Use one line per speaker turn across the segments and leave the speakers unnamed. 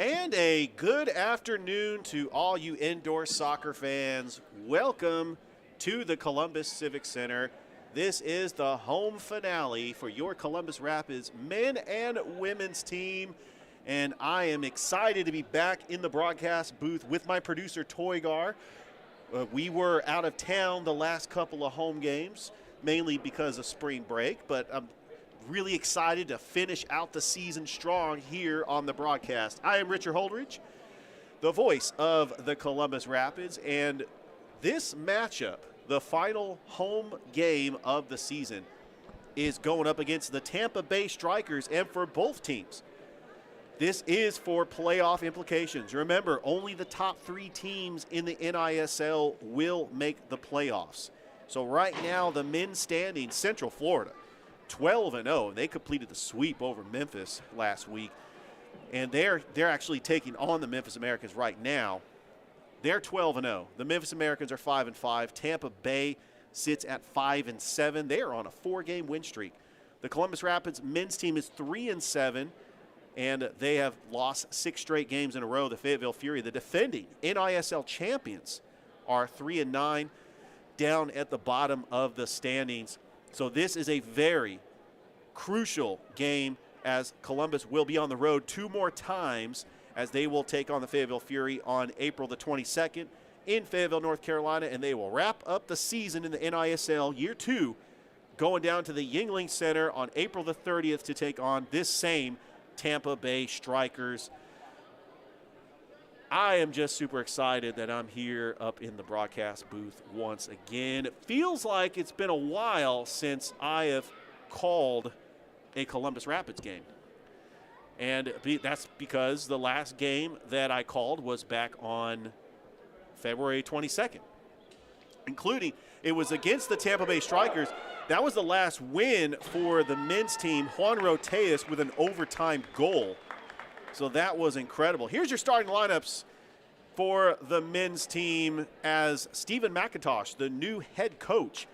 And a good afternoon to all you indoor soccer fans. Welcome to the Columbus Civic Center. This is the home finale for your Columbus Rapids men and women's team. And I am excited to be back in the broadcast booth with my producer, Toygar. We were out of town the last couple of home games, mainly because of spring break, but I'm really excited to finish out the season strong here on the broadcast. I am Richard Holdridge, the voice of the Columbus Rapids, and this matchup, the final home game of the season, is going up against the Tampa Bay Strikers, and for both teams, this is for playoff implications. Remember, only the top 3 teams in the NISL will make the playoffs. So right now, the men's standing, Central Florida, 12-0. They completed the sweep over Memphis last week, and they're actually taking on the Memphis Americans right now. They're 12-0. The Memphis Americans are 5-5. Tampa Bay sits at 5-7. They are on a 4-game win streak. The Columbus Rapids men's team is 3-7, and they have lost 6 straight games in a row. The Fayetteville Fury, the defending NISL champions, are 3-9, down at the bottom of the standings. So this is a very crucial game, as Columbus will be on the road 2 more times, as they will take on the Fayetteville Fury on April the 22nd in Fayetteville, North Carolina, and they will wrap up the season in the NISL Year 2, going down to the Yuengling Center on April the 30th to take on this same Tampa Bay Strikers. I am just super excited that I'm here up in the broadcast booth once again. It feels like it's been a while since I have called a Columbus Rapids game. And that's because the last game that I called was back on February 22nd, including it was against the Tampa Bay Strikers. That was the last win for the men's team, Juan Roteas with an overtime goal. So that was incredible. Here's your starting lineups for the men's team, as Stephen McIntosh, the new head coach,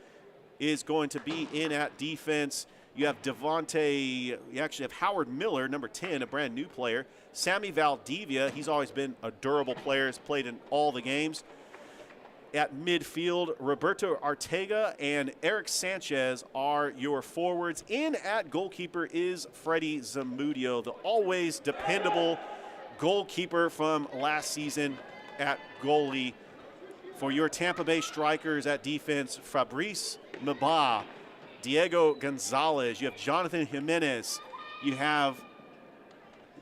is going to be in at defense. You have you actually have Howard Miller, number 10, a brand new player. Sammy Valdivia, he's always been a durable player, has played in all the games. At midfield, Roberto Arteaga and Eric Sanchez are your forwards. In at goalkeeper is Freddie Zamudio, the always dependable goalkeeper from last season at goalie. For your Tampa Bay Strikers at defense, Fabrice Mba, Diego Gonzalez, you have Jonathan Jimenez, you have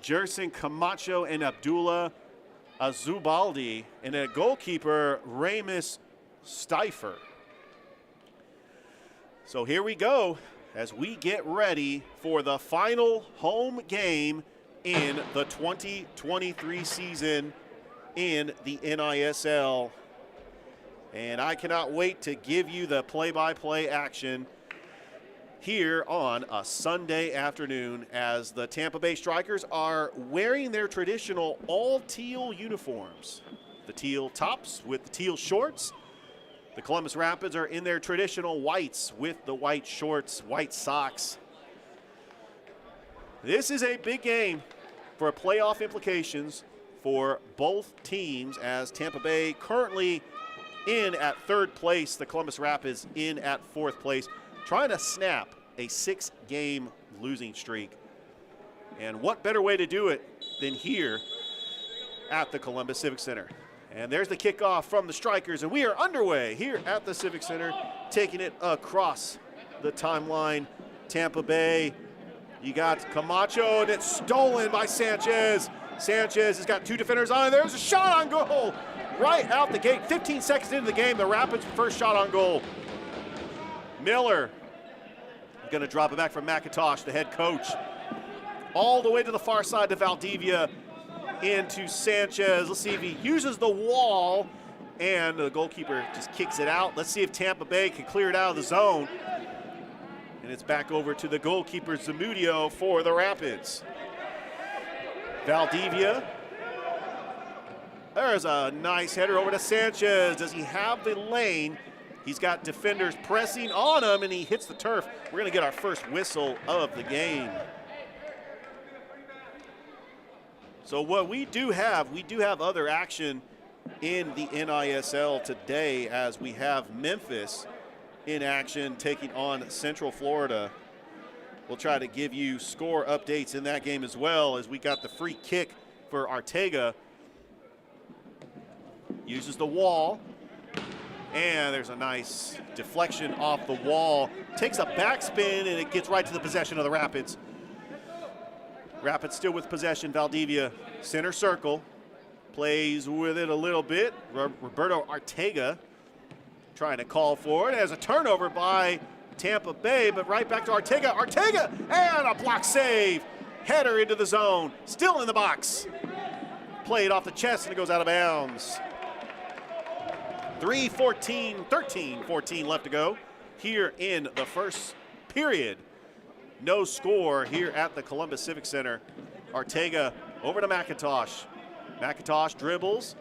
Jerson Camacho and Abdullah Azubaldi, and a goalkeeper, Ramus Steifer. So here we go as we get ready for the final home game in the 2023 season in the NISL. And I cannot wait to give you the play-by-play action here on a Sunday afternoon, as the Tampa Bay Strikers are wearing their traditional all-teal uniforms. The teal tops with the teal shorts. The Columbus Rapids are in their traditional whites with the white shorts, white socks. This is a big game for playoff implications for both teams, as Tampa Bay currently in at 3rd place, the Columbus Rapids in at 4th place, trying to snap a 6-game losing streak. And what better way to do it than here at the Columbus Civic Center. And there's the kickoff from the Strikers, and we are underway here at the Civic Center, taking it across the timeline. Tampa Bay, you got Camacho, and it's stolen by Sanchez. Sanchez has got 2 defenders on it. There's a shot on goal right out the gate. 15 seconds into the game, the Rapids' first shot on goal. Miller going to drop it back from McIntosh, the head coach. All the way to the far side to Valdivia, into Sanchez. Let's see if he uses the wall, and the goalkeeper just kicks it out. Let's see if Tampa Bay can clear it out of the zone. And it's back over to the goalkeeper, Zamudio, for the Rapids. Valdivia. There's a nice header over to Sanchez. Does he have the lane? He's got defenders pressing on him, and he hits the turf. We're going to get our first whistle of the game. So what we do have other action in the NISL today, as we have Memphis in action taking on Central Florida. We'll try to give you score updates in that game as well, as we got the free kick for Ortega. Uses the wall, and there's a nice deflection off the wall. Takes a backspin, and it gets right to the possession of the Rapids. Rapids still with possession. Valdivia, center circle. Plays with it a little bit. Roberto Ortega trying to call for it. As a turnover by Tampa Bay, but right back to Ortega. Ortega, and a block save. Header into the zone. Still in the box. Played off the chest, and it goes out of bounds. 13-14 left to go here in the first period. No score here at the Columbus Civic Center. Ortega over to McIntosh. McIntosh dribbles,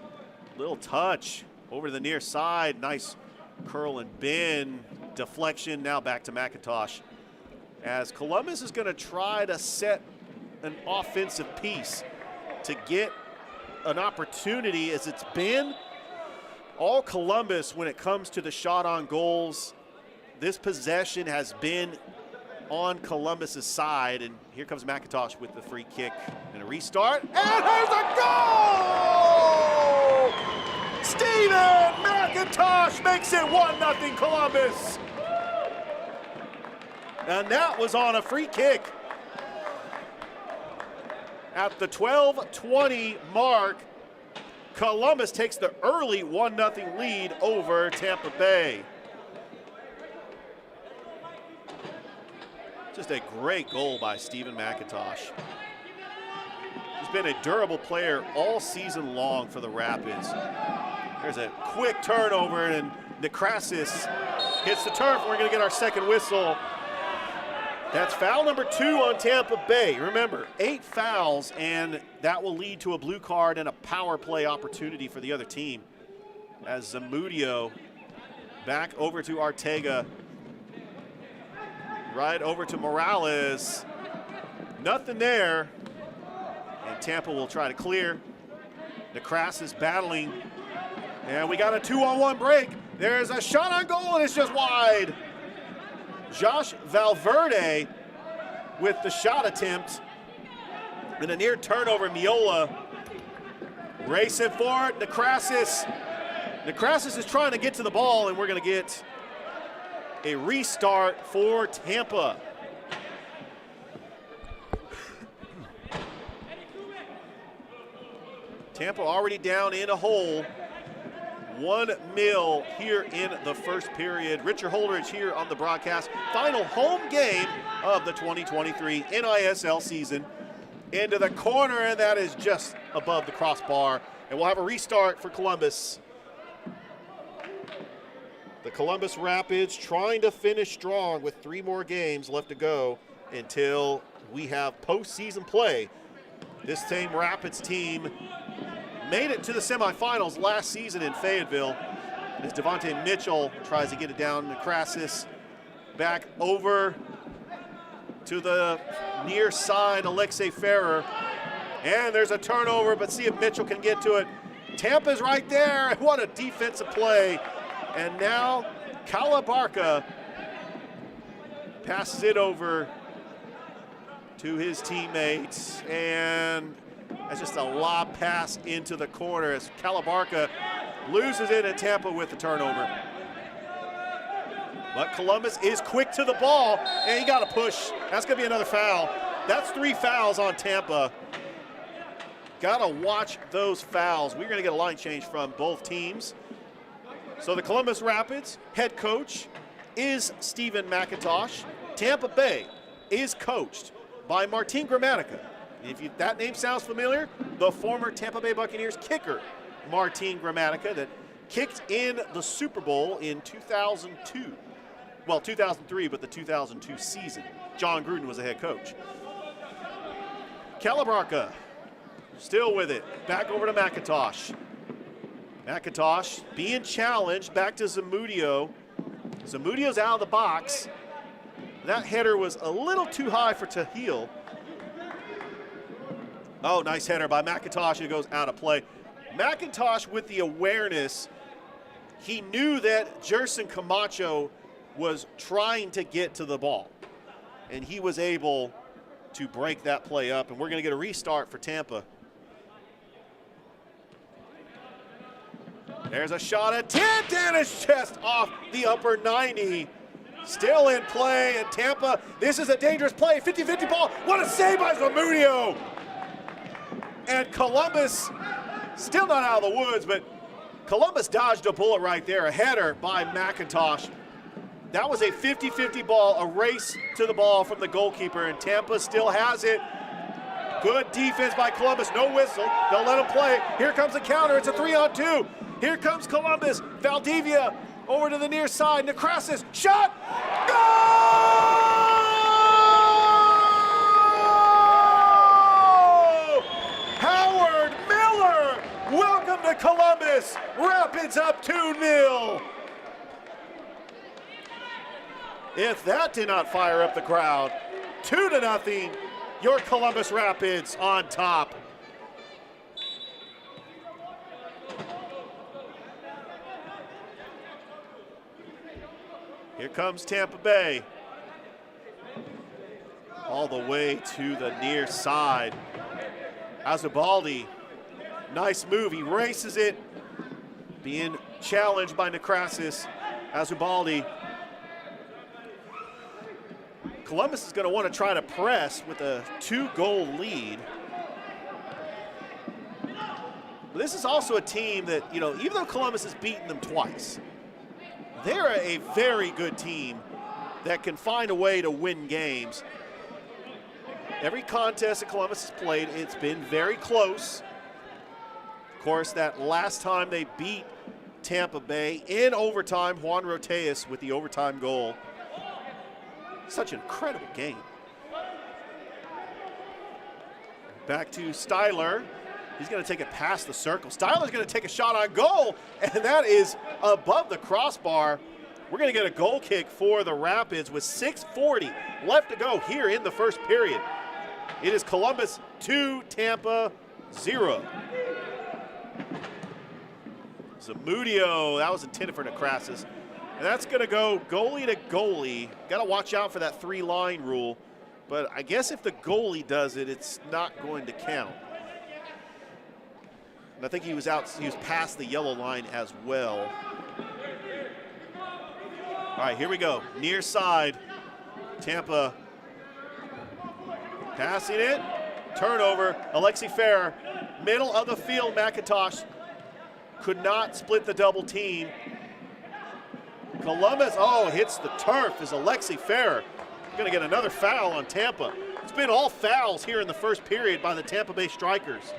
little touch over to the near side. Nice curl and bend, deflection. Now back to McIntosh, as Columbus is going to try to set an offensive piece to get an opportunity, as it's been all Columbus when it comes to the shot on goals. This possession has been on Columbus's side, and here comes McIntosh with the free kick and a restart, and there's a goal! Steven McIntosh makes it 1-0 Columbus. And that was on a free kick. At the 12:20 mark, Columbus takes the early 1-0 lead over Tampa Bay. Just a great goal by Steven McIntosh. He's been a durable player all season long for the Rapids. There's a quick turnover, and Nekrasis hits the turf. We're going to get our second whistle. That's foul number 2 on Tampa Bay. Remember, 8 fouls, and that will lead to a blue card and a power play opportunity for the other team. As Zamudio back over to Ortega. Right over to Morales. Nothing there. And Tampa will try to clear. Nekrasis battling. And we got a 2-on-1 break. There's a shot on goal, and it's just wide. Josh Valverde with the shot attempt. And a near turnover, Miola racing for it. Nekrasis is trying to get to the ball, and we're going to get a restart for Tampa. Tampa already down in a hole. 1-0 here in the first period. Richard Holdridge here on the broadcast. Final home game of the 2023 NISL season. Into the corner, and that is just above the crossbar. And we'll have a restart for Columbus. The Columbus Rapids trying to finish strong with 3 more games left to go until we have postseason play. This same Rapids team made it to the semifinals last season in Fayetteville, as Devontae Mitchell tries to get it down. Nekrasis back over to the near side, Alexei Ferrer. And there's a turnover, but see if Mitchell can get to it. Tampa's right there. What a defensive play. And now Calabarca passes it over to his teammates, and that's just a lob pass into the corner as Calabarca loses it, and Tampa with the turnover. But Columbus is quick to the ball, and he got a push. That's going to be another foul. That's 3 fouls on Tampa. Got to watch those fouls. We're going to get a line change from both teams. So the Columbus Rapids head coach is Steven McIntosh. Tampa Bay is coached by Martin Gramatica. If that name sounds familiar, the former Tampa Bay Buccaneers kicker, Martin Gramatica, that kicked in the Super Bowl in 2002. Well, 2003, but the 2002 season. John Gruden was the head coach. Calabarca still with it. Back over to McIntosh. McIntosh being challenged, back to Zamudio. Zamudio's out of the box. That header was a little too high for Tahil. Oh, nice header by McIntosh. It goes out of play. McIntosh with the awareness. He knew that Jerson Camacho was trying to get to the ball, and he was able to break that play up, and we're going to get a restart for Tampa. There's a shot attempt, and it's just off the upper 90. Still in play, and Tampa, this is a dangerous play. 50-50 ball. What a save by Zamudio. And Columbus, still not out of the woods, but Columbus dodged a bullet right there. A header by McIntosh. That was a 50-50 ball, a race to the ball from the goalkeeper, and Tampa still has it. Good defense by Columbus, no whistle. They'll let him play. Here comes the counter, it's a 3-on-2. Here comes Columbus. Valdivia over to the near side. Necrasis, shot, goal! Howard Miller, welcome to Columbus. Rapids up 2-0. If that did not fire up the crowd, 2-0, your Columbus Rapids on top. Here comes Tampa Bay. All the way to the near side. Azubaldi, nice move, he races it. Being challenged by Necrasis. Azubaldi. Columbus is going to want to try to press with a 2-goal lead. But this is also a team that, you know, even though Columbus has beaten them twice, they're a very good team that can find a way to win games. Every contest that Columbus has played, it's been very close. Of course, that last time they beat Tampa Bay in overtime, Juan Roteas with the overtime goal. Such an incredible game. Back to Styler. He's going to take it past the circle. Styler's going to take a shot on goal, and that is above the crossbar. We're going to get a goal kick for the Rapids with 6:40 left to go here in the first period. It is Columbus 2, Tampa 0. Zamudio, that was intended for Necrasis. And that's going to go goalie to goalie. Got to watch out for that 3-line rule. But I guess if the goalie does it, it's not going to count. And I think he was past the yellow line as well. All right, here we go. Near side. Tampa passing it. Turnover. Alexi Ferrer. Middle of the field, McIntosh. Could not split the double team. Columbus, hits the turf is Alexi Ferrer. Going to get another foul on Tampa. It's been all fouls here in the first period by the Tampa Bay Strikers.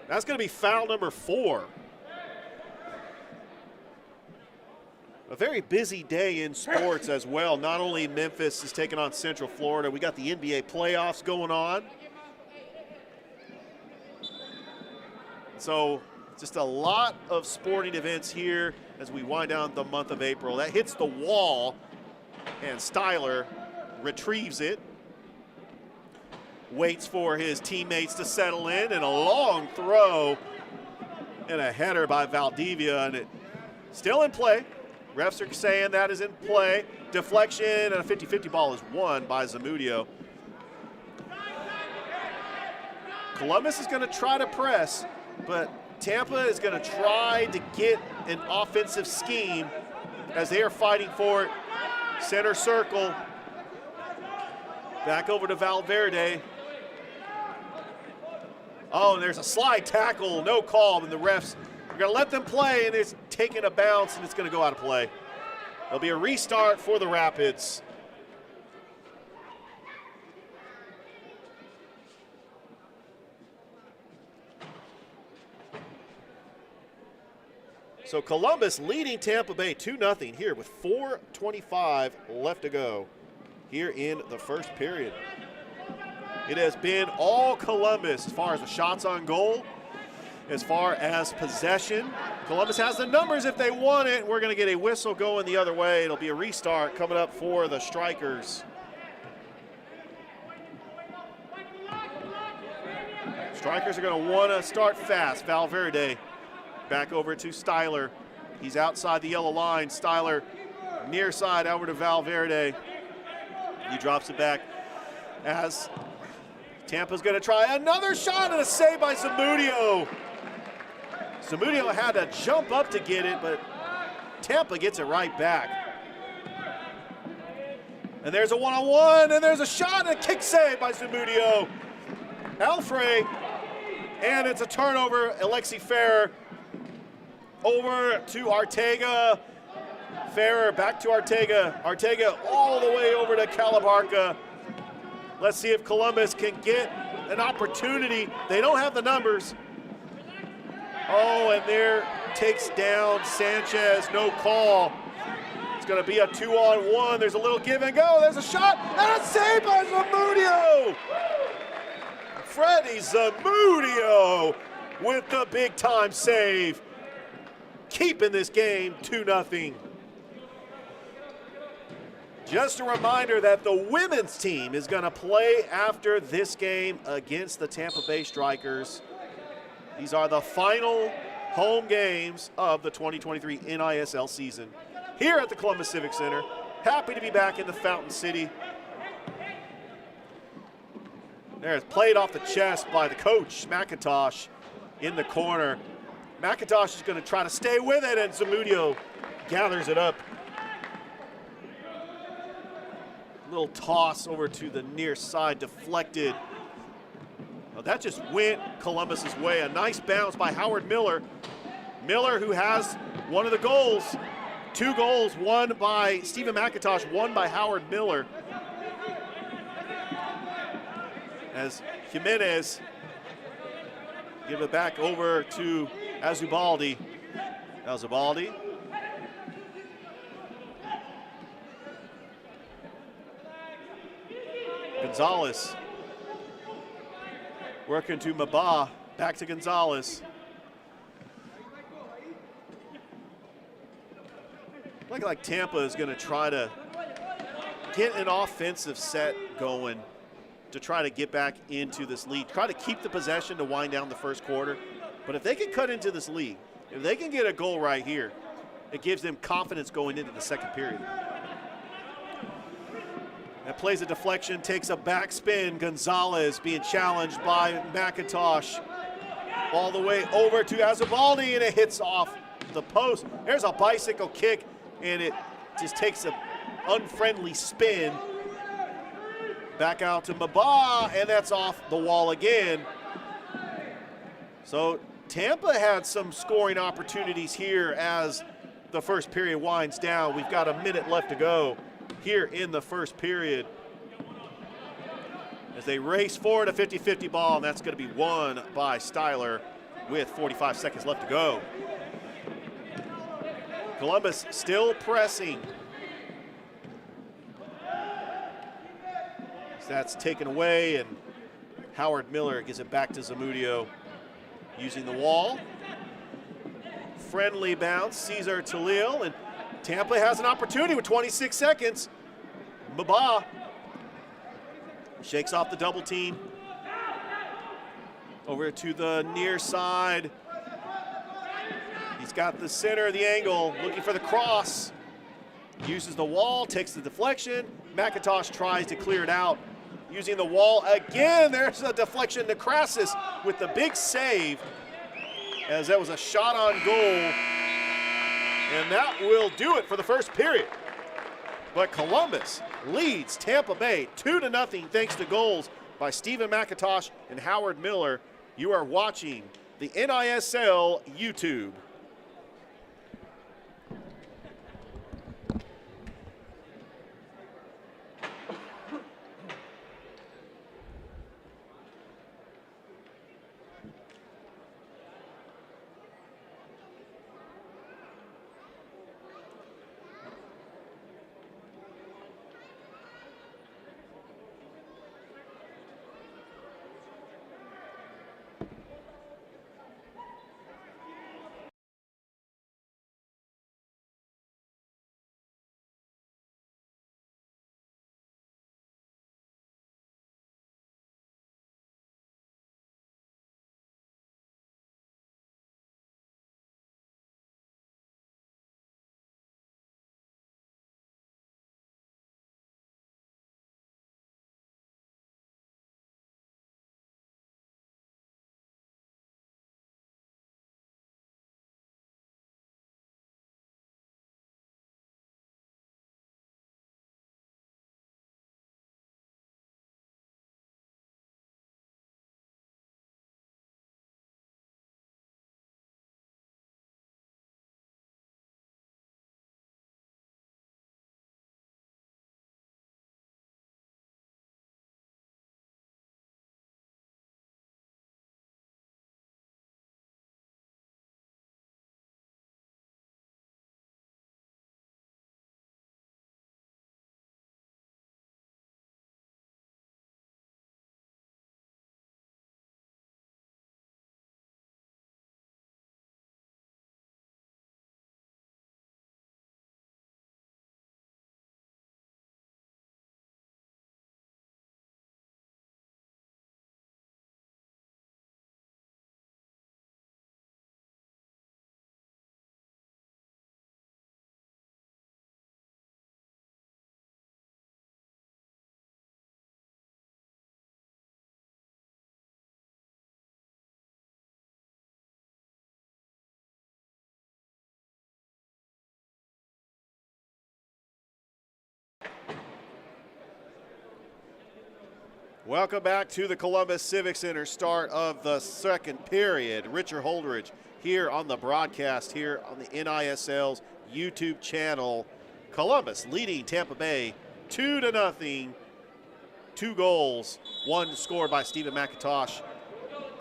That's going to be foul number 4. A very busy day in sports as well. Not only Memphis is taking on Central Florida, we got the NBA playoffs going on. So just a lot of sporting events here as we wind down the month of April. That hits the wall, and Styler retrieves it. Waits for his teammates to settle in, and a long throw and a header by Valdivia, and it still in play. Refs are saying that is in play. Deflection, and a 50-50 ball is won by Zamudio. Columbus is going to try to press, but Tampa is going to try to get an offensive scheme as they are fighting for it. Center circle. Back over to Valverde. Oh, and there's a slide tackle, no call, and the refs are going to let them play, and it's taking a bounce, and it's going to go out of play. There'll be a restart for the Rapids. So Columbus leading Tampa Bay 2-0 here with 4:25 left to go here in the first period. It has been all Columbus as far as the shots on goal, as far as possession. Columbus has the numbers if they want it. We're going to get a whistle going the other way. It'll be a restart coming up for the Strikers. Strikers are going to want to start fast. Valverde back over to Styler. He's outside the yellow line. Styler near side over to Valverde. He drops it back as Tampa's going to try another shot and a save by Zamudio. Zamudio had to jump up to get it, but Tampa gets it right back. And there's a one-on-one, and there's a shot and a kick save by Zamudio. Alfred, and it's a turnover. Alexi Ferrer over to Arteaga. Ferrer back to Arteaga. Arteaga all the way over to Calabarca. Let's see if Columbus can get an opportunity. They don't have the numbers. Oh, and there takes down Sanchez, no call. It's going to be a 2-on-1. There's a little give and go. There's a shot and a save by Zamudio. Freddie Zamudio with the big time save, keeping this game 2-0. Just a reminder that the women's team is going to play after this game against the Tampa Bay Strikers. These are the final home games of the 2023 NISL season here at the Columbus Civic Center. Happy to be back in the Fountain City. There's played off the chest by the coach, McIntosh, in the corner. McIntosh is going to try to stay with it, and Zamudio gathers it up. Little toss over to the near side, deflected. Well, that just went Columbus's way. A nice bounce by Howard Miller. Miller, who has one of the goals. 2 goals, one by Stephen McIntosh, one by Howard Miller. As Jimenez give it back over to Azubaldi. Azubaldi. Gonzalez working to Mabah, back to Gonzalez. Like Tampa is going to try to get an offensive set going to try to get back into this lead. Try to keep the possession to wind down the first quarter. But if they can cut into this lead, if they can get a goal right here, it gives them confidence going into the second period. That plays a deflection, takes a backspin. Gonzalez being challenged by McIntosh. All the way over to Azubaldi, and it hits off the post. There's a bicycle kick, and it just takes an unfriendly spin. Back out to Mabah, and that's off the wall again. So Tampa had some scoring opportunities here as the first period winds down. We've got a minute left to go here in the first period. As they race forward, a 50-50 ball, and that's going to be won by Styler with 45 seconds left to go. Columbus still pressing. That's taken away, and Howard Miller gives it back to Zamudio using the wall. Friendly bounce, Cesar Talil, and Tampa has an opportunity with 26 seconds. Mabah shakes off the double team. Over to the near side. He's got the center of the angle, looking for the cross. Uses the wall, takes the deflection. McIntosh tries to clear it out. Using the wall again, there's a deflection to Crassus with the big save, as that was a shot on goal. And that will do it for the first period. But Columbus leads Tampa Bay 2-0 thanks to goals by Stephen McIntosh and Howard Miller. You are watching the NISL YouTube. Welcome back to the Columbus Civic Center, start of the second period. Richard Holdridge here on the broadcast here on the NISL's YouTube channel. Columbus leading Tampa Bay 2-0. 2 goals, one scored by Stephen McIntosh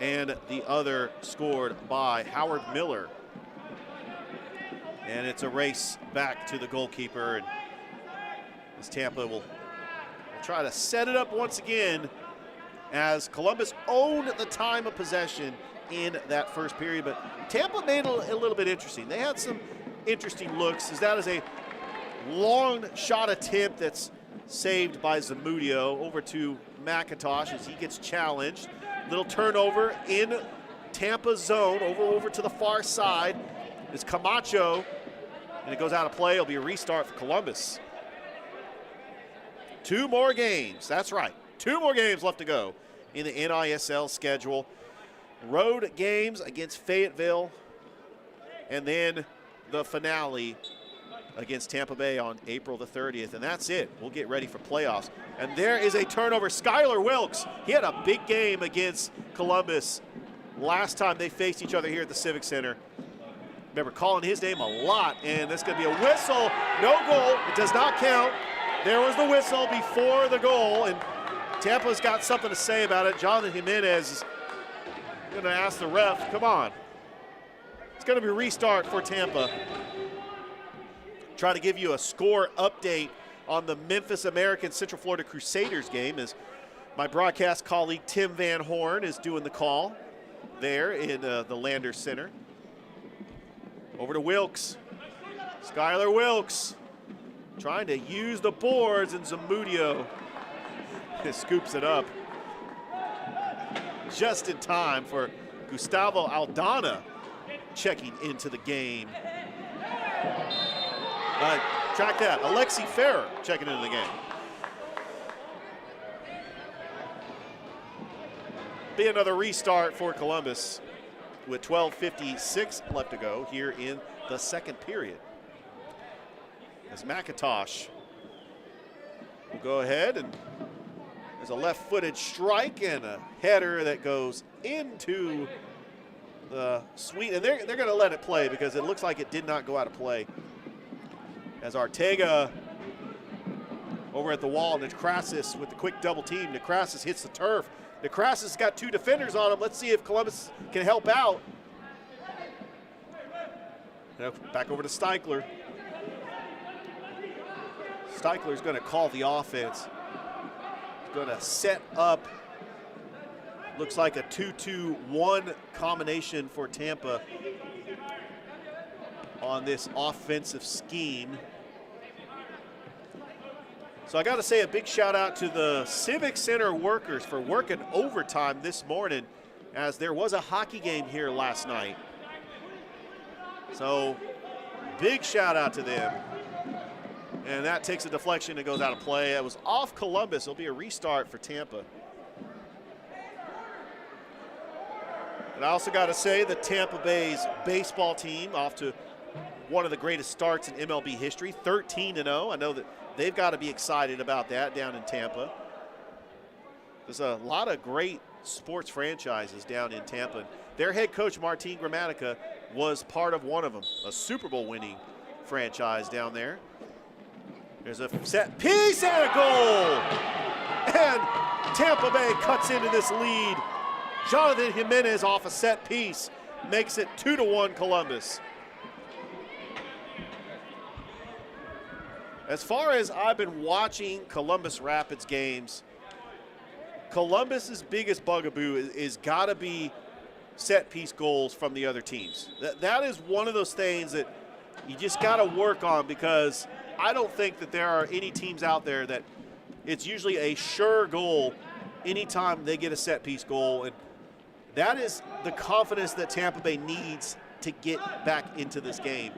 and the other scored by Howard Miller. And it's a race back to the goalkeeper, and as Tampa will try to set it up once again as Columbus owned the time of possession in that first period. But Tampa made it a little bit interesting. They had some interesting looks, as that is a long shot attempt that's saved by Zamudio over to McIntosh as he gets challenged. Little turnover in Tampa's zone over to the far side is Camacho, and it goes out of play. It'll be a restart for Columbus. 2 more games, that's right. 2 more games left to go in the NISL schedule. Road games against Fayetteville, and then the finale against Tampa Bay on April the 30th, and that's it. We'll get ready for playoffs. And there is a turnover. Skylar Wilkes, he had a big game against Columbus last time they faced each other here at the Civic Center. Remember calling his name a lot, and that's going to be a whistle. No goal. It does not count. There was the whistle before the goal, and Tampa's got something to say about it. Jonathan Jimenez is going to ask the ref, come on. It's going to be a restart for Tampa. Try to give you a score update on the Memphis American Central Florida Crusaders game as my broadcast colleague Tim Van Horn is doing the call there in the Landers Center. Over to Wilkes. Skylar Wilkes trying to use the boards, and Zamudio scoops it up just in time for Gustavo Aldana checking into the game. Track that, Alexi Ferrer checking into the game. Be another restart for Columbus with 12:56 left to go here in the second period. As McIntosh will go ahead, and there's a left-footed strike and a header that goes into the sweet, and they're going to let it play because it looks like it did not go out of play. As Ortega over at the wall, Necrasis with the quick double team. Necrasis hits the turf. Necrasis got 2 defenders on him. Let's see if Columbus can help out. Now back over to Steichler. Steichler's going to call the offense. He's going to set up, looks like a 2-2-1 combination for Tampa on this offensive scheme. So I got to say a big shout out to the Civic Center workers for working overtime this morning, as there was a hockey game here last night. So big shout out to them. And that takes a deflection and goes out of play. It was off Columbus. It'll be a restart for Tampa. And I also got to say that Tampa Bay's baseball team off to one of the greatest starts in MLB history, 13-0. I know that they've got to be excited about that down in Tampa. There's a lot of great sports franchises down in Tampa. Their head coach, Martin Gramatica, was part of one of them, a Super Bowl winning franchise down there. There's a set piece and a goal. And Tampa Bay cuts into this lead. Jonathan Jimenez off a set piece makes it 2-1 Columbus. As far as I've been watching Columbus Rapids games, Columbus's biggest bugaboo is got to be set piece goals from the other teams. That is one of those things that you just got to work on, because I don't think that there are any teams out there that it's usually a sure goal anytime they get a set piece goal. And that is the confidence that Tampa Bay needs to get back into this game.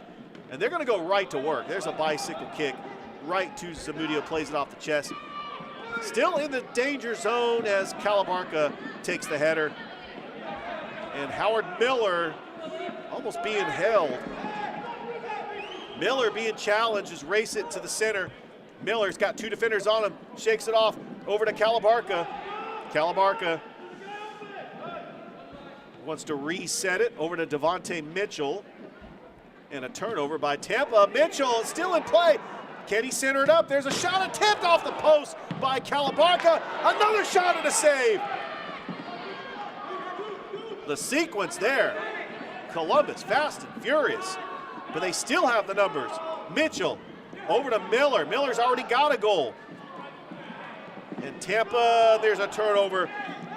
And they're going to go right to work. There's a bicycle kick right to Zamudio, plays it off the chest. Still in the danger zone as Calabarca takes the header. And Howard Miller almost being held. Miller being challenged as race it to the center. Miller's got 2 defenders on him, shakes it off over to Calabarca. Calabarca wants to reset it over to Devontae Mitchell. And a turnover by Tampa. Mitchell is still in play. Can he center it up? There's a shot attempt off the post by Calabarca. Another shot and a save. The sequence there. Columbus fast and furious. But they still have the numbers. Mitchell over to Miller. Miller's already got a goal. And Tampa, there's a turnover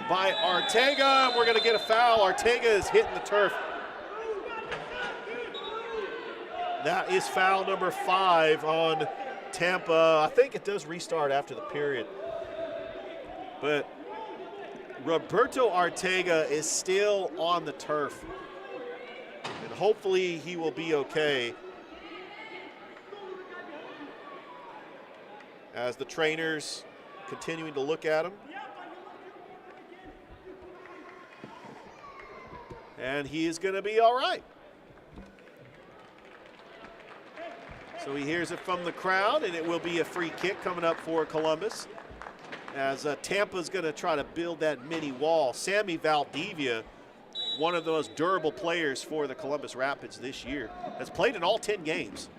by Arteaga. We're going to get a foul. Arteaga is hitting the turf. That is foul number 5 on Tampa. I think it does restart after the period. But Roberto Arteaga is still on the turf. And hopefully he will be okay. As the trainers continuing to look at him. And he is going to be all right. So he hears it from the crowd, and it will be a free kick coming up for Columbus. As Tampa's going to try to build that mini wall. Sammy Valdivia, one of the most durable players for the Columbus Rapids this year, has played in all 10 games.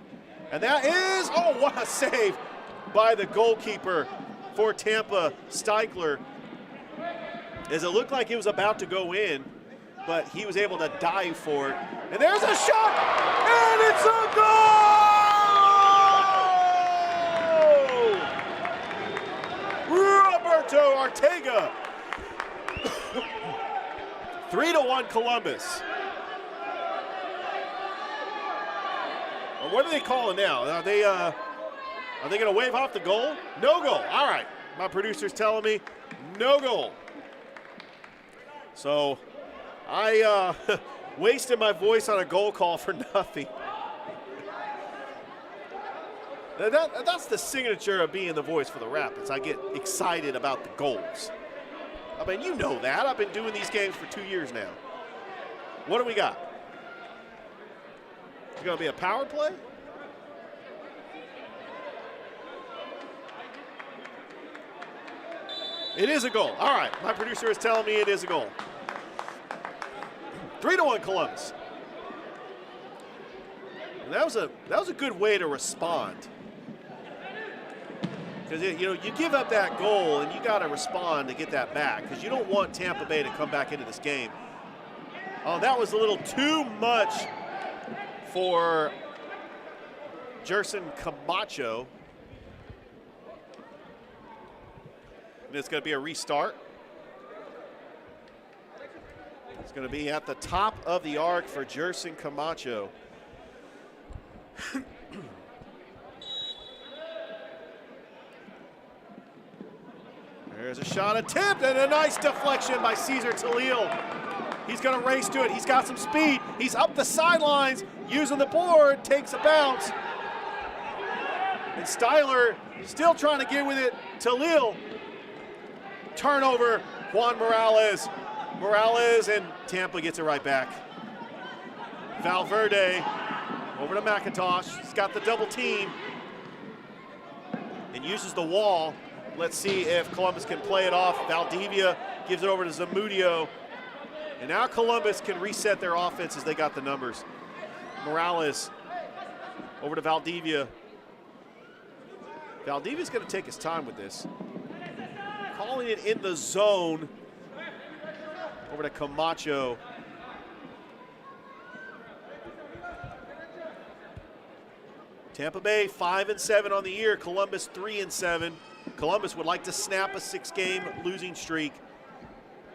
And that is, oh, what a save by the goalkeeper for Tampa, Steikler. As it looked like it was about to go in, but he was able to dive for it. And there's a shot, and it's a goal! Roberto Arteaga. 3-1 Columbus. Well, what are they calling now? Are they going to wave off the goal? No goal. All right. My producer's telling me no goal. So I wasted my voice on a goal call for nothing. That's the signature of being the voice for the Rapids. I get excited about the goals. I mean, you know that. I've been doing these games for 2 years now. What do we got? It's going to be a power play? It is a goal. All right. My producer is telling me it is a goal. 3-1 Columbus. And that was a good way to respond. Because you give up that goal and you got to respond to get that back, because you don't want Tampa Bay to come back into this game. Oh, that was a little too much for Jerson Camacho. And it's going to be a restart. It's going to be at the top of the arc for Jerson Camacho. There's a shot attempt and a nice deflection by Cesar Talil. He's going to race to it. He's got some speed. He's up the sidelines, using the board, takes a bounce. And Styler still trying to get with it. Talil. Turnover, Juan Morales. Morales, and Tampa gets it right back. Valverde over to McIntosh. He's got the double team and uses the wall. Let's see if Columbus can play it off. Valdivia gives it over to Zamudio. And now Columbus can reset their offense as they got the numbers. Morales over to Valdivia. Valdivia's going to take his time with this. Calling it in the zone. Over to Camacho. Tampa Bay 5-7 on the year. Columbus 3-7. Columbus would like to snap a 6-game losing streak.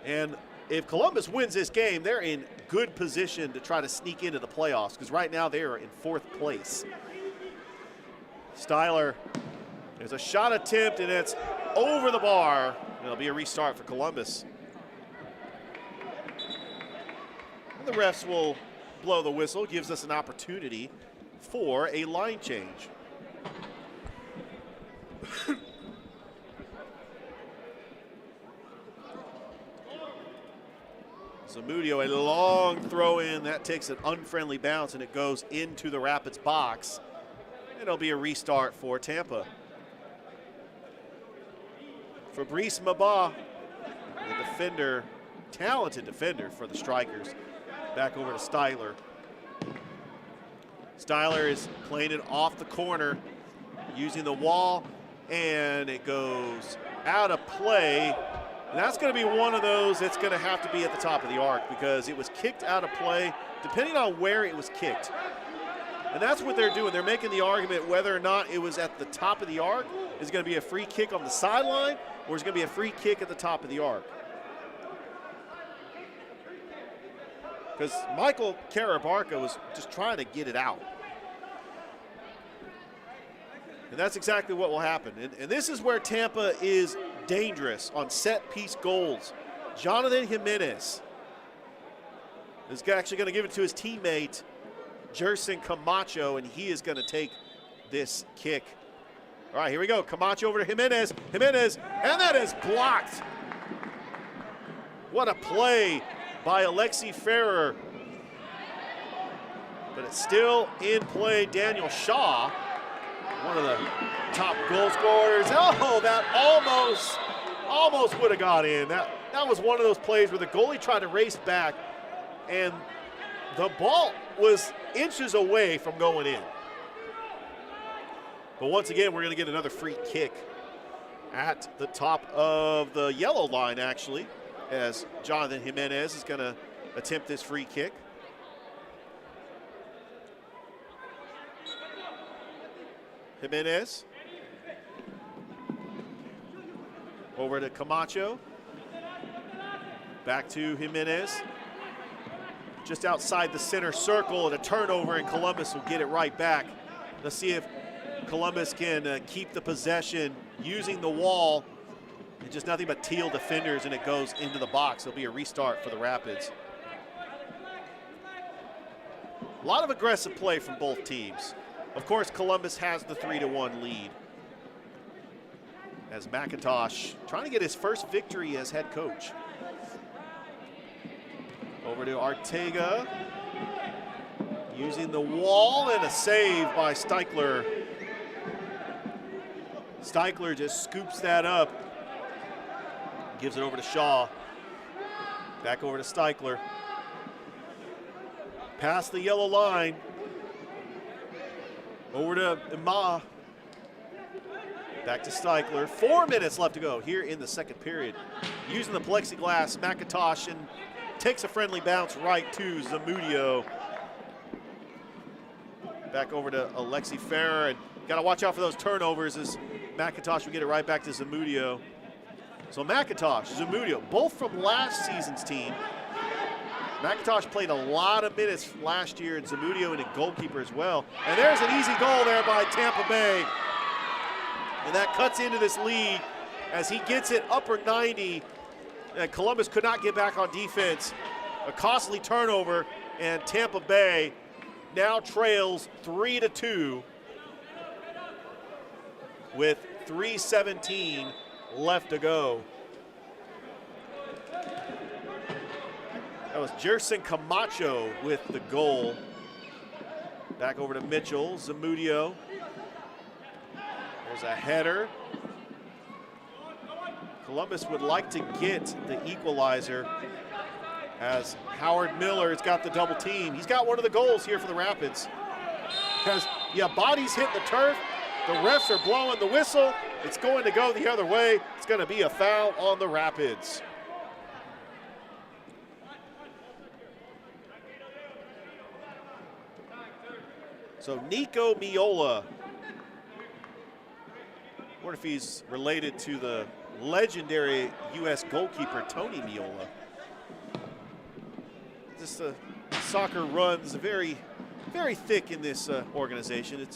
And if Columbus wins this game, they're in good position to try to sneak into the playoffs, because right now they are in 4th place. Styler, there's a shot attempt, and it's over the bar. It'll be a restart for Columbus. And the refs will blow the whistle, gives us an opportunity for a line change. Zamudio, a long throw in. That takes an unfriendly bounce, and it goes into the Rapids box. It'll be a restart for Tampa. Fabrice Maba The defender, talented defender for the Strikers. Back over to Styler. Styler is playing it off the corner, using the wall, and it goes out of play. And that's going to be one of those that's going to have to be at the top of the arc because it was kicked out of play, depending on where it was kicked. And that's what they're doing. They're making the argument whether or not it was at the top of the arc. Is it going to be a free kick on the sideline, or is it going to be a free kick at the top of the arc? Because Michael Karabarka was just trying to get it out. And that's exactly what will happen. And this is where Tampa is dangerous on set-piece goals. Jonathan Jimenez is actually going to give it to his teammate, Jerson Camacho, and he is going to take this kick. All right, here we go. Camacho over to Jimenez. Jimenez, and that is blocked. What a play by Alexi Ferrer. But it's still in play. Daniel Shaw, one of the top goal scorers. Oh, that almost would have got in. That was one of those plays where the goalie tried to race back, and the ball was inches away from going in. But once again, we're going to get another free kick at the top of the yellow line, actually, as Jonathan Jimenez is going to attempt this free kick. Jimenez over to Camacho. Back to Jimenez. Just outside the center circle, and a turnover, and Columbus will get it right back. Let's see if Columbus can keep the possession using the wall. And just nothing but teal defenders, and it goes into the box. There'll be a restart for the Rapids. A lot of aggressive play from both teams. Of course, Columbus has the 3-1 lead. As McIntosh trying to get his first victory as head coach. Over to Ortega. Using the wall, and a save by Steichler. Steichler just scoops that up. Gives it over to Shaw. Back over to Steichler. Past the yellow line. Over to Ima. Back to Steichler. 4 minutes left to go here in the second period. Using the plexiglass, McIntosh, and takes a friendly bounce right to Zamudio. Back over to Alexi Ferrer, and got to watch out for those turnovers as McIntosh will get it right back to Zamudio. So McIntosh, Zamudio, both from last season's team. McIntosh played a lot of minutes last year, and Zamudio in a goalkeeper as well. And there's an easy goal there by Tampa Bay. And that cuts into this lead as he gets it upper 90. And Columbus could not get back on defense. A costly turnover, and Tampa Bay now trails 3-2 with 3:17 left to go. That was Jerson Camacho with the goal. Back over to Mitchell, Zamudio. There's a header. Columbus would like to get the equalizer as Howard Miller has got the double team. He's got one of the goals here for the Rapids. Because, bodies hit the turf. The refs are blowing the whistle. It's going to go the other way. It's going to be a foul on the Rapids. So Nico Miola. I wonder if he's related to the legendary U.S. goalkeeper Tony Miola. This soccer runs very, very thick in this organization.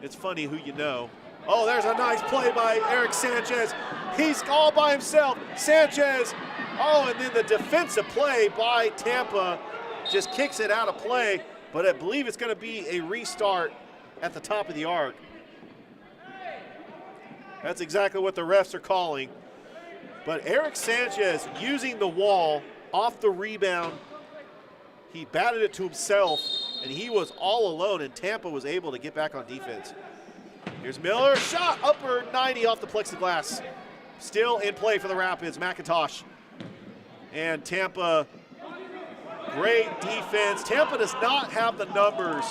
It's funny who you know. Oh, there's a nice play by Eric Sanchez. He's all by himself. Sanchez. Oh, and then the defensive play by Tampa just kicks it out of play. But I believe it's going to be a restart at the top of the arc. That's exactly what the refs are calling. But Eric Sanchez using the wall off the rebound. He batted it to himself, and he was all alone, and Tampa was able to get back on defense. Here's Miller, shot upper 90 off the plexiglass. Still in play for the Rapids. McIntosh And Tampa, great defense. Tampa does not have the numbers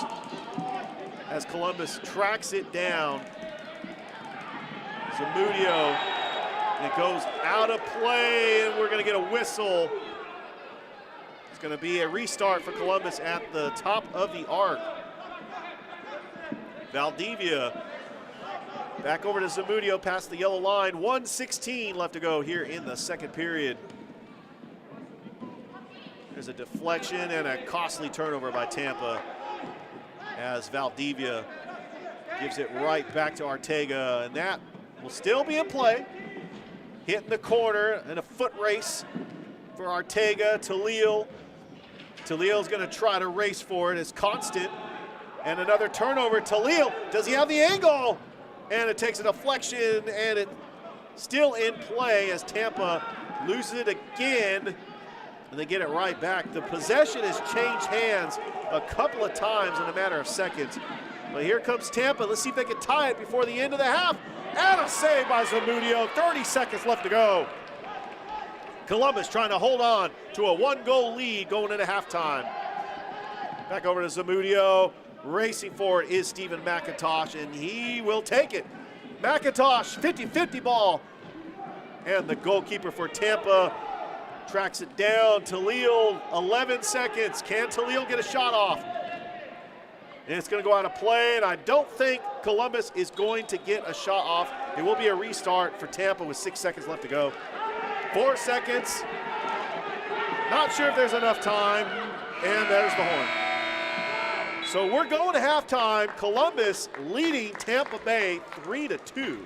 as Columbus tracks it down. Zamudio, and it goes out of play, and we're going to get a whistle. It's going to be a restart for Columbus at the top of the arc. Valdivia back over to Zamudio past the yellow line. 1:16 left to go here in the second period. There's a deflection and a costly turnover by Tampa as Valdivia gives it right back to Ortega, and that will still be in play. Hitting the corner and a foot race for Ortega. Talil's going to try to race for it. It's Constant. And another turnover. Talil, does he have the angle? And it takes a deflection, and it's still in play as Tampa loses it again, and they get it right back. The possession has changed hands a couple of times in a matter of seconds. But here comes Tampa. Let's see if they can tie it before the end of the half. And a save by Zamudio. 30 seconds left to go. Columbus trying to hold on to a one-goal lead going into halftime. Back over to Zamudio. Racing for it is Stephen McIntosh, and he will take it. McIntosh, 50-50 ball. And the goalkeeper for Tampa tracks it down. Talil, 11 seconds. Can Talil get a shot off? And it's going to go out of play, and I don't think Columbus is going to get a shot off. It will be a restart for Tampa with 6 seconds left to go. 4 seconds. Not sure if there's enough time, and there's the horn. So we're going to halftime. Columbus leading Tampa Bay 3-2.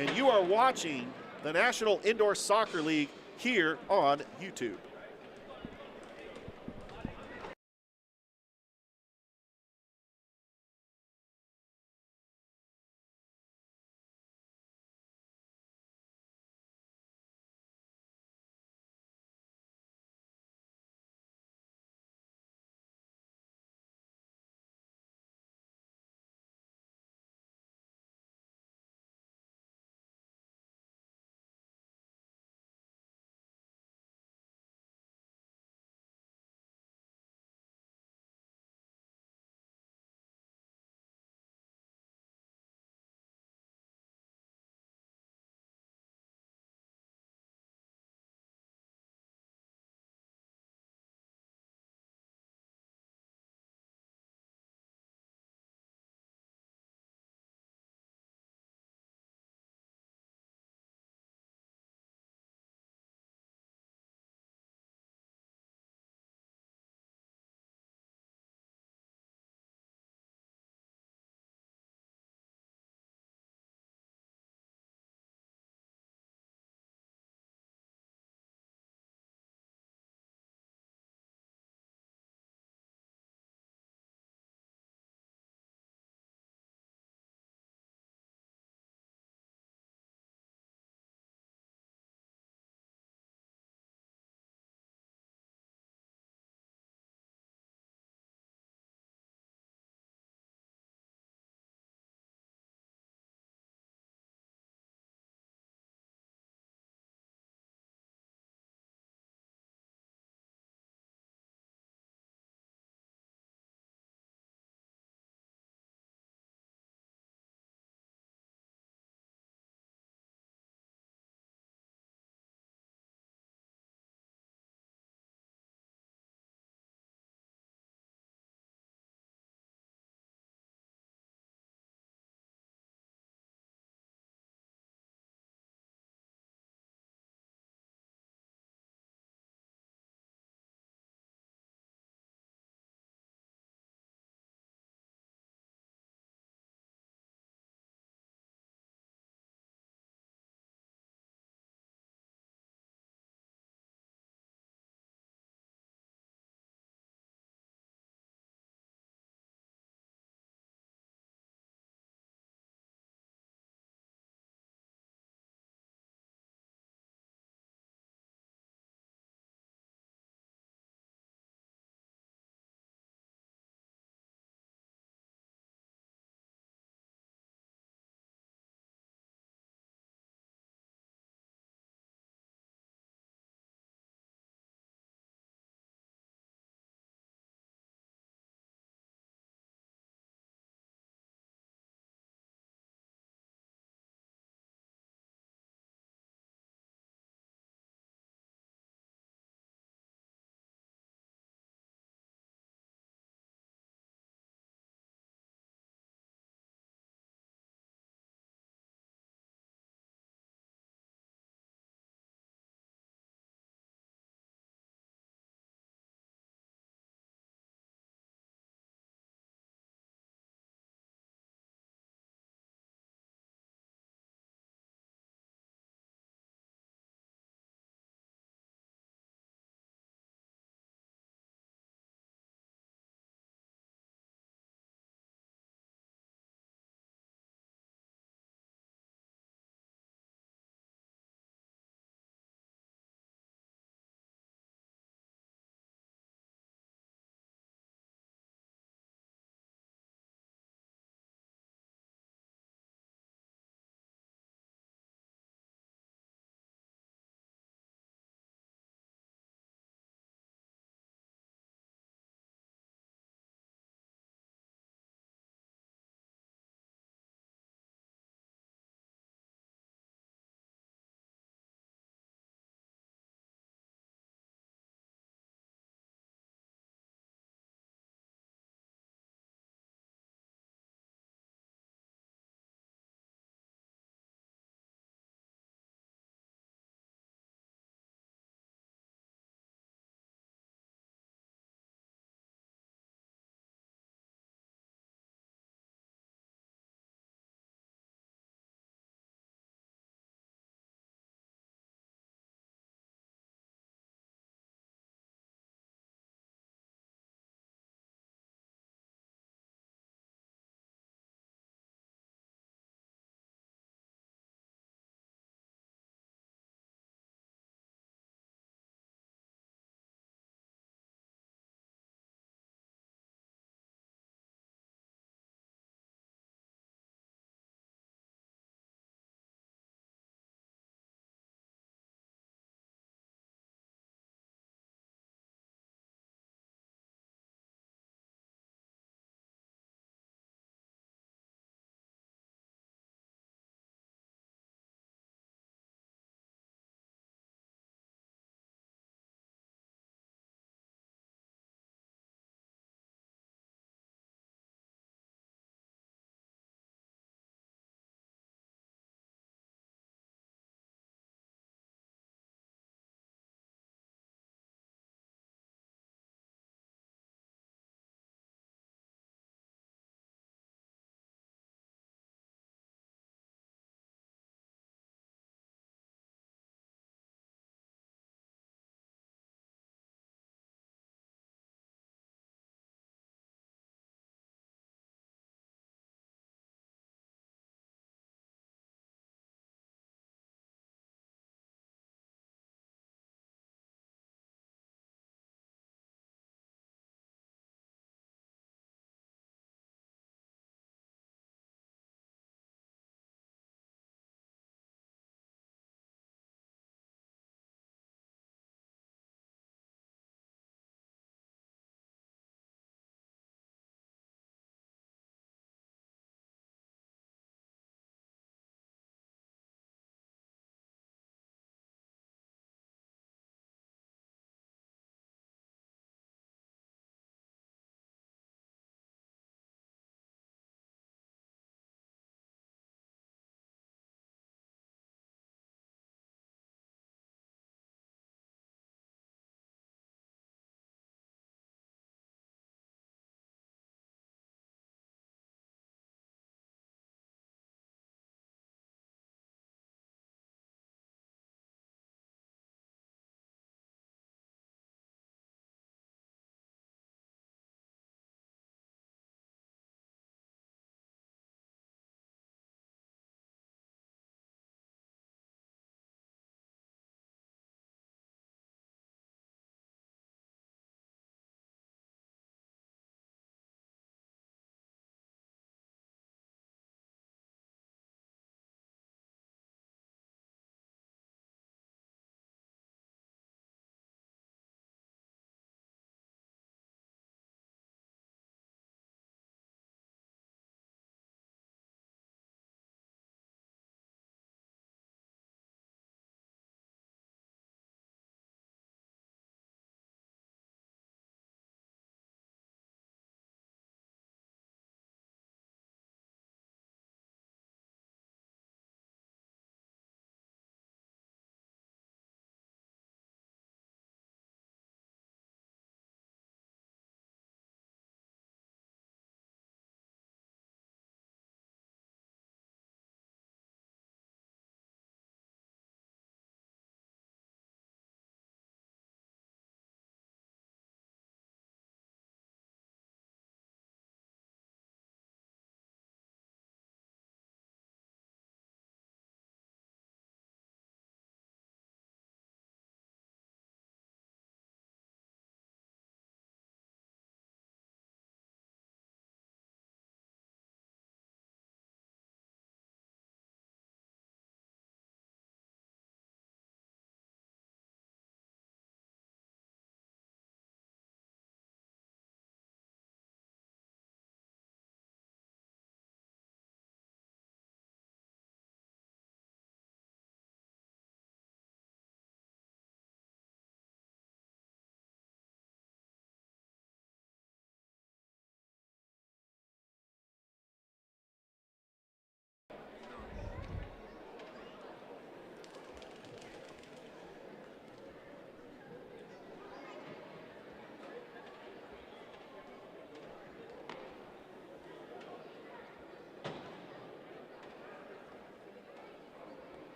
And you are watching the National Indoor Soccer League here on YouTube.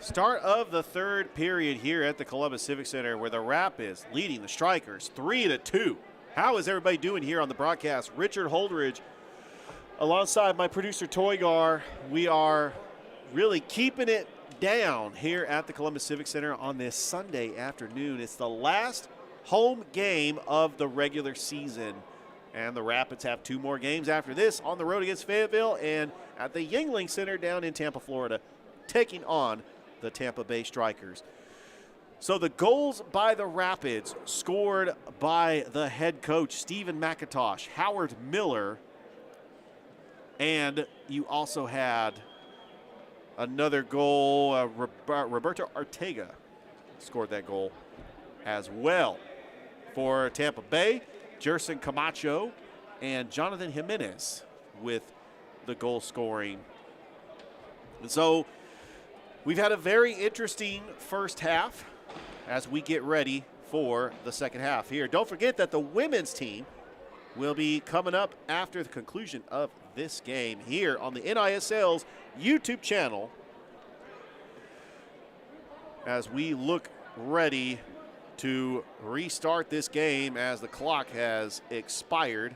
Start of the third period here at the Columbus Civic Center, where the Rapids leading the Strikers 3-2. How is everybody doing here on the broadcast? Richard Holdridge alongside my producer Toygar. We are really keeping it down here at the Columbus Civic Center on this Sunday afternoon. It's the last home game of the regular season, and the Rapids have 2 more games after this on the road against Fayetteville and at the Yuengling Center down in Tampa, Florida, taking on the Tampa Bay Strikers. So the goals by the Rapids scored by the head coach, Stephen McIntosh, Howard Miller, and you also had another goal. Roberto Ortega scored that goal as well. For Tampa Bay, Jerson Camacho and Jonathan Jimenez with the goal scoring. And so we've had a very interesting first half as we get ready for the second half here. Don't forget that the women's team will be coming up after the conclusion of this game here on the NISL's YouTube channel as we look ready to restart this game as the clock has expired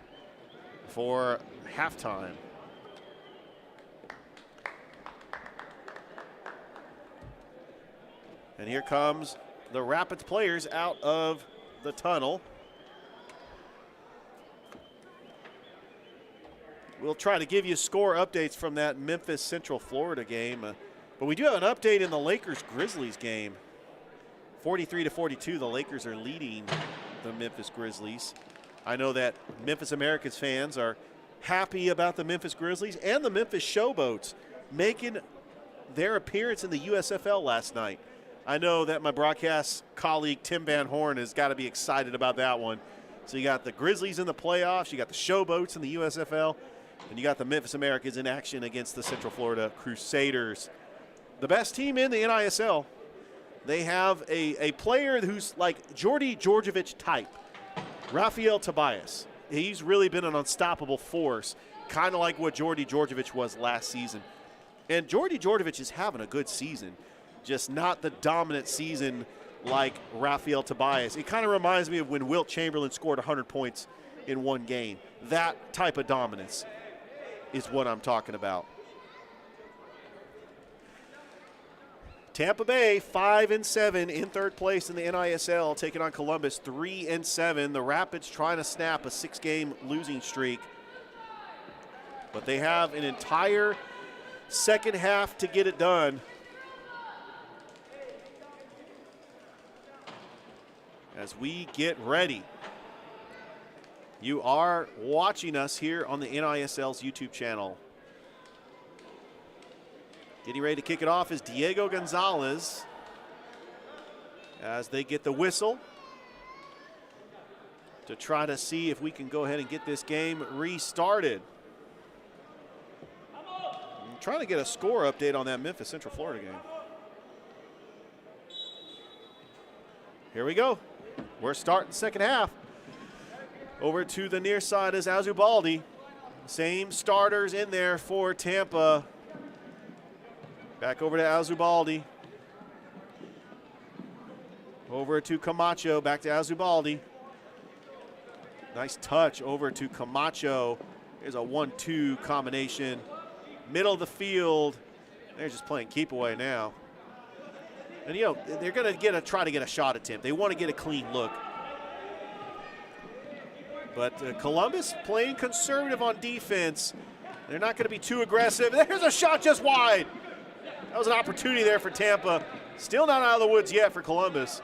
for halftime. And here comes the Rapids players out of the tunnel. We'll try to give you score updates from that Memphis Central Florida game. But we do have an update in the Lakers-Grizzlies game. 43-42, the Lakers are leading the Memphis Grizzlies. I know that Memphis Americans fans are happy about the Memphis Grizzlies and the Memphis Showboats making their appearance in the USFL last night. I know that my broadcast colleague Tim Van Horn has got to be excited about that one. So you got the Grizzlies in the playoffs, you got the Showboats in the USFL, and you got the Memphis Americans in action against the Central Florida Crusaders. The best team in the NISL. They have a player who's like Jordy Georgievich type, Rafael Tobias. He's really been an unstoppable force, kind of like what Jordy Georgievich was last season. And Jordy Georgievich is having a good season, just not the dominant season like Rafael Tobias. It kind of reminds me of when Wilt Chamberlain scored 100 points in one game. That type of dominance is what I'm talking about. Tampa Bay 5-7 in third place in the NISL, taking on Columbus 3-7. The Rapids trying to snap a 6-game losing streak, but they have an entire second half to get it done. As we get ready, you are watching us here on the NISL's YouTube channel. Getting ready to kick it off is Diego Gonzalez as they get the whistle to try to see if we can go ahead and get this game restarted. I'm trying to get a score update on that Memphis Central Florida game. Here we go. We're starting second half. Over to the near side is Azubaldi. Same starters in there for Tampa. Back over to Azubaldi. Over to Camacho, back to Azubaldi. Nice touch over to Camacho. There's a 1-2 combination. Middle of the field. They're just playing keep away now. And, you know, they're going to try to get a shot attempt. They want to get a clean look. But Columbus playing conservative on defense. They're not going to be too aggressive. There's a shot just wide. That was an opportunity there for Tampa. Still not out of the woods yet for Columbus.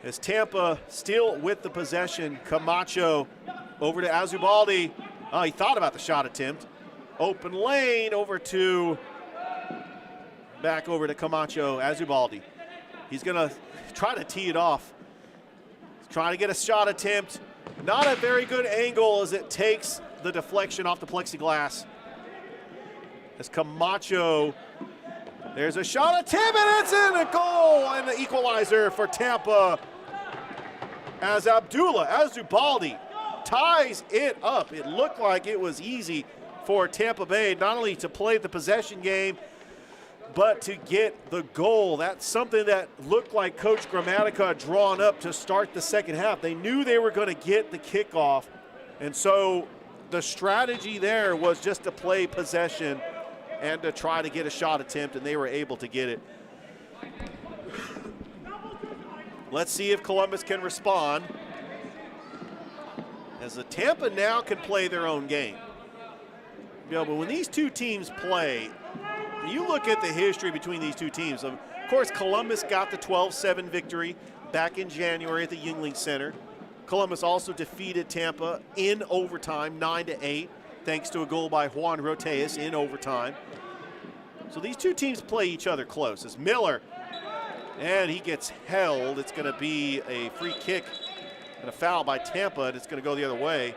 As Tampa still with the possession. Camacho over to Azubaldi. Oh, he thought about the shot attempt. Open lane back over to Camacho. Azubaldi. He's going to try to tee it off. He's trying to get a shot attempt. Not a very good angle as it takes the deflection off the plexiglass. As Camacho, there's a shot attempt, and it's in, a goal, and the equalizer for Tampa as Abdullah Azubaldi ties it up. It looked like it was easy for Tampa Bay not only to play the possession game, but to get the goal, that's something that looked like Coach Gramatica had drawn up to start the second half. They knew they were going to get the kickoff, and so the strategy there was just to play possession and to try to get a shot attempt, and they were able to get it. Let's see if Columbus can respond, as the Tampa now can play their own game. But when these two teams play, you look at the history between these two teams. Of course, Columbus got the 12-7 victory back in January at the Yuengling Center. Columbus also defeated Tampa in overtime, 9-8, thanks to a goal by Juan Roteas in overtime. So these two teams play each other close. As Miller, and he gets held. It's going to be a free kick and a foul by Tampa, and it's going to go the other way.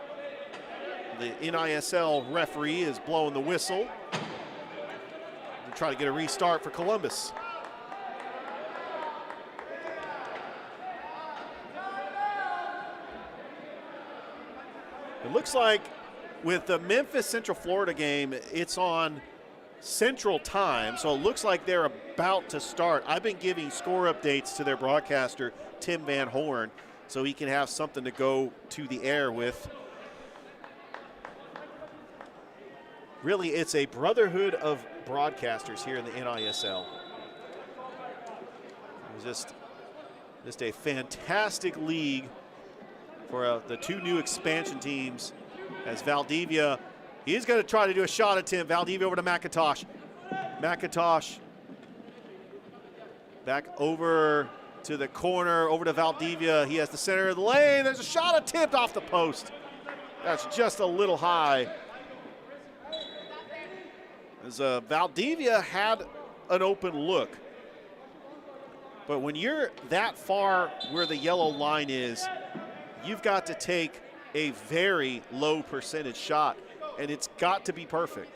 The NISL referee is blowing the whistle. We'll try to get a restart for Columbus. It looks like with the Memphis Central Florida game, it's on Central Time, so it looks like they're about to start. I've been giving score updates to their broadcaster, Tim Van Horn, so he can have something to go to the air with. Really, it's a brotherhood of broadcasters here in the NISL. It's just a fantastic league for the two new expansion teams. As Valdivia, he's going to try to do a shot attempt. Valdivia over to McIntosh. McIntosh back over to the corner, over to Valdivia. He has the center of the lane. There's a shot attempt off the post. That's just a little high. As Valdivia had an open look. But when you're that far where the yellow line is, you've got to take a very low percentage shot, and it's got to be perfect.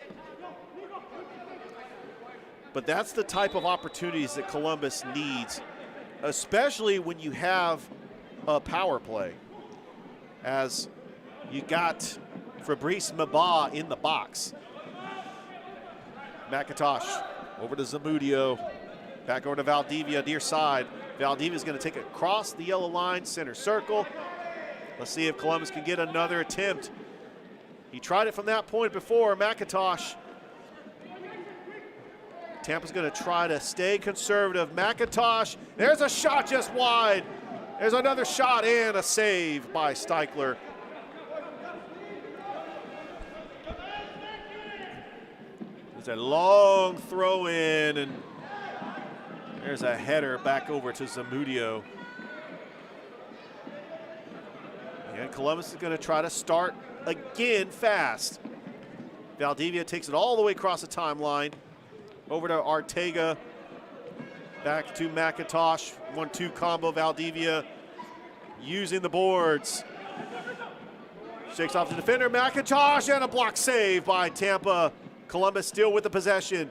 But that's the type of opportunities that Columbus needs, especially when you have a power play. As you got Fabrice Mabah in the box. McIntosh over to Zamudio, back over to Valdivia, near side. Valdivia's going to take it across the yellow line, center circle. Let's see if Columbus can get another attempt. He tried it from that point before. McIntosh. Tampa's going to try to stay conservative. McIntosh, there's a shot just wide. There's another shot and a save by Steichler. There's a long throw in, and there's a header back over to Zamudio. And Columbus is going to try to start again fast. Valdivia takes it all the way across the timeline. Over to Ortega. Back to McIntosh. 1-2 combo. Valdivia using the boards. Shakes off the defender. McIntosh, and a block save by Tampa. Columbus still with the possession.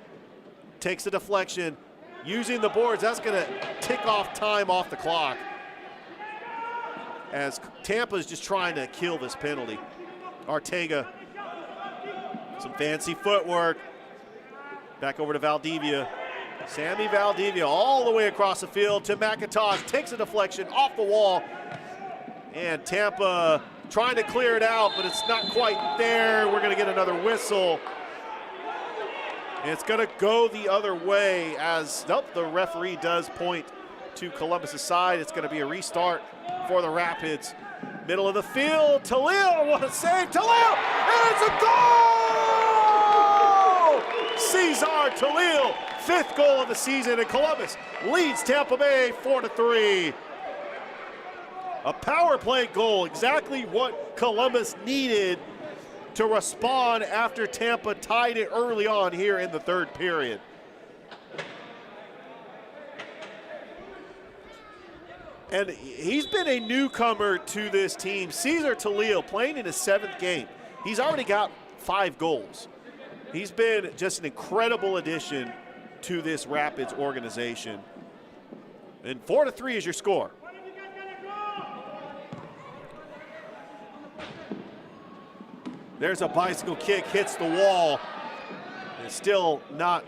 Takes the deflection. Using the boards. That's going to tick off time off the clock, as Tampa is just trying to kill this penalty. Ortega, some fancy footwork. Back over to Valdivia. Sammy Valdivia all the way across the field to McIntosh. Takes a deflection off the wall. And Tampa trying to clear it out, but it's not quite there. We're going to get another whistle. And it's going to go the other way, as the referee does point to Columbus' side. It's going to be a restart for the Rapids. Middle of the field, Talil, what a save, Talil, and it's a goal! Cesar Talil, 5th goal of the season, and Columbus leads Tampa Bay 4-3. A power play goal, exactly what Columbus needed to respond after Tampa tied it early on here in the third period. And he's been a newcomer to this team. Cesar Talil playing in his 7th game. He's already got 5 goals. He's been just an incredible addition to this Rapids organization. And 4-3 is your score. There's a bicycle kick, hits the wall. It's still not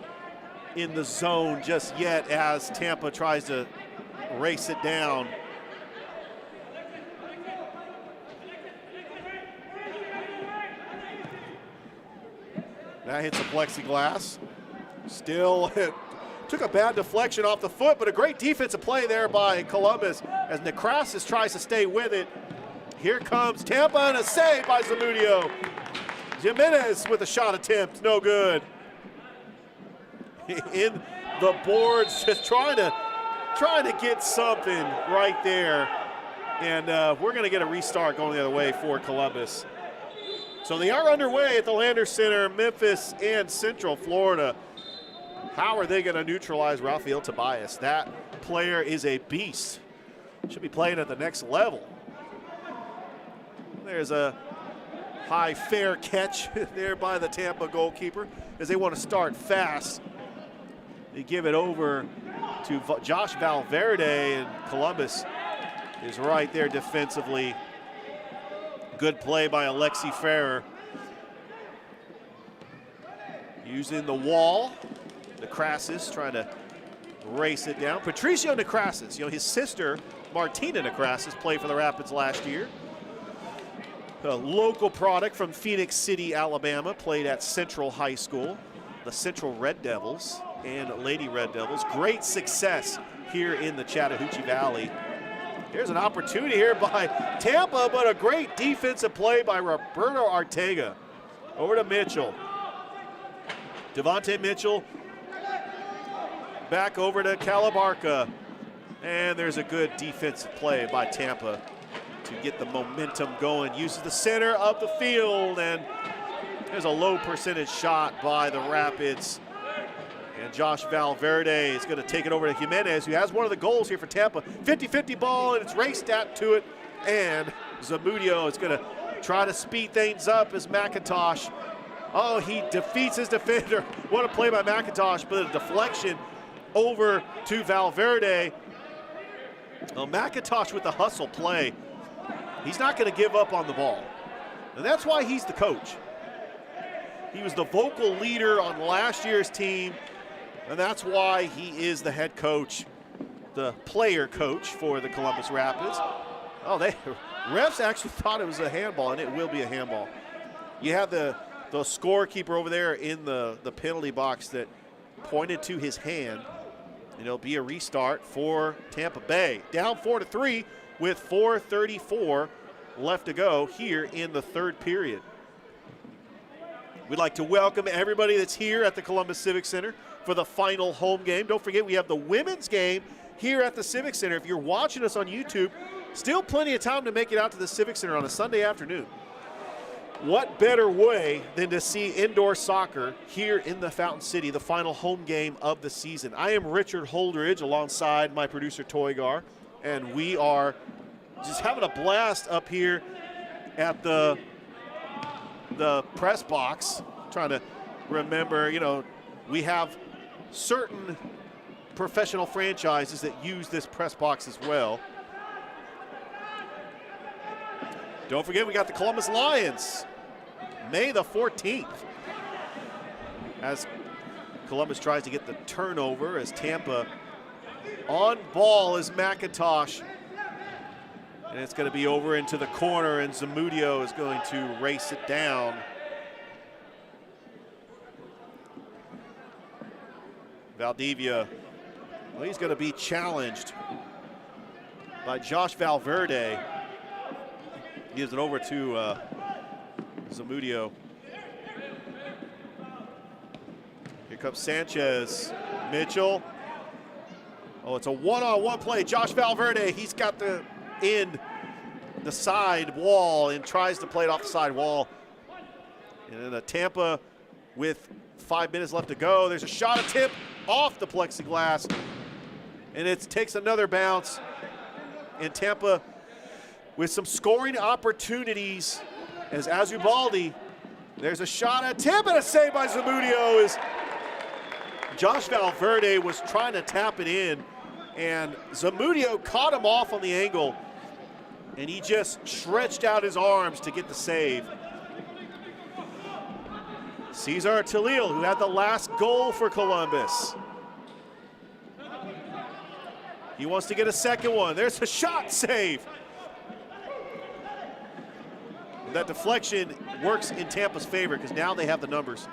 in the zone just yet as Tampa tries to race it down. That hits the plexiglass. Still took a bad deflection off the foot, but a great defensive play there by Columbus as Nekrasis tries to stay with it. Here comes Tampa and a save by Zamudio. Jimenez with a shot attempt, no good. In the boards, just trying to get something right there. And we're gonna get a restart going the other way for Columbus. So they are underway at the Landers Center, Memphis and Central Florida. How are they gonna neutralize Rafael Tobias? That player is a beast. Should be playing at the next level. There's a high fair catch there by the Tampa goalkeeper as they want to start fast. They give it over to Josh Valverde, and Columbus is right there defensively. Good play by Alexi Ferrer. Using the wall. Nekrasis trying to race it down. Patricio Nekrasis, his sister Martina Nekrasis played for the Rapids last year. A local product from Phoenix City, Alabama, played at Central High School, the Central Red Devils and Lady Red Devils. Great success here in the Chattahoochee Valley. There's an opportunity here by Tampa, but a great defensive play by Roberto Arteaga. Over to Mitchell. Devontae Mitchell back over to Calabarca. And there's a good defensive play by Tampa to get the momentum going. Uses the center of the field, and there's a low percentage shot by the Rapids. And Josh Valverde is going to take it over to Jimenez, who has one of the goals here for Tampa. 50-50 ball, and it's raced out to it. And Zamudio is going to try to speed things up as McIntosh. Oh, he defeats his defender. What a play by McIntosh, but a deflection over to Valverde. Well, McIntosh with the hustle play. He's not going to give up on the ball. And that's why he's the coach. He was the vocal leader on last year's team, and that's why he is the head coach, the player coach for the Columbus Rapids. Oh, refs actually thought it was a handball, and it will be a handball. You have the scorekeeper over there in the penalty box that pointed to his hand. It'll be a restart for Tampa Bay. Down 4-3 with 4:34 left to go here in the third period. We'd like to welcome everybody that's here at the Columbus Civic Center for the final home game. Don't forget, we have the women's game here at the Civic Center. If you're watching us on YouTube, still plenty of time to make it out to the Civic Center on a Sunday afternoon. What better way than to see indoor soccer here in the Fountain City, the final home game of the season. I am Richard Holdridge alongside my producer Toygar, and we are just having a blast up here at the press box, trying to remember, we have certain professional franchises that use this press box as well. Don't forget, we got the Columbus Lions, May the 14th. As Columbus tries to get the turnover, as Tampa on ball is McIntosh. And it's going to be over into the corner, and Zamudio is going to race it down. Valdivia, well, he's going to be challenged by Josh Valverde. Gives it over to Zamudio. Here comes Sanchez. Mitchell. Oh, it's a one-on-one play. Josh Valverde, he's got the side wall and tries to play it off the side wall. And then Tampa with 5 minutes left to go. There's a shot attempt off the plexiglass, and it takes another bounce. And Tampa with some scoring opportunities as Azubaldi. There's a shot attempt and a save by Zamudio as Josh Valverde was trying to tap it in, and Zamudio caught him off on the angle, and he just stretched out his arms to get the save. Cesar Talil, who had the last goal for Columbus, He wants to get a second one. There's a shot save. That deflection works in Tampa's favor because now they have the numbers.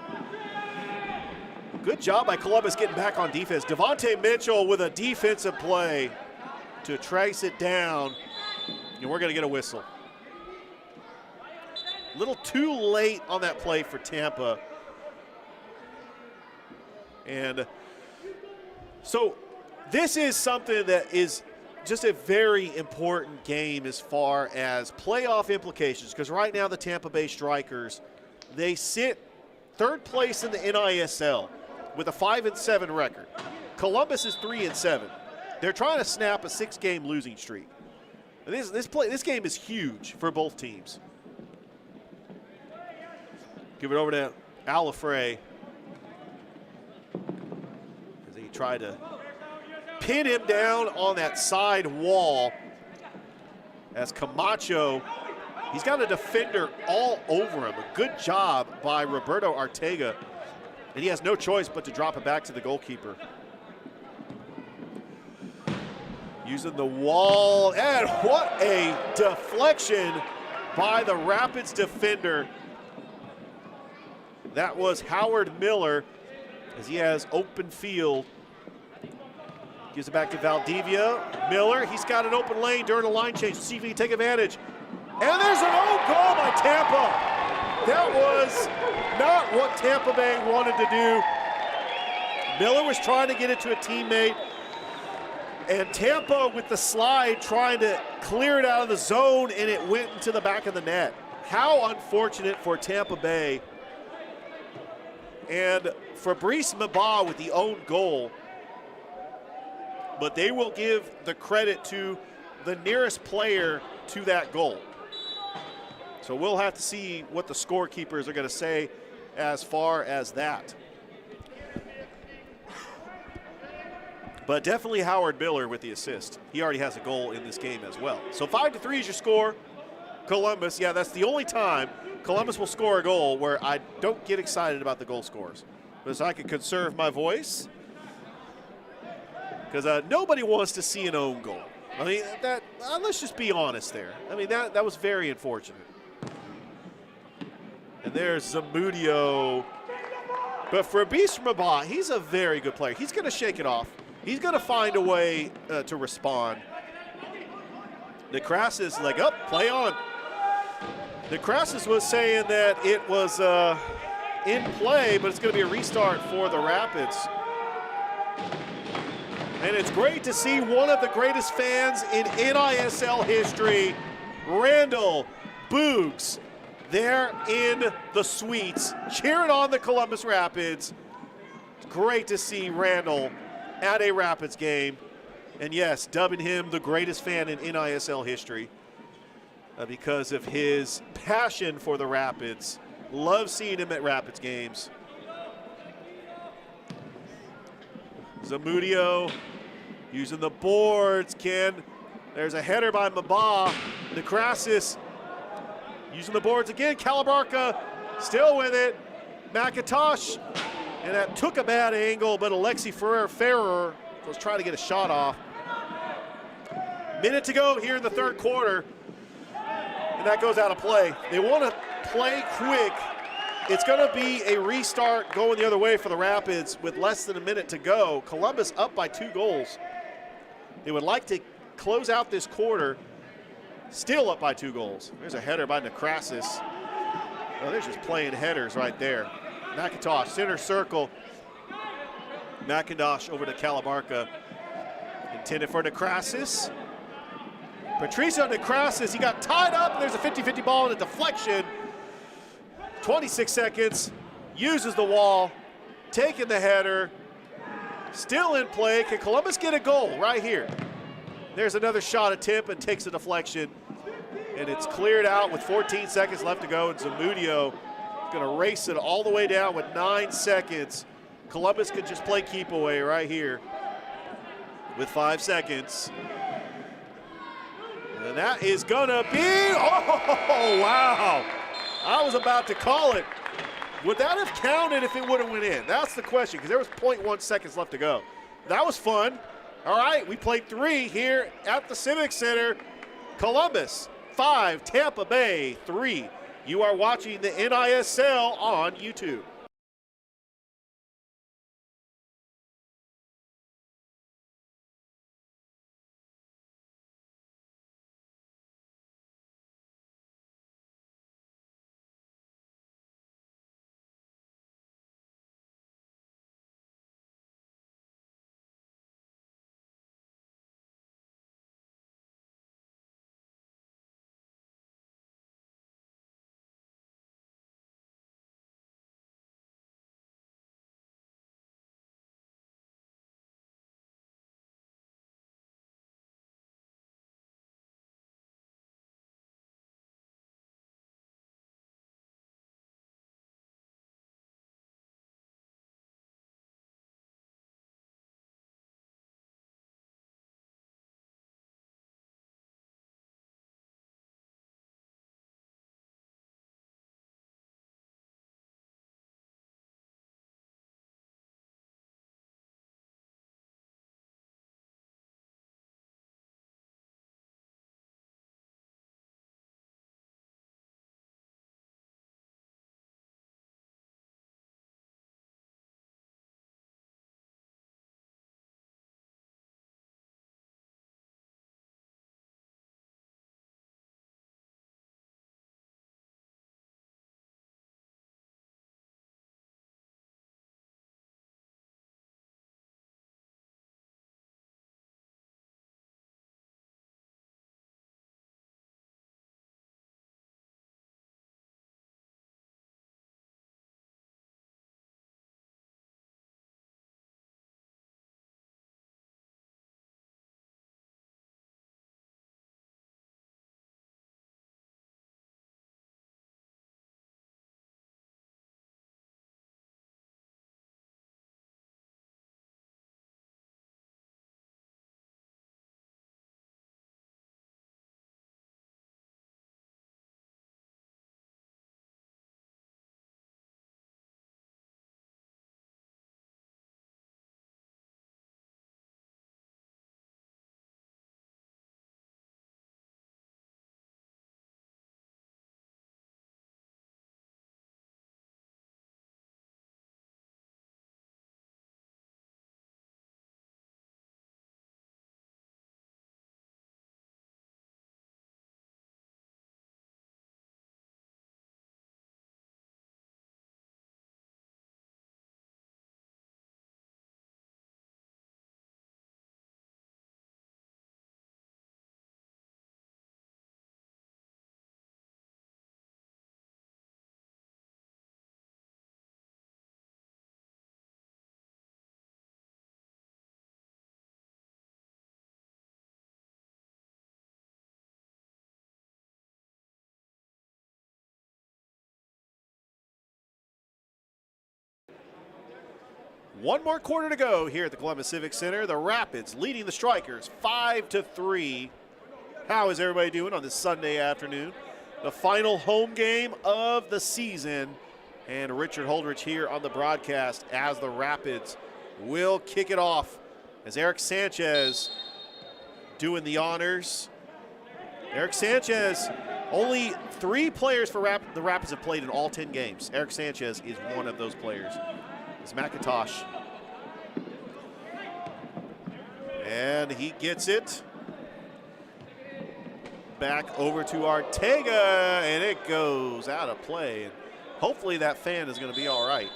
Good job by Columbus getting back on defense. Devontae Mitchell with a defensive play to trace it down, and we're going to get a whistle. A little too late on that play for Tampa. And so this is something that is just a very important game as far as playoff implications, because right now the Tampa Bay Strikers, they sit third place in the NISL with a 5-7 record. Columbus is 3-7. They're trying to snap a 6-game losing streak. And this game is huge for both teams. Give it over to Alafrey as he tried to pin him down on that side wall as Camacho, he's got a defender all over him. A good job by Roberto Arteaga, and he has no choice but to drop it back to the goalkeeper. Using the wall, and what a deflection by the Rapids defender. That was Howard Miller as he has open field. Gives it back to Valdivia. Miller, he's got an open lane during a line change. See if he can take advantage. And there's an own goal by Tampa. That was not what Tampa Bay wanted to do. Miller was trying to get it to a teammate. And Tampa with the slide trying to clear it out of the zone, and it went into the back of the net. How unfortunate for Tampa Bay. And Fabrice Mabah with the own goal. But they will give the credit to the nearest player to that goal. So we'll have to see what the scorekeepers are going to say as far as that. But definitely Howard Miller with the assist. He already has a goal in this game as well. So 5-3 is your score. Columbus, yeah, that's the only time Columbus will score a goal where I don't get excited about the goal scores. Because I can conserve my voice. Because nobody wants to see an own goal. I mean, let's just be honest there. I mean, that was very unfortunate. And there's Zamudio. But Fabrice Mabah, he's a very good player. He's going to shake it off. He's going to find a way to respond. Nekrasis like, oh, play on. Nekrasis was saying that it was in play, but it's going to be a restart for the Rapids. And it's great to see one of the greatest fans in NISL history, Randall Boogs, there in the suites, cheering on the Columbus Rapids. It's great to see Randall at a Rapids game. And yes, dubbing him the greatest fan in NISL history because of his passion for the Rapids. Love seeing him at Rapids games. Zamudio using the boards. There's a header by Mabah. Nekrasis using the boards again. Calabarca still with it. McIntosh. And that took a bad angle, but Alexi Ferrer was trying to get a shot off. Minute to go here in the third quarter. And that goes out of play. They want to play quick. It's going to be a restart going the other way for the Rapids with less than a minute to go. Columbus up by 2 goals. They would like to close out this quarter, still up by 2 goals. There's a header by Nekrasis. Oh, they're just playing headers right there. McIntosh, center circle. McIntosh over to Calabarca. Intended for Nekrasis. Patricio Nekrasis, he got tied up, and there's a 50-50 ball and a deflection. 26 seconds, uses the wall, taking the header, still in play. Can Columbus get a goal right here? There's another shot attempt and takes a deflection, and it's cleared out with 14 seconds left to go, and Zamudio is going to race it all the way down with 9 seconds. Columbus could just play keep away right here with 5 seconds. And that is going to be, oh, wow. I was about to call it. Would that have counted if it would have went in? That's the question, because there was 0.1 seconds left to go. That was fun. All right, we played 3 here at the Civic Center. Columbus 5, Tampa Bay 3. You are watching the NISL on YouTube. One more quarter to go here at the Columbus Civic Center. The Rapids leading the Strikers 5-3. How is everybody doing on this Sunday afternoon? The final home game of the season. And Richard Holdridge here on the broadcast as the Rapids will kick it off. As Eric Sanchez doing the honors. Eric Sanchez, only 3 players for the Rapids have played in all 10 games. Eric Sanchez is one of those players. It's McIntosh. And he gets it back over to Ortega, and it goes out of play. And hopefully that fan is going to be all right.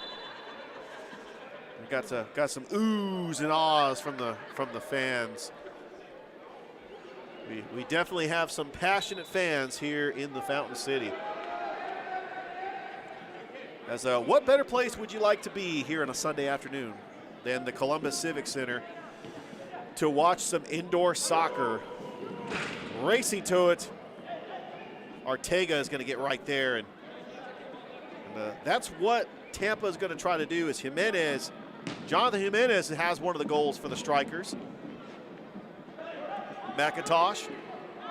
We got some oohs and ahs from the fans. We definitely have some passionate fans here in the Fountain City. As what better place would you like to be here on a Sunday afternoon than the Columbus Civic Center to watch some indoor soccer? Racing to it, Ortega is going to get right there, and that's what Tampa is going to try to do. Is Jimenez, Jonathan Jimenez has one of the goals for the Strikers. McIntosh,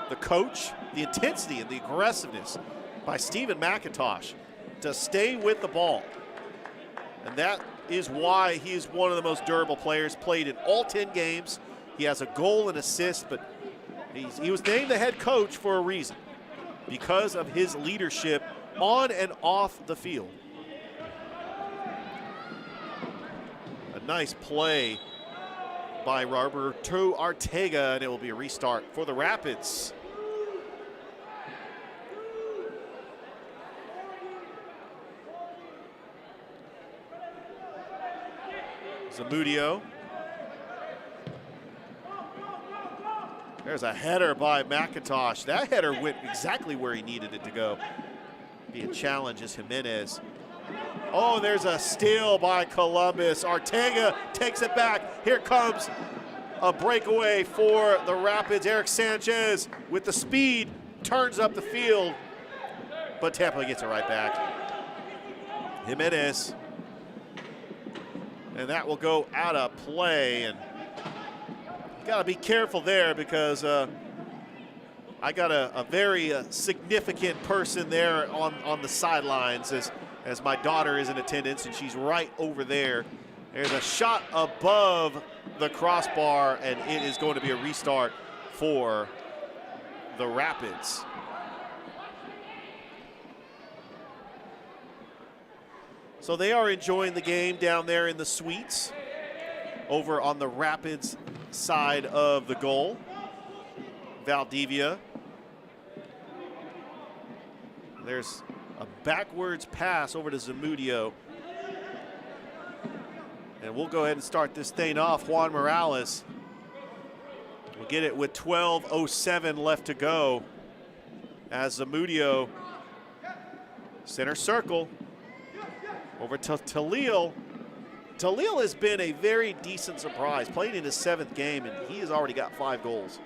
the coach, the intensity and the aggressiveness by Stephen McIntosh to stay with the ball. And that is why he is one of the most durable players, played in all 10 games, He has a goal and assist, but he was named the head coach for a reason, because of his leadership on and off the field. A nice play by Roberto Ortega, and it will be a restart for the Rapids. Zamudio. There's a header by McIntosh. That header went exactly where he needed it to go. Being challenged is Jimenez. Oh, there's a steal by Columbus. Ortega takes it back. Here comes a breakaway for the Rapids. Eric Sanchez with the speed turns up the field, but Tampa gets it right back. Jimenez. And that will go out of play. And got to be careful there, because I got a very significant person there on the sidelines as my daughter is in attendance, and she's right over there. There's a shot above the crossbar, and it is going to be a restart for the Rapids. So they are enjoying the game down there in the suites over on the Rapids side of the goal. Valdivia. There's a backwards pass over to Zamudio. And we'll go ahead and start this thing off. Juan Morales will get it with 12:07 left to go as Zamudio, center circle, over to Talil. Talil has been a very decent surprise, playing in his 7th game, and he has already got 5 goals.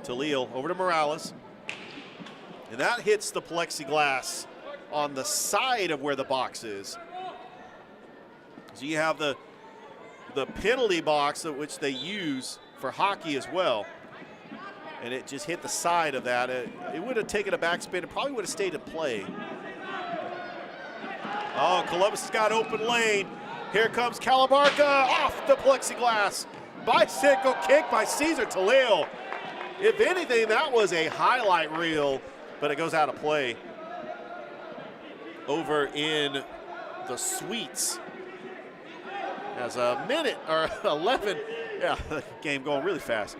Talil over to Morales, and that hits the plexiglass on the side of where the box is. So you have the penalty box, which they use for hockey as well, and it just hit the side of that. It would have taken a backspin. It probably would have stayed in play. Oh, Columbus has got open lane. Here comes Calabarca off the plexiglass. Bicycle kick by Cesar Talil. If anything, that was a highlight reel, but it goes out of play over in the suites. As a minute or 11, yeah, the game going really fast.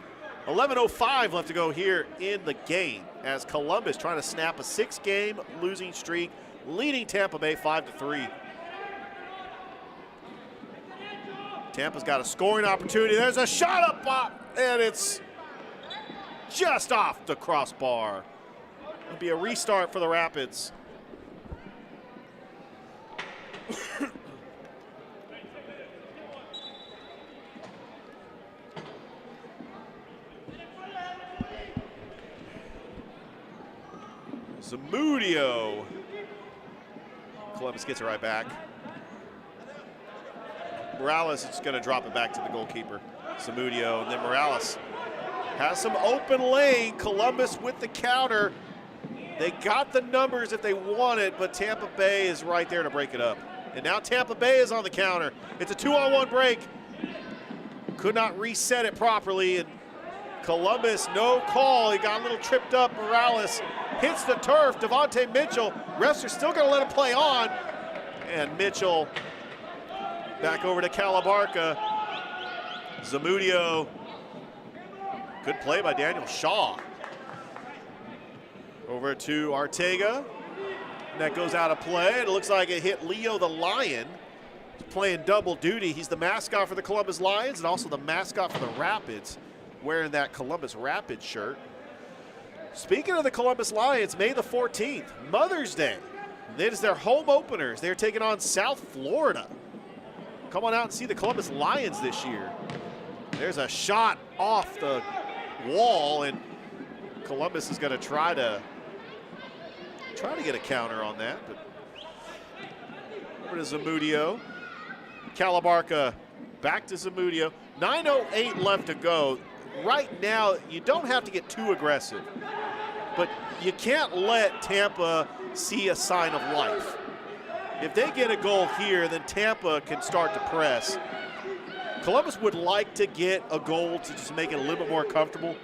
11:05 left to go here in the game as Columbus trying to snap a 6-game losing streak, leading Tampa Bay 5-3. Tampa's got a scoring opportunity. There's a shot up, and it's just off the crossbar. It'll be a restart for the Rapids. Zamudio. Columbus gets it right back. Morales is going to drop it back to the goalkeeper, Zamudio, and then Morales has some open lane. Columbus with the counter. They got the numbers if they wanted, but Tampa Bay is right there to break it up. And now Tampa Bay is on the counter. It's a 2-on-1 break. Could not reset it properly, and Columbus, no call. He got a little tripped up. Morales hits the turf. Devontae Mitchell. Refs are still going to let him play on. And Mitchell back over to Calabarca. Zamudio. Good play by Daniel Shaw. Over to Ortega. And that goes out of play. It looks like it hit Leo the Lion. He's playing double duty. He's the mascot for the Columbus Lions and also the mascot for the Rapids, wearing that Columbus Rapids shirt. Speaking of the Columbus Lions, May the 14th, Mother's Day. It is their home openers. They're taking on South Florida. Come on out and see the Columbus Lions this year. There's a shot off the wall, and Columbus is going to try to get a counter on that. But over to Zamudio. Calabarca back to Zamudio. 9:08 left to go. Right now, you don't have to get too aggressive, but you can't let Tampa see a sign of life. If they get a goal here, then Tampa can start to press. Columbus would like to get a goal to just make it a little bit more comfortable.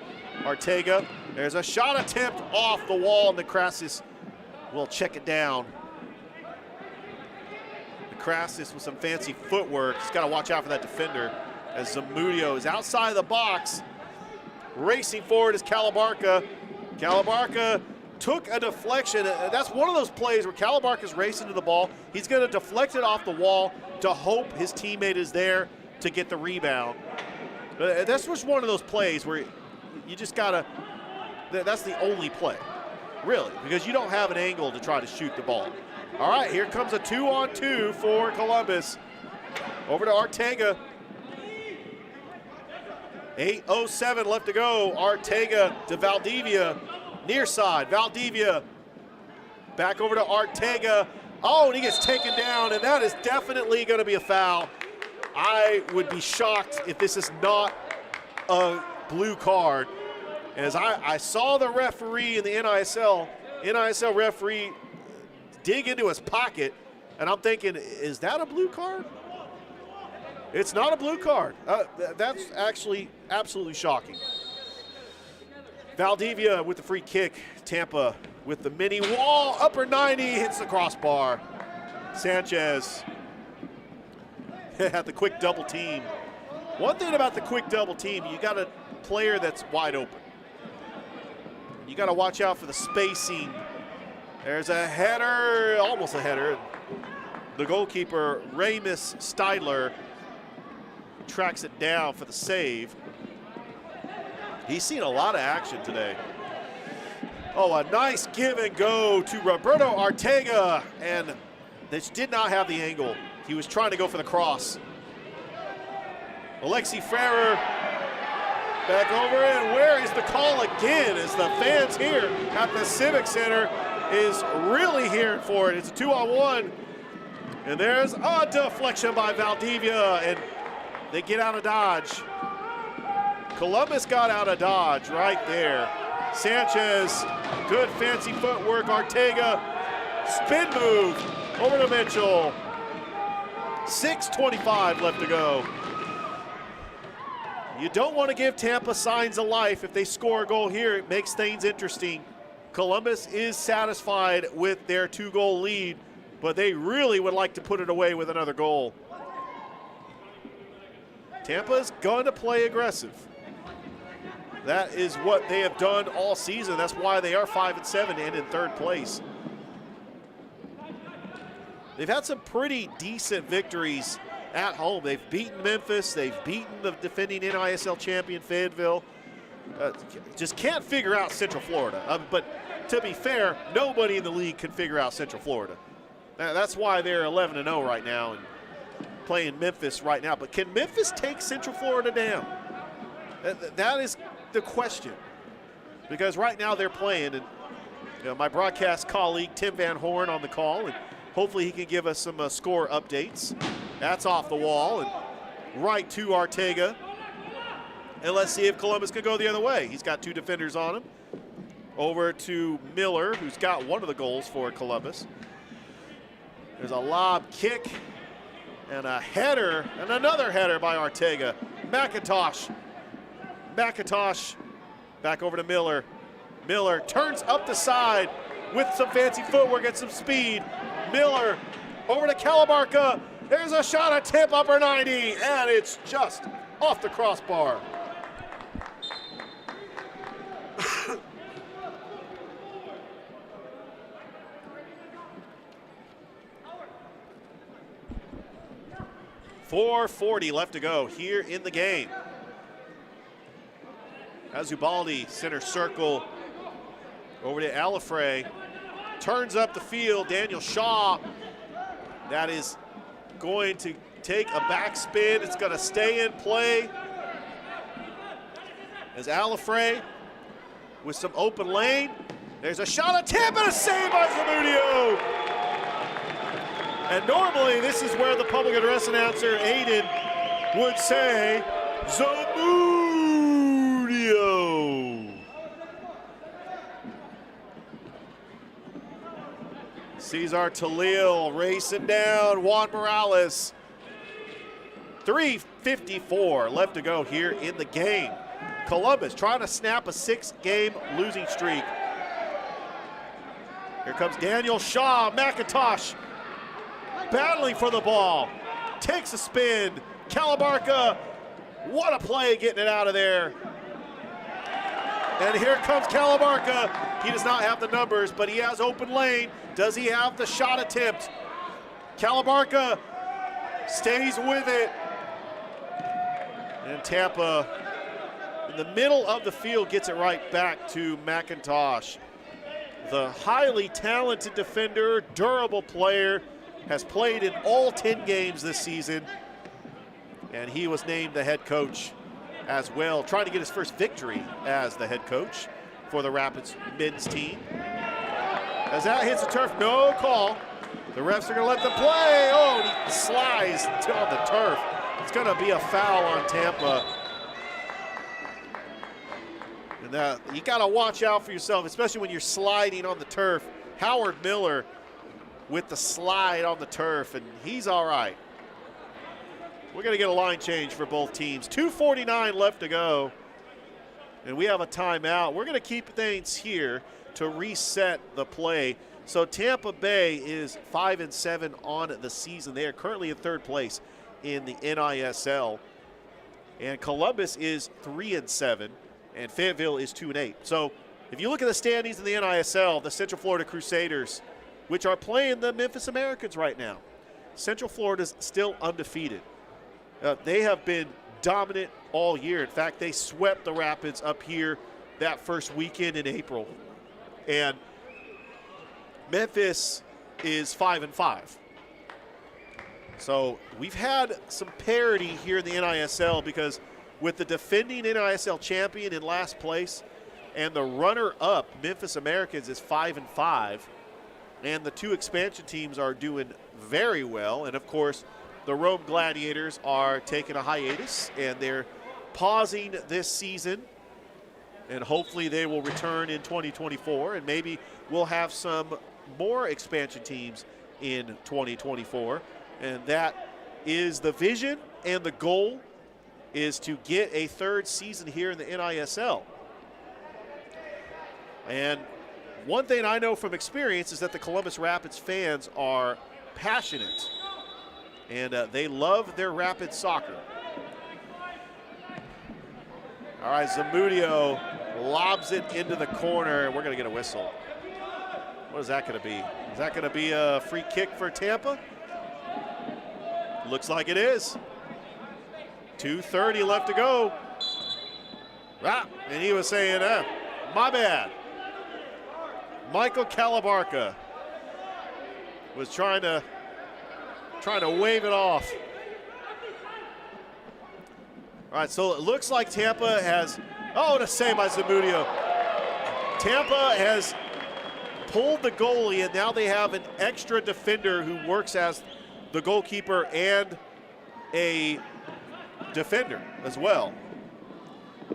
Ortega, there's a shot attempt off the wall, and Nekrasis will check it down. Nekrasis with some fancy footwork. He's got to watch out for that defender as Zamudio is outside of the box. Racing forward is Calabarca. Calabarca took a deflection. That's one of those plays where Calabarca's racing to the ball. He's going to deflect it off the wall to hope his teammate is there to get the rebound. That's just one of those plays where you just got to, that's the only play, really, because you don't have an angle to try to shoot the ball. All right, here comes a 2-on-2 for Columbus. Over to Ortega. 8:07 left to go. Ortega to Valdivia. Near side, Valdivia. Back over to Ortega. Oh, and he gets taken down, and that is definitely going to be a foul. I would be shocked if this is not a blue card. As I saw the referee in the NISL referee dig into his pocket, and I'm thinking, is that a blue card? It's not a blue card. That's actually absolutely shocking. Valdivia with the free kick. Tampa with the mini wall. Upper 90, hits the crossbar. Sanchez had the quick double team. One thing about the quick double team, you got a player that's wide open. You got to watch out for the spacing. There's a header, almost a header. The goalkeeper, Ramus Steidler, tracks it down for the save. He's seen a lot of action today. Oh, a nice give and go to Roberto Ortega, and this did not have the angle. He was trying to go for the cross. Alexi Ferrer back over, and where is the call again? As the fans here at the Civic Center is really hearing for it. It's a 2-on-1, and there's a deflection by Valdivia, and they get out of dodge. Columbus got out of dodge right there. Sanchez, good fancy footwork. Ortega, spin move over to Mitchell. 6:25 left to go. You don't want to give Tampa signs of life. If they score a goal here, it makes things interesting. Columbus is satisfied with their 2-goal lead, but they really would like to put it away with another goal. Tampa's going to play aggressive. That is what they have done all season. That's why they are 5-7 and in third place. They've had some pretty decent victories at home. They've beaten Memphis. They've beaten the defending NISL champion Fayetteville. Just can't figure out Central Florida. But to be fair, nobody in the league can figure out Central Florida. That's why they're 11-0 right now and playing Memphis right now. But can Memphis take Central Florida down? That is the question. Because right now they're playing, and my broadcast colleague Tim Van Horn on the call, and hopefully he can give us some score updates. That's off the wall and right to Ortega. And let's see if Columbus can go the other way. He's got 2 defenders on him. Over to Miller, who's got one of the goals for Columbus. There's a lob kick and a header, and another header by Ortega. McIntosh back over to Miller. Miller turns up the side with some fancy footwork and some speed. Miller over to Calabarca. There's a shot attempt, upper 90, and it's just off the crossbar. .440 left to go here in the game. Azubaldi, center circle, over to Alafrey. Turns up the field, Daniel Shaw. That is going to take a backspin. It's going to stay in play. As Alafrey with some open lane. There's a shot attempt and a save by Zamudio. And normally this is where the public address announcer, Aiden, would say, Zamudio. Cesar Talil racing down. Juan Morales 3:54 left to go here in the game. Columbus trying to snap a 6-game losing streak. Here comes Daniel Shaw. McIntosh battling for the ball. Takes a spin. Calabarca, what a play getting it out of there. And here comes Calabarca. He does not have the numbers, but he has open lane. Does he have the shot attempt? Calabarca stays with it. And Tampa, in the middle of the field, gets it right back to McIntosh. The highly talented defender, durable player, has played in all 10 games this season. And he was named the head coach as well, trying to get his first victory as the head coach for the Rapids men's team. As that hits the turf, no call. The refs are going to let them play. Oh, and he slides on the turf. It's going to be a foul on Tampa. And you got to watch out for yourself, especially when you're sliding on the turf. Howard Miller with the slide on the turf, and he's all right. We're going to get a line change for both teams. 2:49 left to go, and we have a timeout. We're going to keep things here to reset the play. So Tampa Bay is 5-7 on the season. They are currently in third place in the NISL, and Columbus is 3-7, and Fayetteville is 2-8. So if you look at the standings in the NISL, the Central Florida Crusaders, which are playing the Memphis Americans right now, Central Florida's still undefeated. They have been dominant all year. In fact, they swept the Rapids up here that first weekend in April. And Memphis is 5-5. So we've had some parity here in the NISL, because with the defending NISL champion in last place and the runner-up Memphis Americans is 5-5, and the two expansion teams are doing very well. And of course, the Rome Gladiators are taking a hiatus, and they're pausing this season, and hopefully they will return in 2024, and maybe we'll have some more expansion teams in 2024. And that is the vision, and the goal is to get a third season here in the NISL. And one thing I know from experience is that the Columbus Rapids fans are passionate, and they love their Rapids soccer. All right, Zamudio lobs it into the corner, and we're going to get a whistle. What is that going to be? Is that going to be a free kick for Tampa? Looks like it is. 2:30 left to go. And he was saying, my bad. Michael Calabarca was trying to wave it off. All right, so it looks like Tampa has, to save by Zamudio. Tampa has pulled the goalie, and now they have an extra defender who works as the goalkeeper and a defender as well.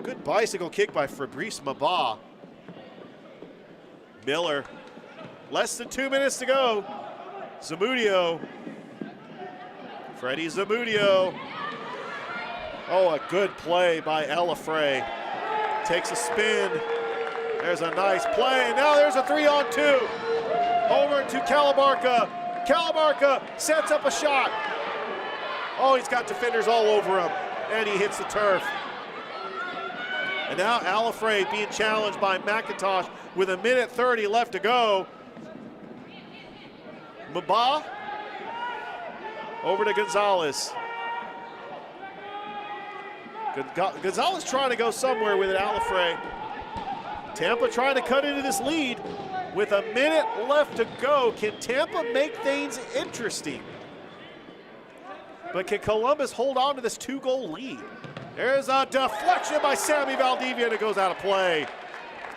Good bicycle kick by Fabrice Mabah. Miller, less than 2 minutes to go. Zamudio, Freddie Zamudio. Oh, a good play by Elafray. Takes a spin. There's a nice play. Now there's a 3-on-2. Over to Calabarca. Calabarca sets up a shot. Oh, he's got defenders all over him, and he hits the turf. And now Elafray being challenged by McIntosh with 1:30 left to go. Mabah over to Gonzalez. Gonzalez trying to go somewhere with it, Elafray. Tampa trying to cut into this lead with 1 minute left to go. Can Tampa make things interesting? But can Columbus hold on to this 2-goal lead? There's a deflection by Sammy Valdivia, and it goes out of play.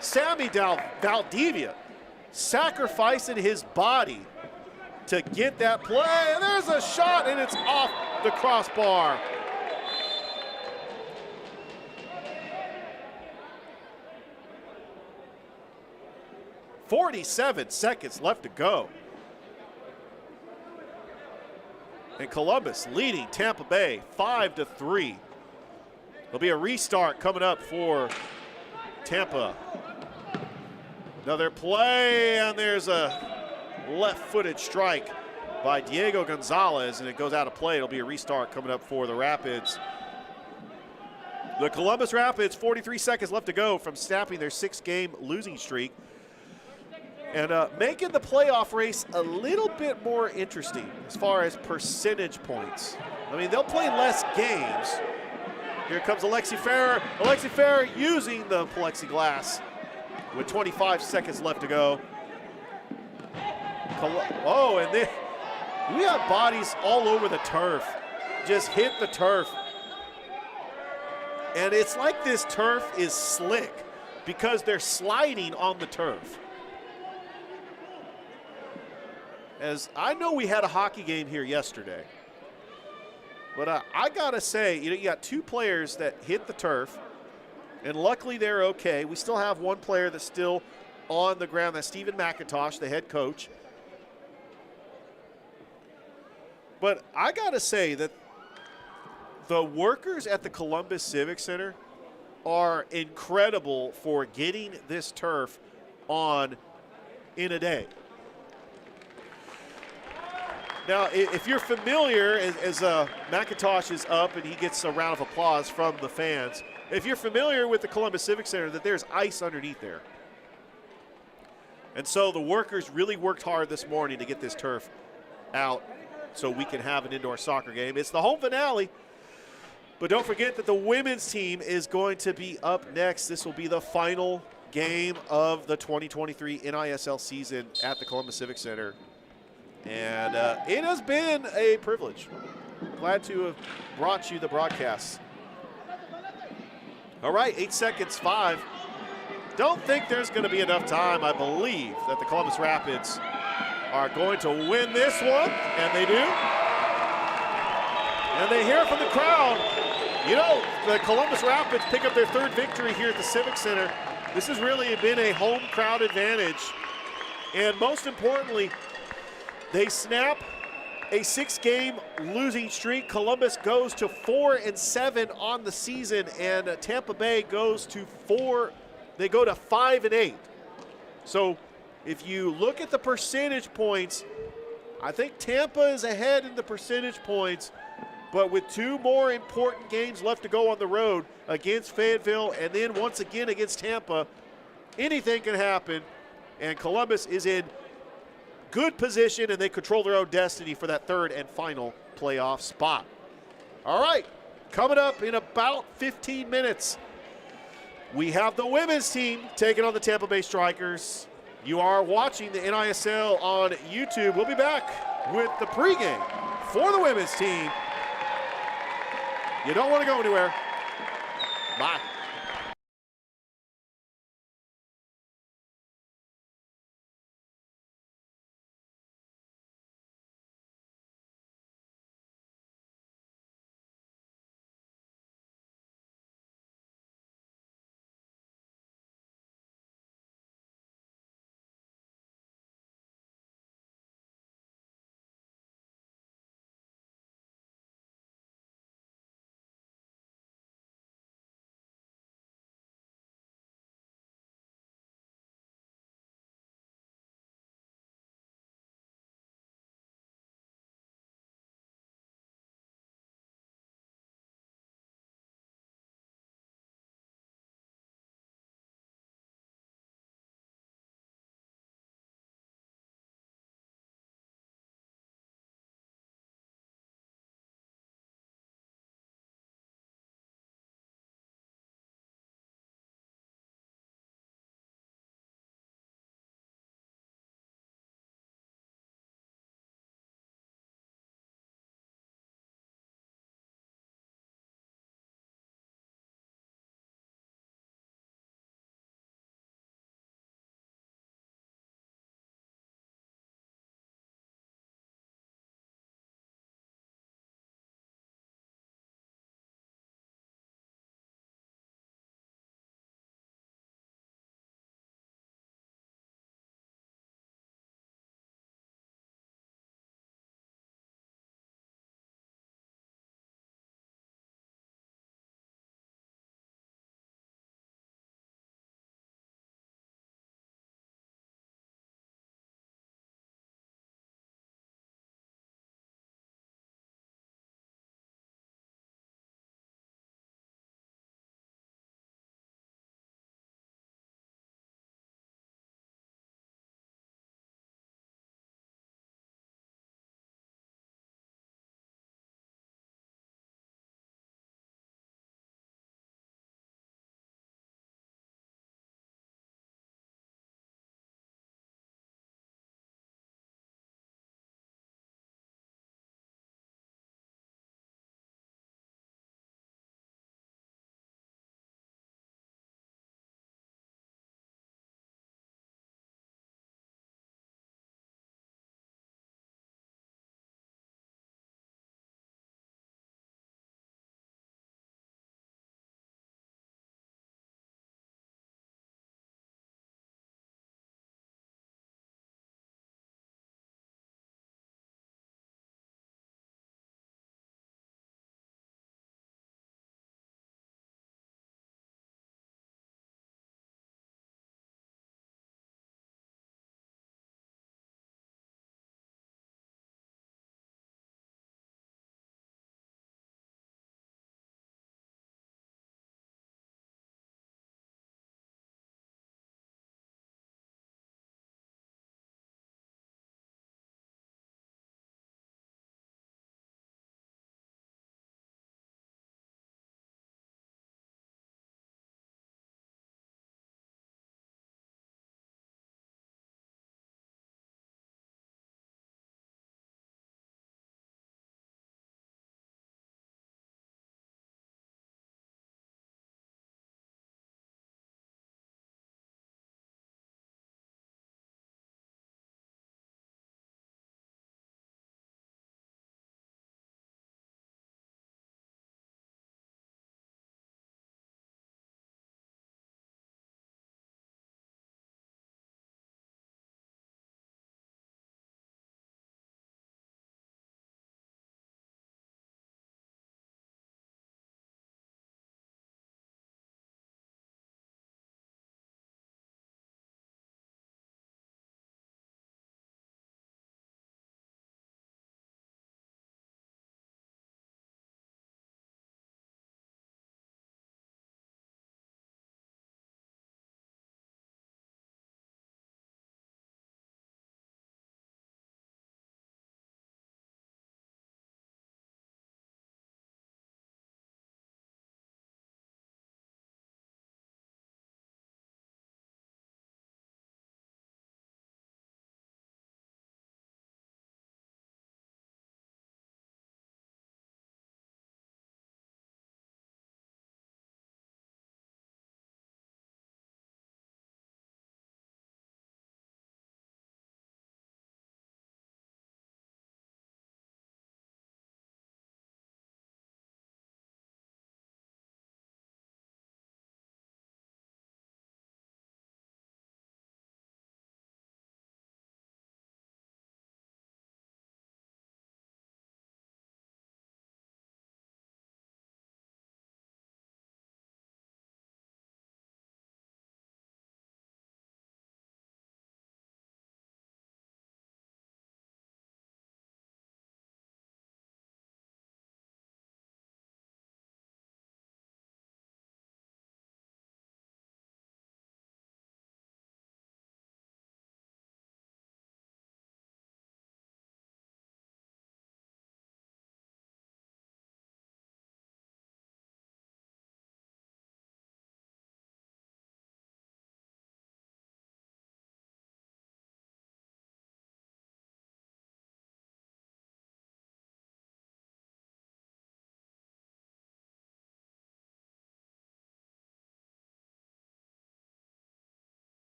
Sammy Valdivia sacrificing his body to get that play. And there's a shot, and it's off the crossbar. .47 seconds left to go. And Columbus leading Tampa Bay 5-3. There'll be a restart coming up for Tampa. Another play, and there's a left-footed strike by Diego Gonzalez, and it goes out of play. It'll be a restart coming up for the Rapids. The Columbus Rapids, 43 seconds left to go from snapping their 6-game losing streak, and making the playoff race a little bit more interesting as far as percentage points. I mean, they'll play less games. Here comes Alexi Farrer. Alexi Farrer using the plexiglass with 25 seconds left to go. Oh, and then we have bodies all over the turf. Just hit the turf. And it's like this turf is slick because they're sliding on the turf. As I know we had a hockey game here yesterday. But I got to say, you got 2 players that hit the turf, and luckily they're okay. We still have 1 player that's still on the ground. That's Stephen McIntosh, the head coach. But I got to say that the workers at the Columbus Civic Center are incredible for getting this turf on in a day. Now, if you're familiar, as McIntosh is up and he gets a round of applause from the fans, if you're familiar with the Columbus Civic Center, that there's ice underneath there. And so the workers really worked hard this morning to get this turf out so we can have an indoor soccer game. It's the home finale, but don't forget that the women's team is going to be up next. This will be the final game of the 2023 NISL season at the Columbus Civic Center. And it has been a privilege. Glad to have brought you the broadcast. All right, 8 seconds, 5. Don't think there's going to be enough time. I believe that the Columbus Rapids are going to win this one, and they do. And they hear from the crowd. You know, the Columbus Rapids pick up their 3rd victory here at the Civic Center. This has really been a home crowd advantage. And most importantly, they snap a 6-game losing streak. Columbus goes to 4-7 on the season, and Tampa Bay goes to 5-8. So if you look at the percentage points, I think Tampa is ahead in the percentage points, but with 2 more important games left to go on the road against Fayetteville and then once again against Tampa, anything can happen, and Columbus is in good position, and they control their own destiny for that 3rd and final playoff spot. All right, coming up in about 15 minutes, we have the women's team taking on the Tampa Bay Strikers. You are watching the NISL on YouTube. We'll be back with the pregame for the women's team. You don't want to go anywhere. Bye.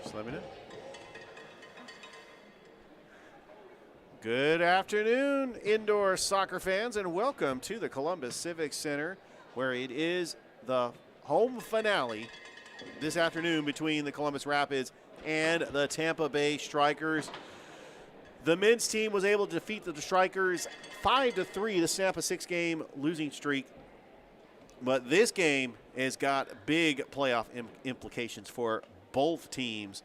Just let me know. Good afternoon, indoor soccer fans, and welcome to the Columbus Civic Center, where it is the home finale this afternoon between the Columbus Rapids and the Tampa Bay Strikers. The men's team was able to defeat the Strikers 5-3 to snap a 6-game losing streak. But this game has got big playoff implications for both teams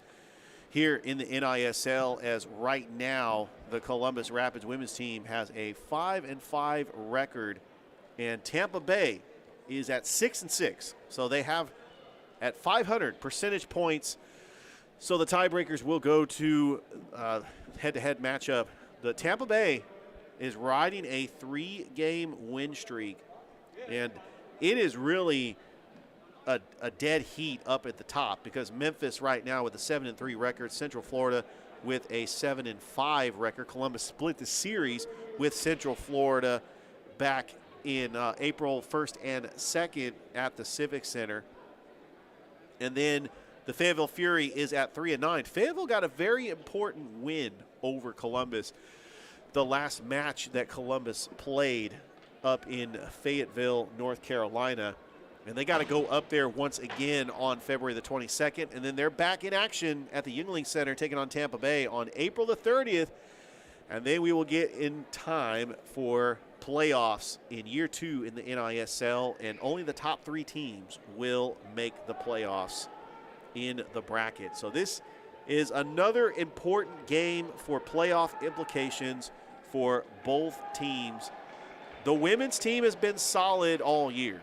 here in the NISL, as right now the Columbus Rapids women's team has a 5-5 record, and Tampa Bay is at 6-6. So they have at 500 percentage points. So the tiebreakers will go to head-to-head matchup. The Tampa Bay is riding a 3-game win streak, and it is really a dead heat up at the top, because Memphis right now with a 7-3 record, Central Florida with a 7-5 record. Columbus split the series with Central Florida back in April 1st and 2nd at the Civic Center. And then the Fayetteville Fury is at 3-9. Fayetteville got a very important win over Columbus the last match that Columbus played up in Fayetteville, North Carolina. And they got to go up there once again on February the 22nd. And then they're back in action at the Yuengling Center taking on Tampa Bay on April the 30th. And then we will get in time for playoffs in year 2 in the NISL. And only the top 3 teams will make the playoffs in the bracket. So this is another important game for playoff implications for both teams. The women's team has been solid all year.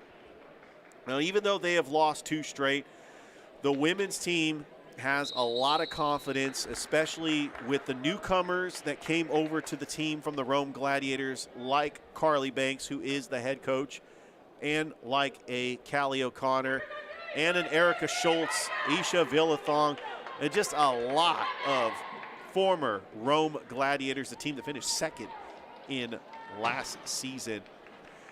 Now, even though they have lost 2 straight, the women's team has a lot of confidence, especially with the newcomers that came over to the team from the Rome Gladiators, like Carly Banks, who is the head coach, and like a Callie O'Connor, and an Erica Schultz, Isha Villathong, and just a lot of former Rome Gladiators, the team that finished 2nd in last season.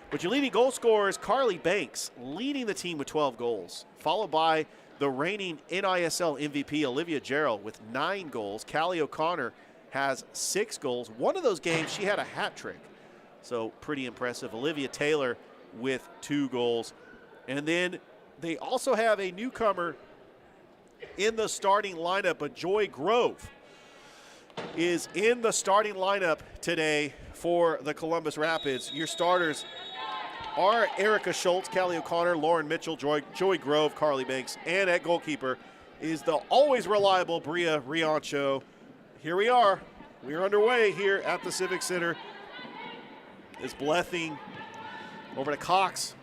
But your leading goal scorer is Carly Banks, leading the team with 12 goals, followed by the reigning NISL MVP, Olivia Gerald, with 9 goals. Callie O'Connor has 6 goals. One of those games, she had a hat trick, so pretty impressive. Olivia Taylor with 2 goals. And then they also have a newcomer in the starting lineup, but Joy Grove is in the starting lineup today for the Columbus Rapids. Your starters are Erica Schultz, Callie O'Connor, Lauren Mitchell, Joy Grove, Carly Banks, and at goalkeeper is the always reliable Bria Riancho. Here we are. We are underway here at the Civic Center. Is Blething over to Cox.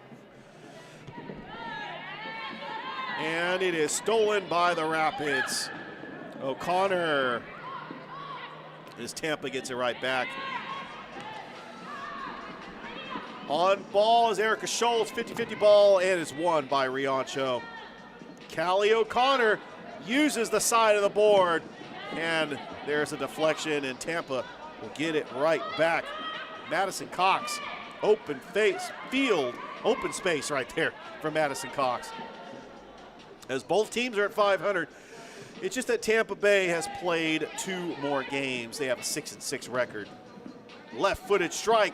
And it is stolen by the Rapids. O'Connor, as Tampa gets it right back. On ball is Erica Schultz, 50-50 ball, and it's won by Riancho. Callie O'Connor uses the side of the board, and there's a deflection, and Tampa will get it right back. Madison Cox, open space right there for Madison Cox. As both teams are at 500, it's just that Tampa Bay has played 2 more games. They have a 6-6 record. Left-footed strike.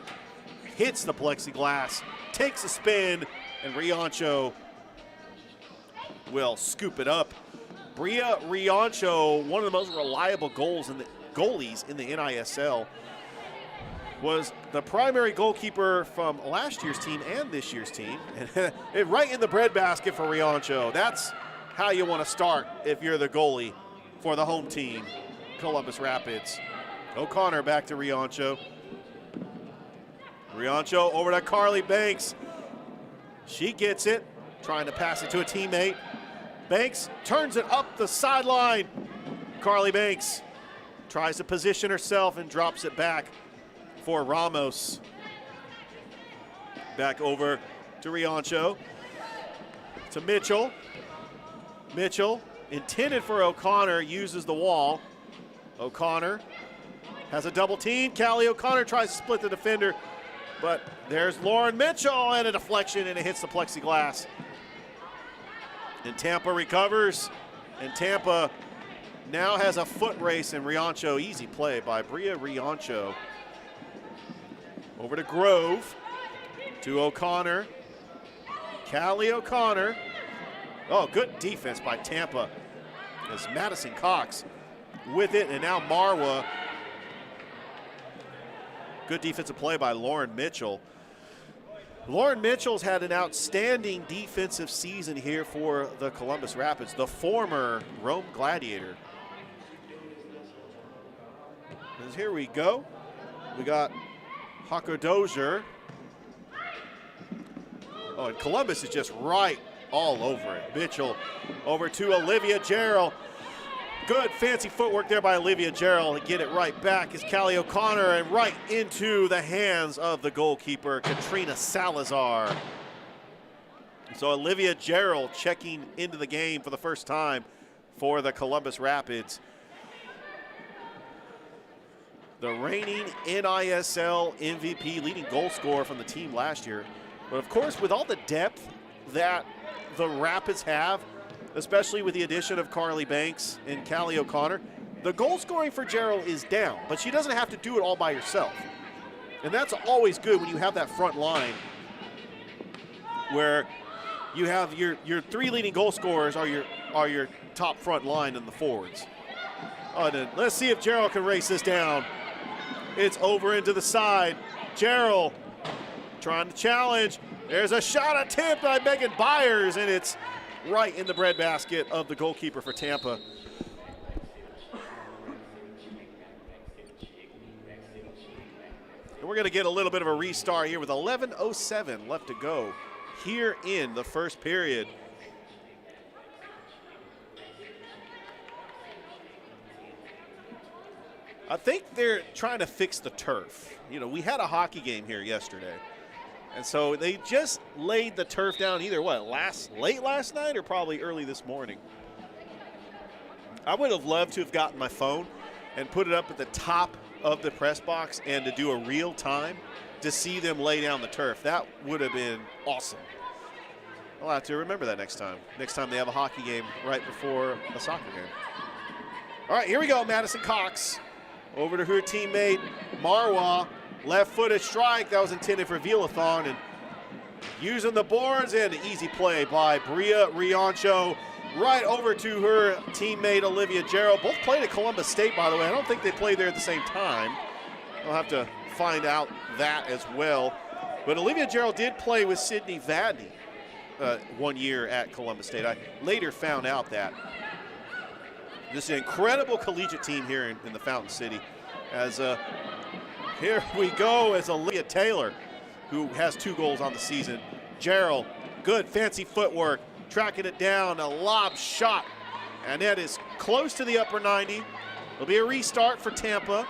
Hits the plexiglass, takes a spin, and Riancho will scoop it up. Bria Riancho, one of the most reliable goalies in the NISL, was the primary goalkeeper from last year's team and this year's team. And right in the breadbasket for Riancho. That's how you want to start if you're the goalie for the home team, Columbus Rapids. O'Connor back to Riancho. Riancho over to Carly Banks. She gets it, trying to pass it to a teammate. Banks turns it up the sideline. Carly Banks tries to position herself and drops it back for Ramos. Back over to Riancho. To Mitchell. Mitchell, intended for O'Connor, uses the wall. O'Connor has a double team. Callie O'Connor tries to split the defender. But there's Lauren Mitchell and a deflection, and it hits the plexiglass. And Tampa recovers, and Tampa now has a foot race, and Riancho, easy play by Bria Riancho. Over to Grove, to O'Connor. Callie O'Connor. Oh, good defense by Tampa. As Madison Cox with it, and now Marwa. Good defensive play by Lauren Mitchell. Lauren Mitchell's had an outstanding defensive season here for the Columbus Rapids, the former Rome Gladiator. And here we go. We got Hako Dozier. Oh, and Columbus is just right all over it. Mitchell over to Olivia Jarrell. Good fancy footwork there by Olivia Jarrell to get it right back. Is Callie O'Connor, and right into the hands of the goalkeeper, Katrina Salazar. So Olivia Jarrell checking into the game for the first time for the Columbus Rapids. The reigning NISL MVP, leading goal scorer from the team last year. But of course, with all the depth that the Rapids have, especially with the addition of Carly Banks and Callie O'Connor, the goal scoring for Jarrell is down, but she doesn't have to do it all by herself. And that's always good when you have that front line where you have your three leading goal scorers are your top front line in the forwards. Oh, and let's see if Jarrell can race this down. It's over into the side. Jarrell trying to challenge. There's a shot attempt by Megan Byers, and it's right in the breadbasket of the goalkeeper for Tampa. And we're going to get a little bit of a restart here with 11:07 left to go here in the first period. I think they're trying to fix the turf. You know, we had a hockey game here yesterday. And so they just laid the turf down either late last night or probably early this morning. I would have loved to have gotten my phone and put it up at the top of the press box and to do a real time to see them lay down the turf. That would have been awesome. I'll have to remember that next time. Next time they have a hockey game right before a soccer game. All right, here we go. Madison Cox over to her teammate Marwa. Left-footed strike that was intended for Villathon, and using the boards, and an easy play by Bria Riancho right over to her teammate Olivia Jarrell. Both played at Columbus State, by the way. I don't think they played there at the same time. I'll have to find out that as well. But Olivia Jarrell did play with Sydney Vadney 1 year at Columbus State. I later found out that. Just an incredible collegiate team here in the Fountain City. As here we go as Olivia Taylor, who has 2 goals on the season. Jarrell, good fancy footwork, tracking it down, a lob shot, and that is close to the upper 90. It'll be a restart for Tampa.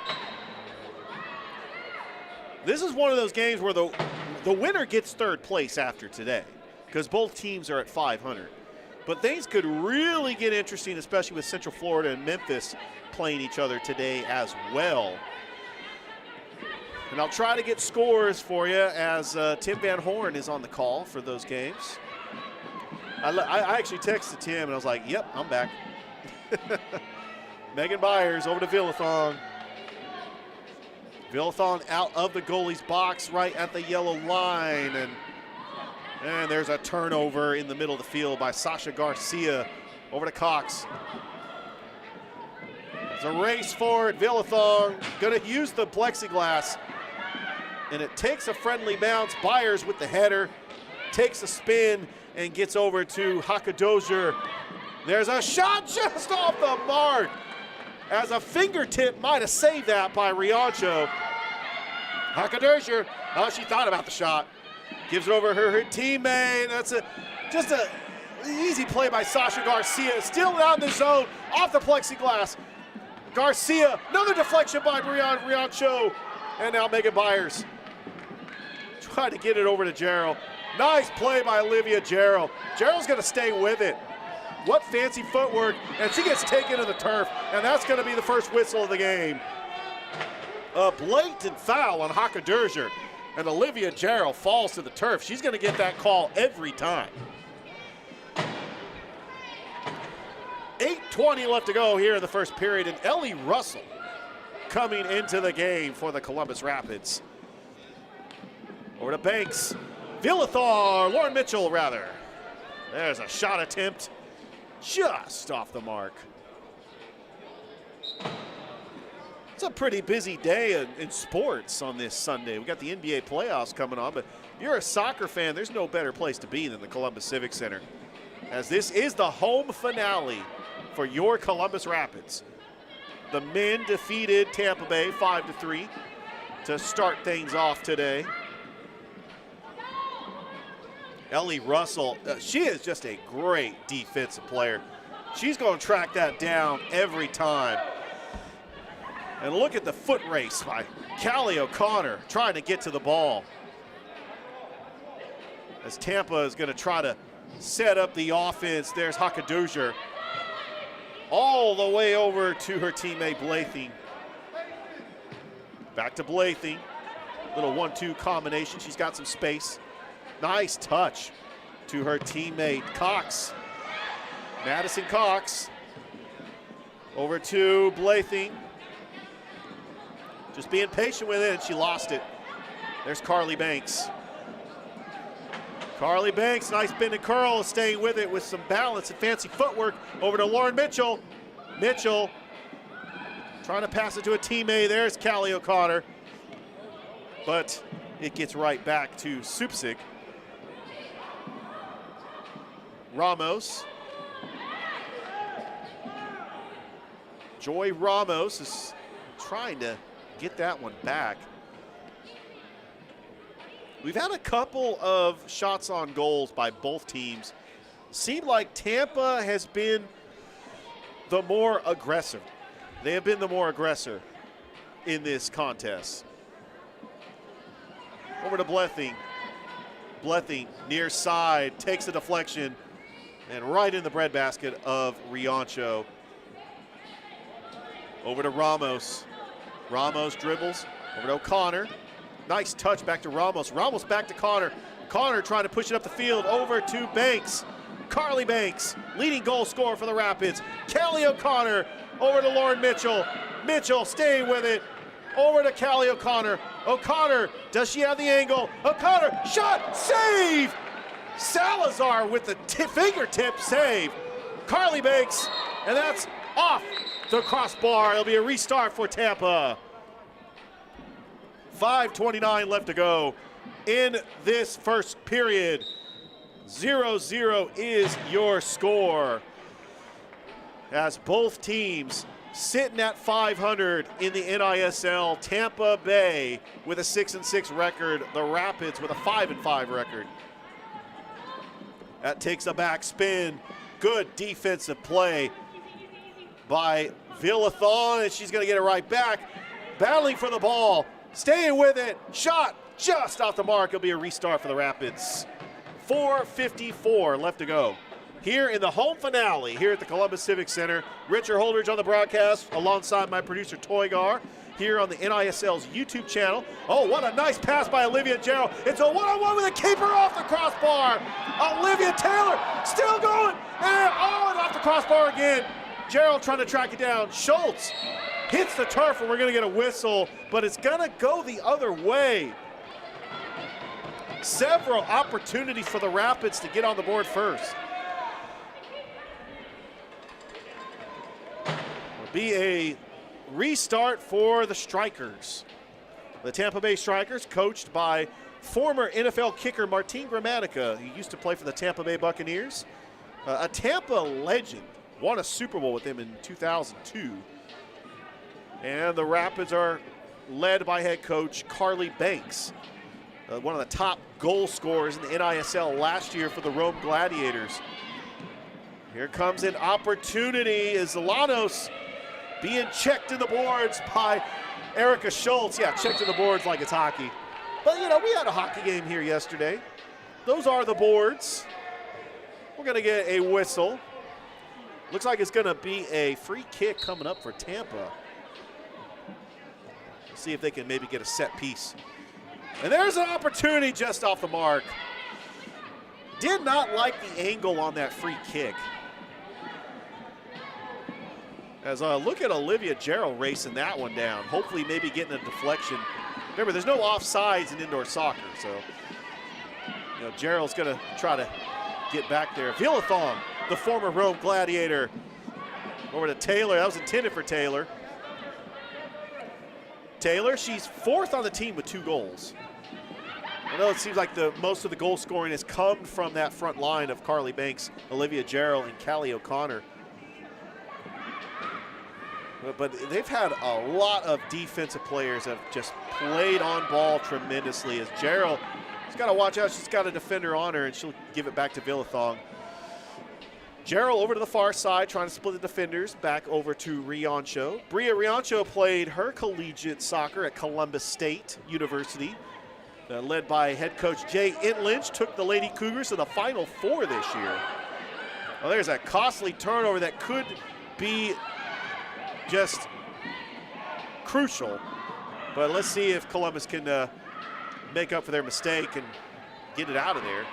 This is one of those games where the winner gets third place after today, because both teams are at 500. But things could really get interesting, especially with Central Florida and Memphis playing each other today as well. And I'll try to get scores for you as Tim Van Horn is on the call for those games. I actually texted Tim and I was like, yep, I'm back. Megan Byers over to Villathon. Villathon out of the goalie's box right at the yellow line. And there's a turnover in the middle of the field by Sasha Garcia over to Cox. It's a race forward. Villathon going to use the plexiglass. And it takes a friendly bounce. Byers with the header. Takes a spin and gets over to Haka Dozier. There's a shot just off the mark. As a fingertip might have saved that by Riancho. Haka Dozier, oh, she thought about the shot. Gives it over her teammate. That's just an easy play by Sasha Garcia. Still down the zone, off the plexiglass. Garcia, another deflection by Riancho. And now Megan Byers. Trying to get it over to Jarrell. Nice play by Olivia Jarrell. Jarrell's going to stay with it. What fancy footwork, and she gets taken to the turf, and that's going to be the first whistle of the game. A blatant foul on Haka Dozier, and Olivia Jarrell falls to the turf. She's going to get that call every time. 8:20 left to go here in the first period, and Ellie Russell coming into the game for the Columbus Rapids. Over to Banks. Lauren Mitchell, rather. There's a shot attempt just off the mark. It's a pretty busy day in sports on this Sunday. We got the NBA playoffs coming on, but if you're a soccer fan, there's no better place to be than the Columbus Civic Center, as this is the home finale for your Columbus Rapids. The men defeated Tampa Bay 5-3 to start things off today. Ellie Russell, she is just a great defensive player. She's going to track that down every time. And look at the foot race by Callie O'Connor trying to get to the ball, as Tampa is going to try to set up the offense. There's Hakaduzer all the way over to her teammate Blything. Back to Blything. Little 1-2 combination. She's got some space. Nice touch to her teammate Cox. Madison Cox. Over to Blything. Just being patient with it, and she lost it. There's Carly Banks. Carly Banks, nice bend and curl, staying with it with some balance and fancy footwork. Over to Lauren Mitchell. Mitchell trying to pass it to a teammate. There's Callie O'Connor. But it gets right back to Supsik. Ramos. Joy Ramos is trying to get that one back. We've had a couple of shots on goals by both teams. Seemed like Tampa has been the more aggressive. They have been the more aggressor in this contest. Over to Blything. Blything near side, takes a deflection, and right in the breadbasket of Riancho. Over to Ramos. Ramos dribbles over to O'Connor. Nice touch back to Ramos. Ramos back to Connor. Connor trying to push it up the field over to Banks. Carly Banks, leading goal scorer for the Rapids. Callie O'Connor over to Lauren Mitchell. Mitchell staying with it. Over to Callie O'Connor. O'Connor, does she have the angle? O'Connor, shot, save! Salazar with the fingertip save. Carly Banks, and that's off the crossbar. It'll be a restart for Tampa. 5:29 left to go in this first period. 0-0 is your score, as both teams sitting at 500 in the NISL. Tampa Bay with a 6-6 record. The Rapids with a 5-5 record. That takes a back spin. Good defensive play by Villathon, and she's going to get it right back. Battling for the ball. Staying with it. Shot just off the mark. It'll be a restart for the Rapids. 4:54 left to go here in the home finale here at the Columbus Civic Center. Richard Holdridge on the broadcast alongside my producer Toygar here on the NISL's YouTube channel. Oh, what a nice pass by Olivia Gerald. It's a one-on-one with a keeper off the crossbar. Olivia Taylor still going. And off the crossbar again. Gerald trying to track it down. Schultz hits the turf, and we're going to get a whistle, but it's going to go the other way. Several opportunities for the Rapids to get on the board first. It'll be a restart for the Strikers. The Tampa Bay Strikers, coached by former NFL kicker Martin Gramatica, who used to play for the Tampa Bay Buccaneers. A Tampa legend, won a Super Bowl with them in 2002. And the Rapids are led by head coach Carly Banks, one of the top goal scorers in the NISL last year for the Rome Gladiators. Here comes an opportunity as Zelanos being checked in the boards by Erica Schultz. Yeah, checked in the boards like it's hockey. But, you know, we had a hockey game here yesterday. Those are the boards. We're going to get a whistle. Looks like it's going to be a free kick coming up for Tampa. See if they can maybe get a set piece. And there's an opportunity just off the mark. Did not like the angle on that free kick. As look at Olivia Gerald racing that one down. Hopefully maybe getting a deflection. Remember, there's no offsides in indoor soccer, so Gerald's going to try to get back there. Villathong, the former Rome Gladiator, over to Taylor. That was intended for Taylor. Taylor, she's 4th on the team with 2 goals. I know it seems like most of the goal scoring has come from that front line of Carly Banks, Olivia Gerald, and Callie O'Connor. But they've had a lot of defensive players that have just played on ball tremendously. As Gerald, she's got to watch out. She's got a defender on her, and she'll give it back to Villathong. Gerald over to the far side, trying to split the defenders. Back over to Riancho. Bria Riancho played her collegiate soccer at Columbus State University. Led by head coach Jay Inlinch, took the Lady Cougars to the Final Four this year. Well, there's a costly turnover that could be just crucial. But let's see if Columbus can make up for their mistake and get it out of there.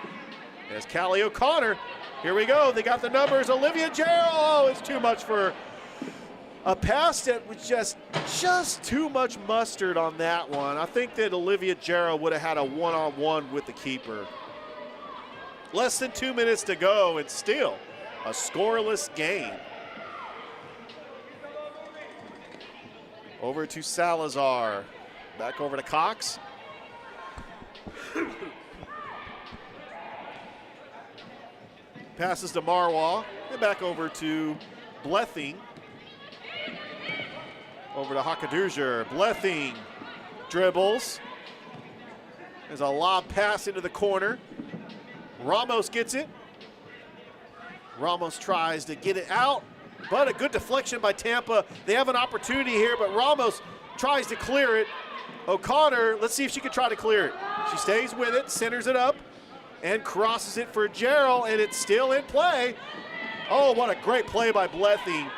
As Callie O'Connor, here we go. They got the numbers. Olivia Gerald, oh, it's too much for a pass that was just too much mustard on that one. I think that Olivia Gerald would have had a one-on-one with the keeper. Less than 2 minutes to go, and still a scoreless game. Over to Salazar. Back over to Cox. Passes to Marwa. And back over to Blething. Over to Hakadurger. Blething dribbles. There's a lob pass into the corner. Ramos gets it. Ramos tries to get it out, but a good deflection by Tampa. They have an opportunity here, but Ramos tries to clear it. O'Connor, let's see if she can try to clear it. She stays with it, centers it up, and crosses it for Gerald, and it's still in play. Oh, what a great play by Blething,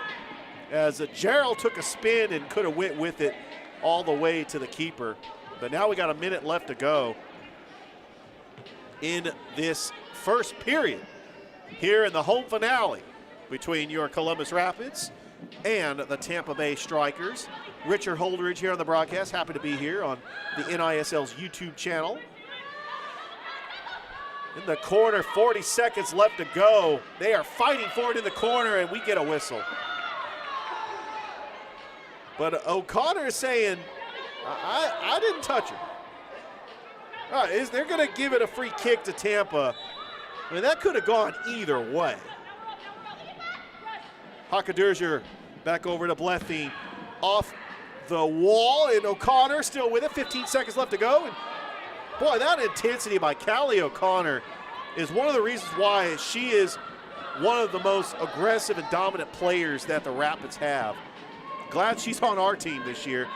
as Gerald took a spin and could have went with it all the way to the keeper. But now we got a minute left to go in this first period here in the home finale between your Columbus Rapids and the Tampa Bay Strikers. Richard Holdridge here on the broadcast, happy to be here on the NISL's YouTube channel. In the corner, 40 seconds left to go. They are fighting for it in the corner, and we get a whistle. But O'Connor is saying, I didn't touch her. All right, they're going to give it a free kick to Tampa. I mean, that could have gone either way. Hakadurger back over to Blething. Off the wall, and O'Connor still with it. 15 seconds left to go. And boy, that intensity by Callie O'Connor is one of the reasons why she is one of the most aggressive and dominant players that the Rapids have. Glad she's on our team this year.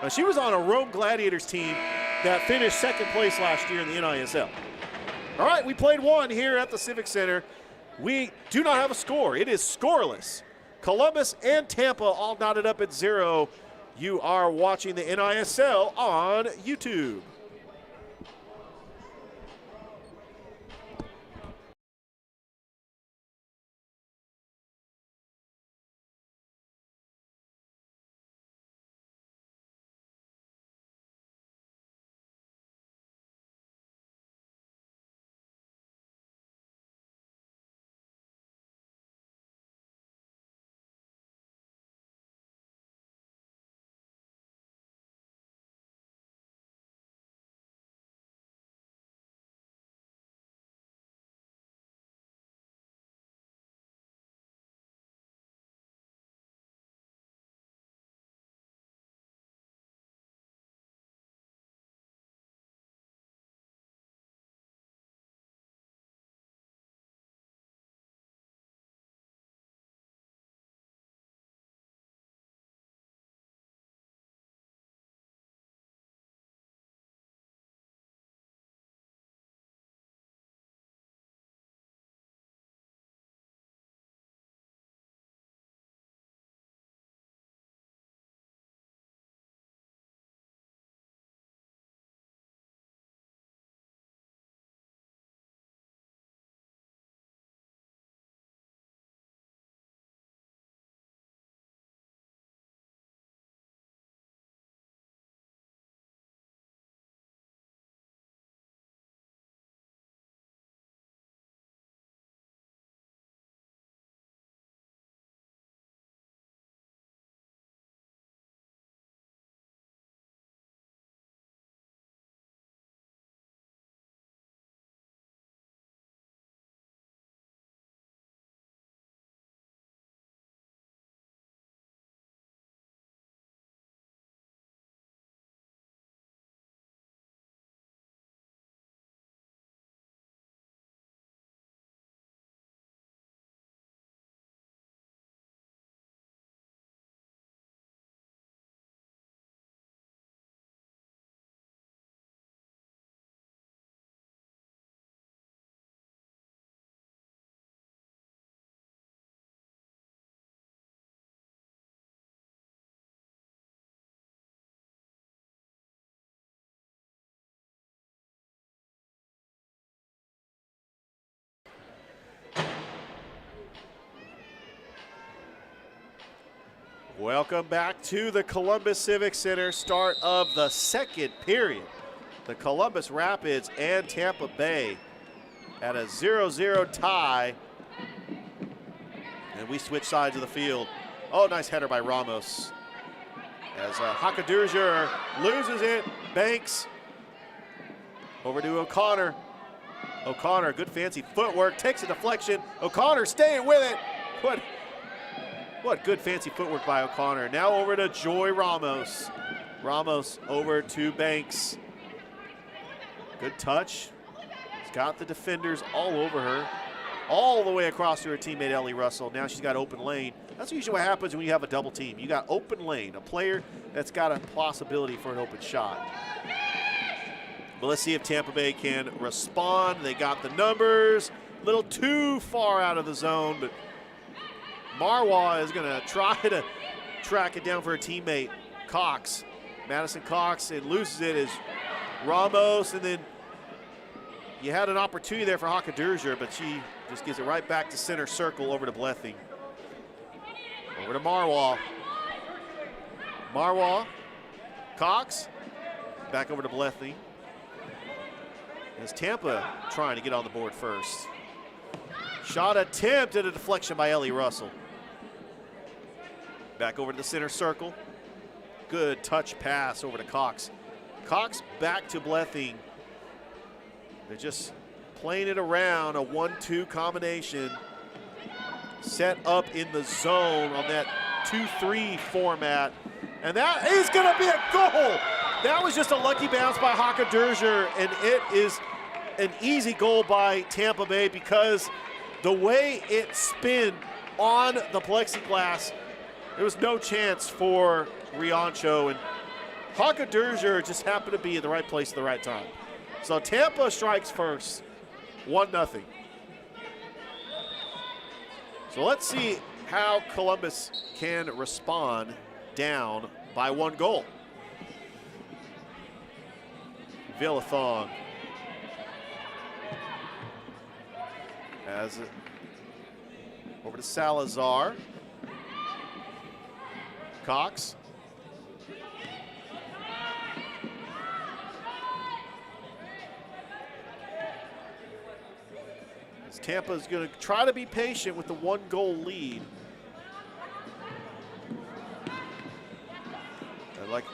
She was on a Rome Gladiators team that finished second place last year in the NISL. All right, we played one here at the Civic Center. We do not have a score. It is scoreless. Columbus and Tampa all knotted up at 0. You are watching the NISL on YouTube. Welcome back to the Columbus Civic Center, start of the second period. The Columbus Rapids and Tampa Bay at a 0-0 tie. And we switch sides of the field. Oh, nice header by Ramos. As Hakadurger loses it, Banks over to O'Connor. O'Connor, good fancy footwork, takes a deflection. O'Connor staying with it. What good fancy footwork by O'Connor. Now over to Joy Ramos. Ramos over to Banks. Good touch. She's got the defenders all over her, all the way across to her teammate Ellie Russell. Now she's got open lane. That's usually what happens when you have a double team. You got open lane, a player that's got a possibility for an open shot. But let's see if Tampa Bay can respond. They got the numbers. A little too far out of the zone, but Marwa is going to try to track it down for her teammate, Cox. Madison Cox, and loses it as Ramos, and then you had an opportunity there for Hakadurger, but she just gives it right back to center circle over to Blething. Over to Marwa. Marwa, Cox, back over to Blething. As Tampa trying to get on the board first. Shot attempt and a deflection by Ellie Russell. Back over to the center circle. Good touch pass over to Cox. Cox back to Blething. They're just playing it around, a 1-2 combination. Set up in the zone on that 2-3 format. And that is going to be a goal. That was just a lucky bounce by Hakadurger, and it is an easy goal by Tampa Bay because the way it spun on the plexiglass, there was no chance for Riancho, and Hakadurger just happened to be in the right place at the right time. So Tampa strikes first, 1-0. So let's see how Columbus can respond down by 1 goal. Villathong has it over to Salazar. Cox. As Tampa is going to try to be patient with the 1-goal lead.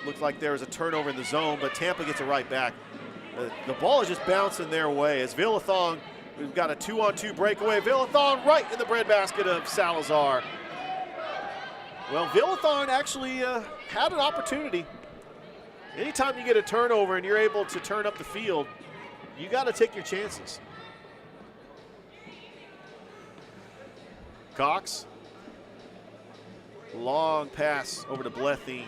Looked like there was a turnover in the zone, but Tampa gets it right back. The ball is just bouncing their way as Villathong, we've got a 2-on-2 breakaway. Villathong right in the breadbasket of Salazar. Well, Villathong actually had an opportunity. Anytime you get a turnover and you're able to turn up the field, you got to take your chances. Cox. Long pass over to Blething.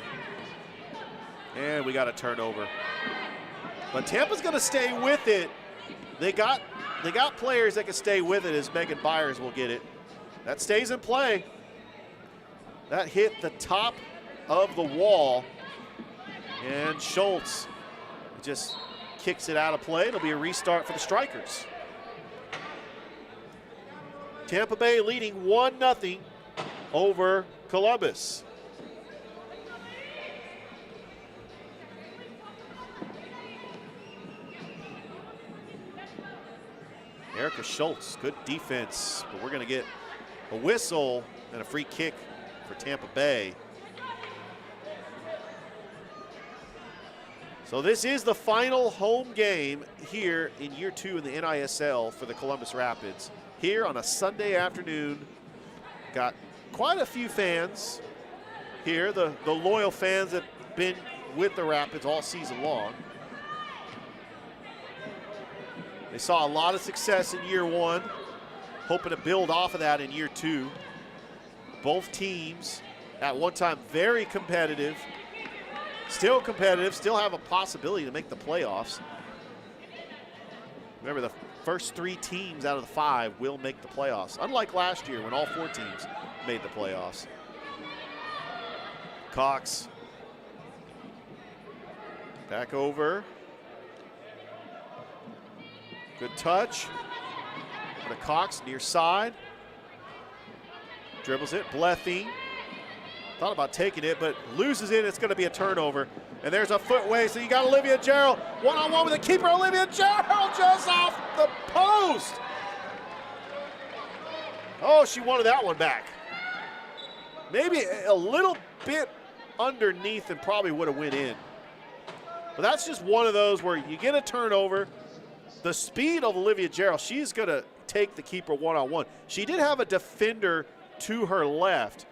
And we got a turnover. But Tampa's going to stay with it. They got players that can stay with it, as Megan Byers will get it. That stays in play. That hit the top of the wall. And Schultz just kicks it out of play. It'll be a restart for the Strikers. Tampa Bay leading 1-0 over Columbus. Erica Schultz, good defense, but we're going to get a whistle and a free kick for Tampa Bay. So this is the final home game here in year 2 in the NISL for the Columbus Rapids. Here on a Sunday afternoon, got quite a few fans here, the loyal fans that have been with the Rapids all season long. They saw a lot of success in year 1, hoping to build off of that in year 2. Both teams at one time very competitive, still have a possibility to make the playoffs. Remember, the first 3 teams out of the 5 will make the playoffs, unlike last year when all 4 teams made the playoffs. Cox back over. Good touch. Over to Cox, near side. Dribbles it, Blething. Thought about taking it, but loses it. It's going to be a turnover. And there's a footway, so you got Olivia Gerald. One-on-one with the keeper, Olivia Gerald just off the post. Oh, she wanted that one back. Maybe a little bit underneath and probably would have went in. But that's just one of those where you get a turnover. The speed of Olivia Gerald, she's going to take the keeper one-on-one. She did have a defender to her left,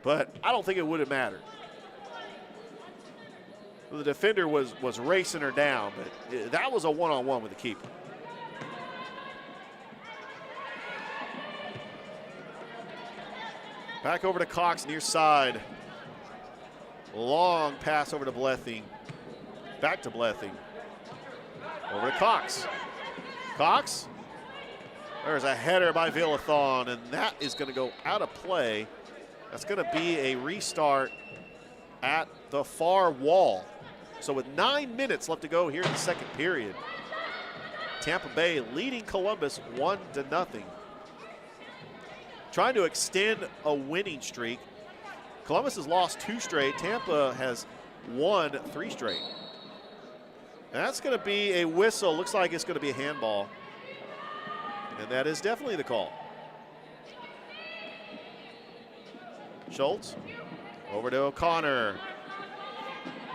but I don't think it would have mattered. The defender was racing her down, but that was a one-on-one with the keeper. Back over to Cox, near side. Long pass over to Blething. Back to Blething. Over to Cox. Cox. There's a header by Villathon, and that is going to go out of play. That's going to be a restart at the far wall. So with 9 minutes left to go here in the second period, Tampa Bay leading Columbus 1-0. Trying to extend a winning streak. Columbus has lost 2 straight. Tampa has won 3 straight. And that's going to be a whistle. Looks like it's going to be a handball. And that is definitely the call. Schultz over to O'Connor.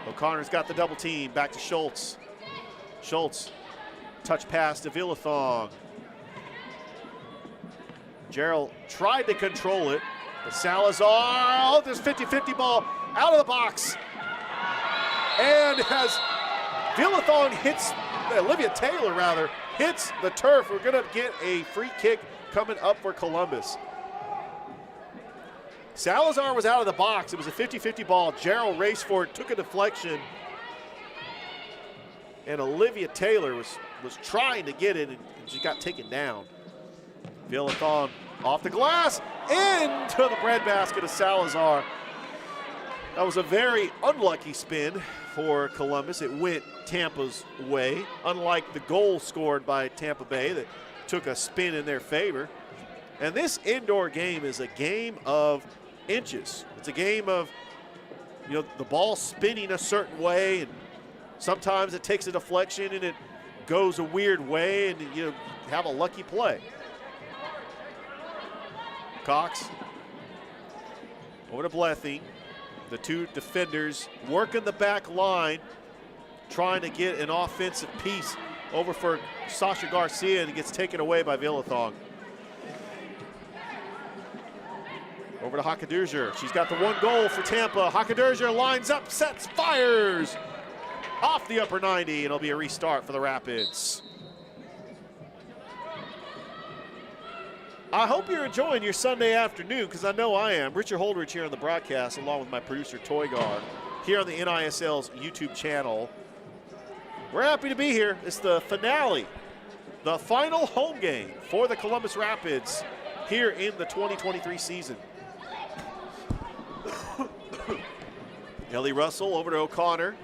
O'Connor's got the double team. Back to Schultz. Schultz, touch pass to Villathon. Gerald tried to control it, but Salazar, oh, there's 50-50 ball out of the box. And as Villathon hits, Olivia Taylor rather, hits the turf, we're gonna get a free kick coming up for Columbus. Salazar was out of the box. It was a 50-50 ball. Gerald raced for it, took a deflection. And Olivia Taylor was trying to get it, and she got taken down. Villathon off the glass, into the breadbasket of Salazar. That was a very unlucky spin for Columbus. It went Tampa's way, unlike the goal scored by Tampa Bay that took a spin in their favor. And this indoor game is a game of inches. It's a game of, you know, the ball spinning a certain way, and sometimes it takes a deflection and it goes a weird way, and you have a lucky play. Cox over to Blething. The 2 defenders working the back line, trying to get an offensive piece over for Sasha Garcia, and it gets taken away by Villathon. Over to Hakaduzer. She's got the 1 goal for Tampa. Hakaduzer lines up, sets, fires off the upper 90, and it'll be a restart for the Rapids. I hope you're enjoying your Sunday afternoon, because I know I am. Richard Holdridge here on the broadcast, along with my producer, Toygar, here on the NISL's YouTube channel. We're happy to be here. It's the finale, the final home game for the Columbus Rapids here in the 2023 season. Ellie Russell over to O'Connor.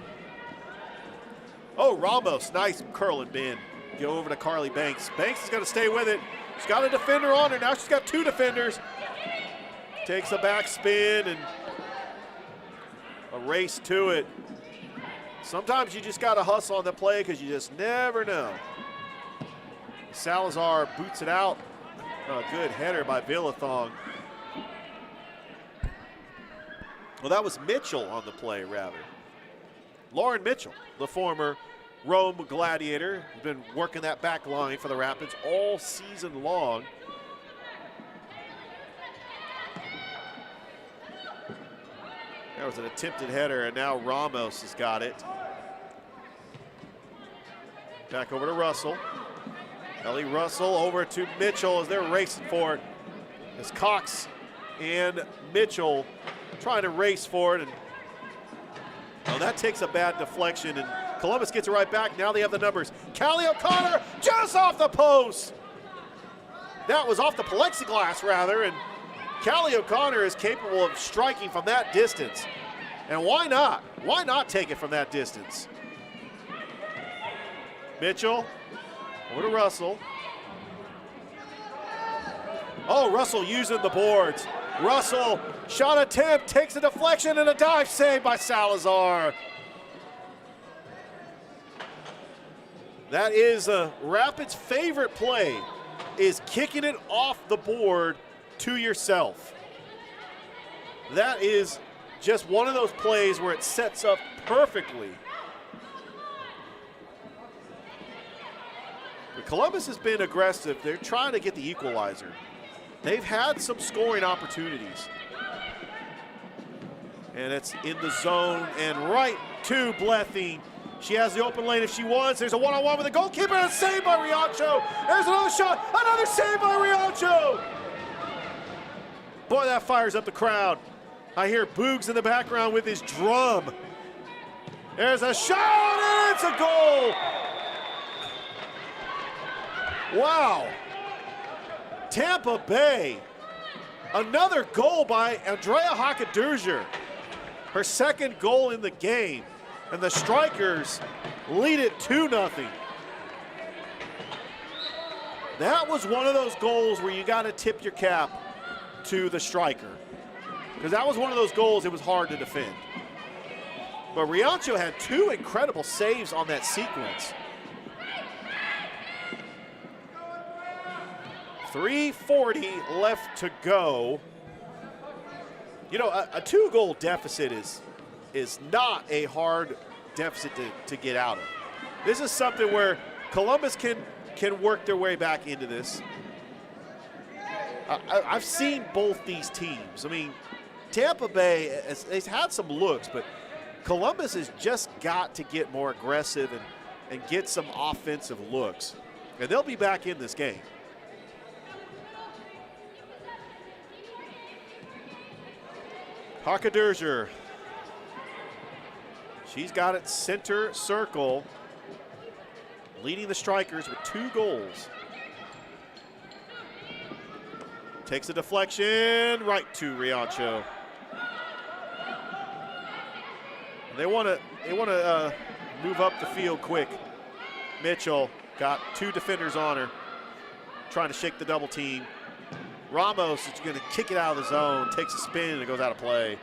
Oh, Ramos, nice curl and bend. Go over to Carly Banks. Banks is going to stay with it. She's got a defender on her. Now she's got 2 defenders. Takes a back spin and a race to it. Sometimes you just got to hustle on the play because you just never know. Salazar boots it out. A good header by Villathon. Well, that was Mitchell on the play, rather. Lauren Mitchell, the former Rome Gladiator, has been working that back line for the Rapids all season long. There was an attempted header, and now Ramos has got it. Back over to Russell. Ellie Russell over to Mitchell as they're racing for it. As Cox and Mitchell trying to race for it. And oh, that takes a bad deflection, and Columbus gets it right back. Now they have the numbers. Callie O'Connor just off the post. That was off the plexiglass, rather, and Callie O'Connor is capable of striking from that distance. And why not? Why not take it from that distance? Mitchell over to Russell. Oh, Russell using the boards. Russell Shot attempt, takes a deflection and a dive save by Salazar. That is Rapid's favorite play, is kicking it off the board to yourself. That is just one of those plays where it sets up perfectly. But Columbus has been aggressive. They're trying to get the equalizer. They've had some scoring opportunities. And it's in the zone and right to Blething. She has the open lane if she wants. There's a one-on-one with the goalkeeper and a save by Riacho. There's another shot, another save by Riacho. Boy, that fires up the crowd. I hear Boogs in the background with his drum. There's a shot and it's a goal. Wow. Tampa Bay. Another goal by Andrea Hakaderger. Her second goal in the game. And the Strikers lead it 2-0. That was one of those goals where you got to tip your cap to the striker. Because that was one of those goals it was hard to defend. But Riacho had two incredible saves on that sequence. 3:40 left to go. You know, a two-goal deficit is not a hard deficit to get out of. This is something where Columbus can work their way back into this. I've seen both these teams. I mean, Tampa Bay has had some looks, but Columbus has just got to get more aggressive and get some offensive looks. And they'll be back in this game. Hakaderger. She's got it center circle, leading the Strikers with 2 goals. Takes a deflection right to Riacho. They want to move up the field quick. Mitchell got 2 defenders on her, trying to shake the double team. Ramos is going to kick it out of the zone, takes a spin, and it goes out of play.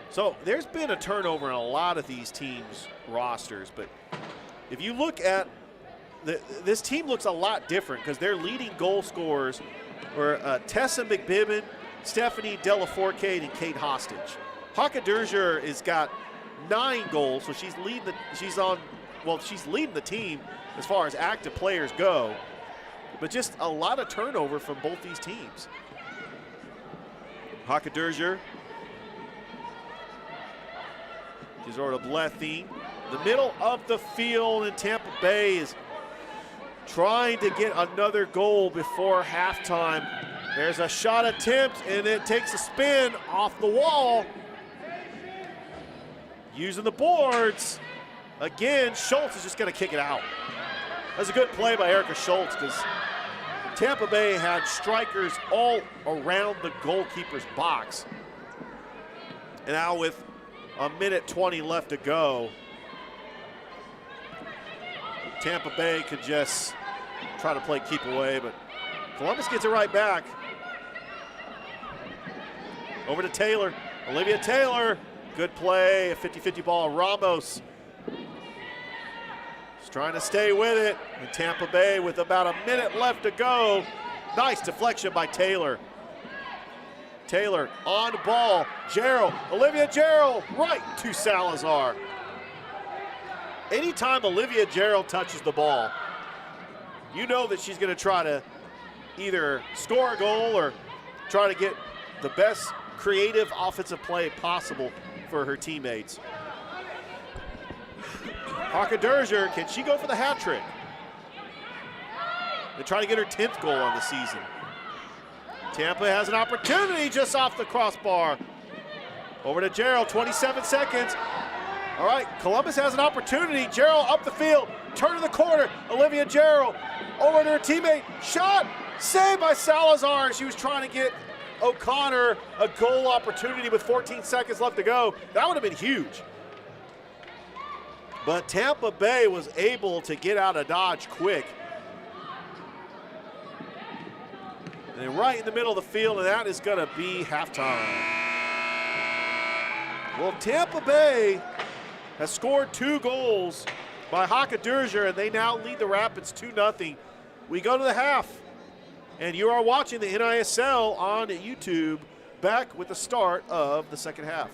So there's been a turnover in a lot of these teams' rosters, but if you look at this team looks a lot different because their leading goal scorers were Tessa McBibbin, Stephanie Delaforcade, and Kate Hostage. Hakaderger has got 9 goals, so she's leading the team as far as active players go, but just a lot of turnover from both these teams. Hakaderger. She's over to Blething. The middle of the field, and Tampa Bay is trying to get another goal before halftime. There's a shot attempt, and it takes a spin off the wall. Using the boards. Again, Schultz is just going to kick it out. That's a good play by Erica Schultz because Tampa Bay had strikers all around the goalkeeper's box. And now with a minute 20 left to go, Tampa Bay could just try to play keep away, but Columbus gets it right back. Over to Taylor. Olivia Taylor. Good play, a 50-50 ball. Ramos is trying to stay with it. And Tampa Bay with about a minute left to go. Nice deflection by Taylor. Taylor on the ball. Gerald, Olivia Gerald, right to Salazar. Anytime Olivia Gerald touches the ball, you know that she's going to try to either score a goal or try to get the best creative offensive play possible for her teammates. Hakaderger, can she go for the hat trick? They try to get her 10th goal on the season. Tampa has an opportunity just off the crossbar. Over to Gerald, 27 seconds. All right, Columbus has an opportunity. Gerald up the field, turn to the corner. Olivia Gerald over to her teammate. Shot, saved by Salazar. She was trying to get O'Connor a goal opportunity with 14 seconds left to go. That would have been huge. But Tampa Bay was able to get out of Dodge quick. And right in the middle of the field, and that is going to be halftime. Well, Tampa Bay has scored 2 goals by Haka-Durger, and they now lead the Rapids 2-0. We go to the half, and you are watching the NISL on YouTube, back with the start of the second half.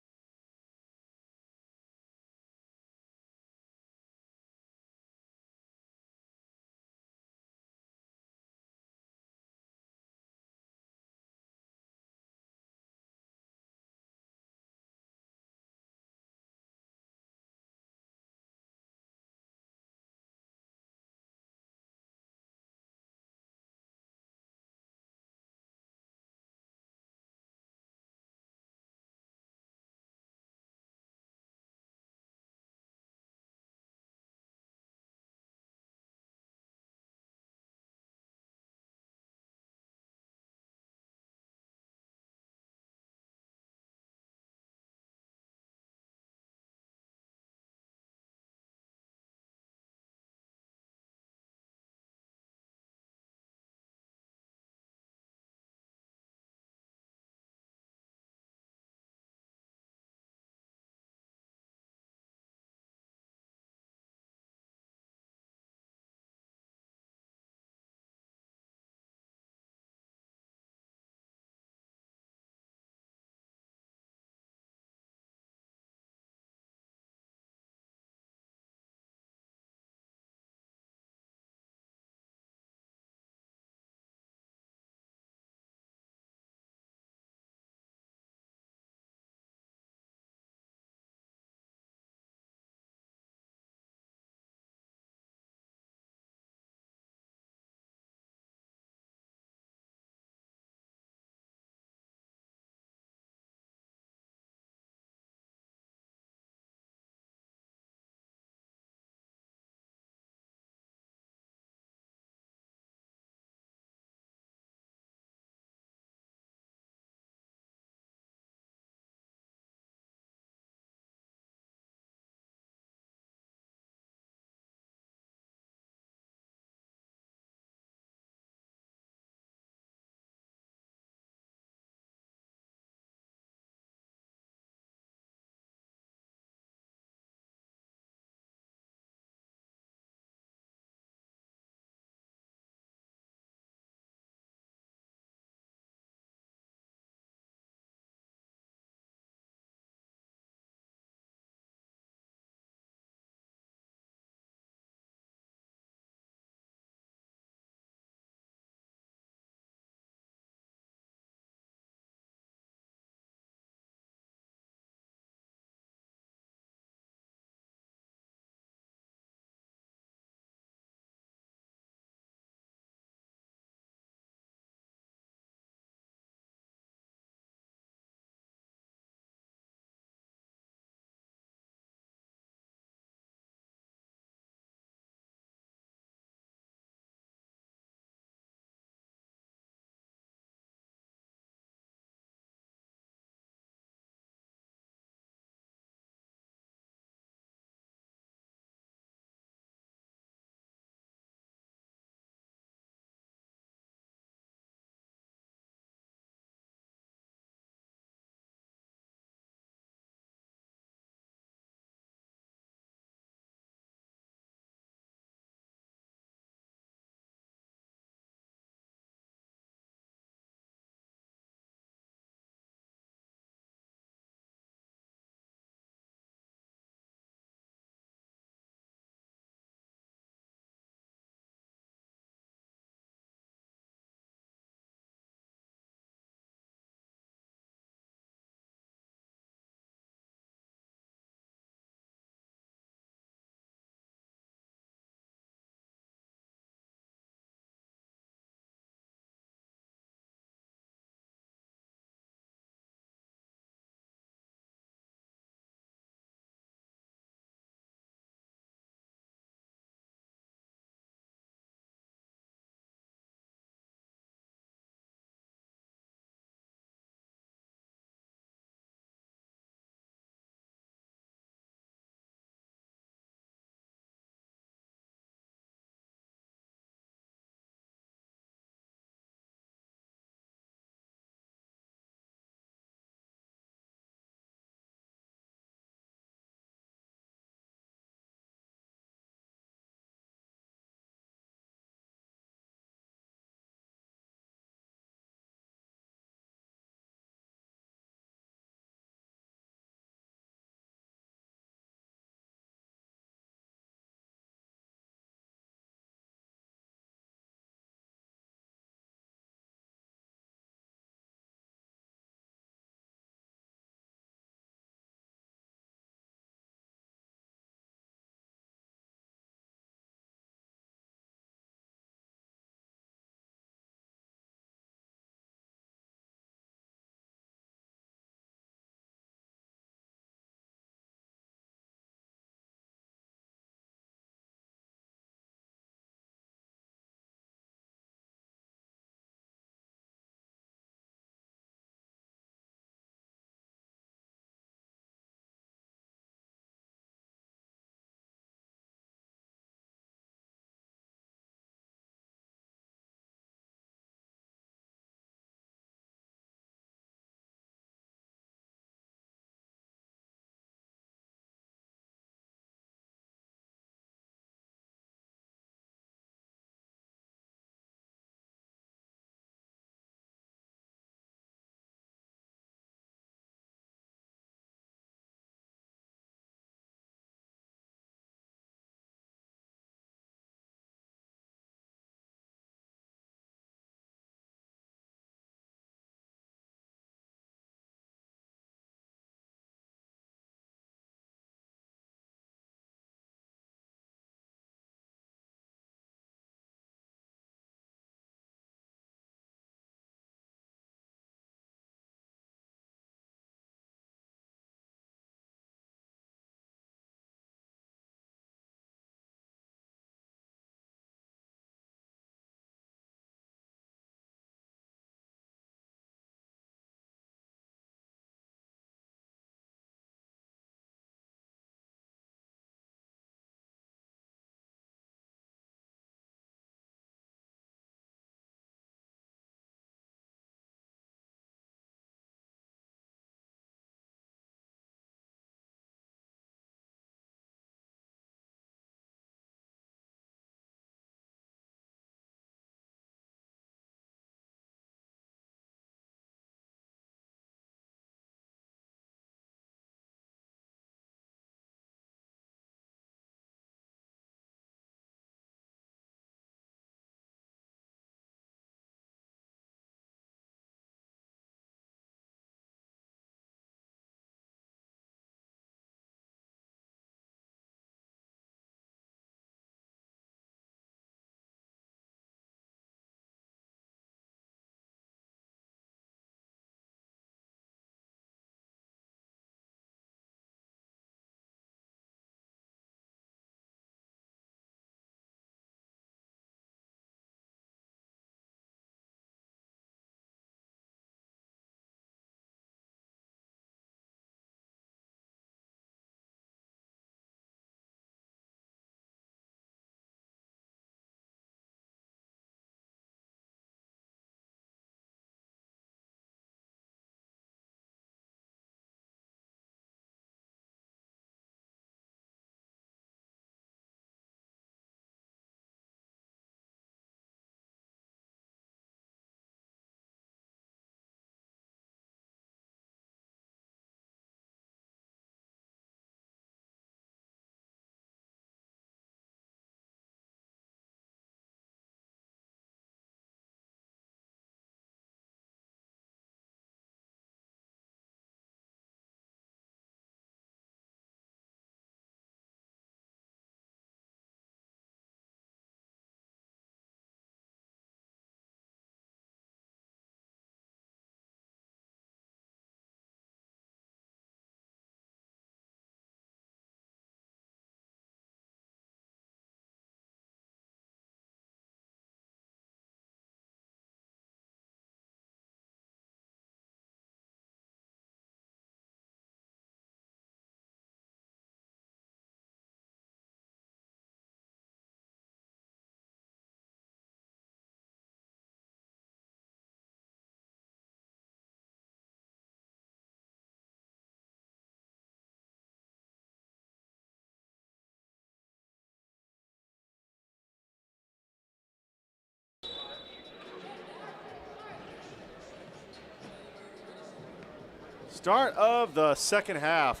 Start of the second half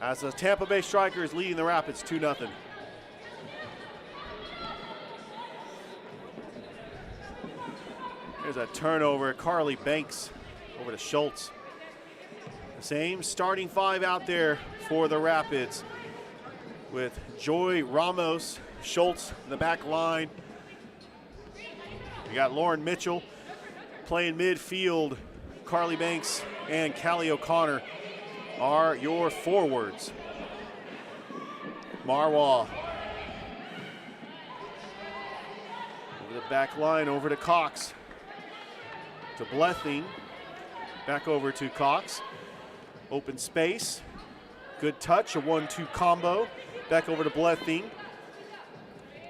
as the Tampa Bay Strikers leading the Rapids 2-0. There's a turnover. Carly Banks over to Schultz. The same starting five out there for the Rapids with Joy Ramos, Schultz in the back line. You got Lauren Mitchell playing midfield. Carly Banks and Callie O'Connor are your forwards. Marwa over the back line, over to Cox. To Blething, back over to Cox. Open space, good touch, a 1-2 combo. Back over to Blething.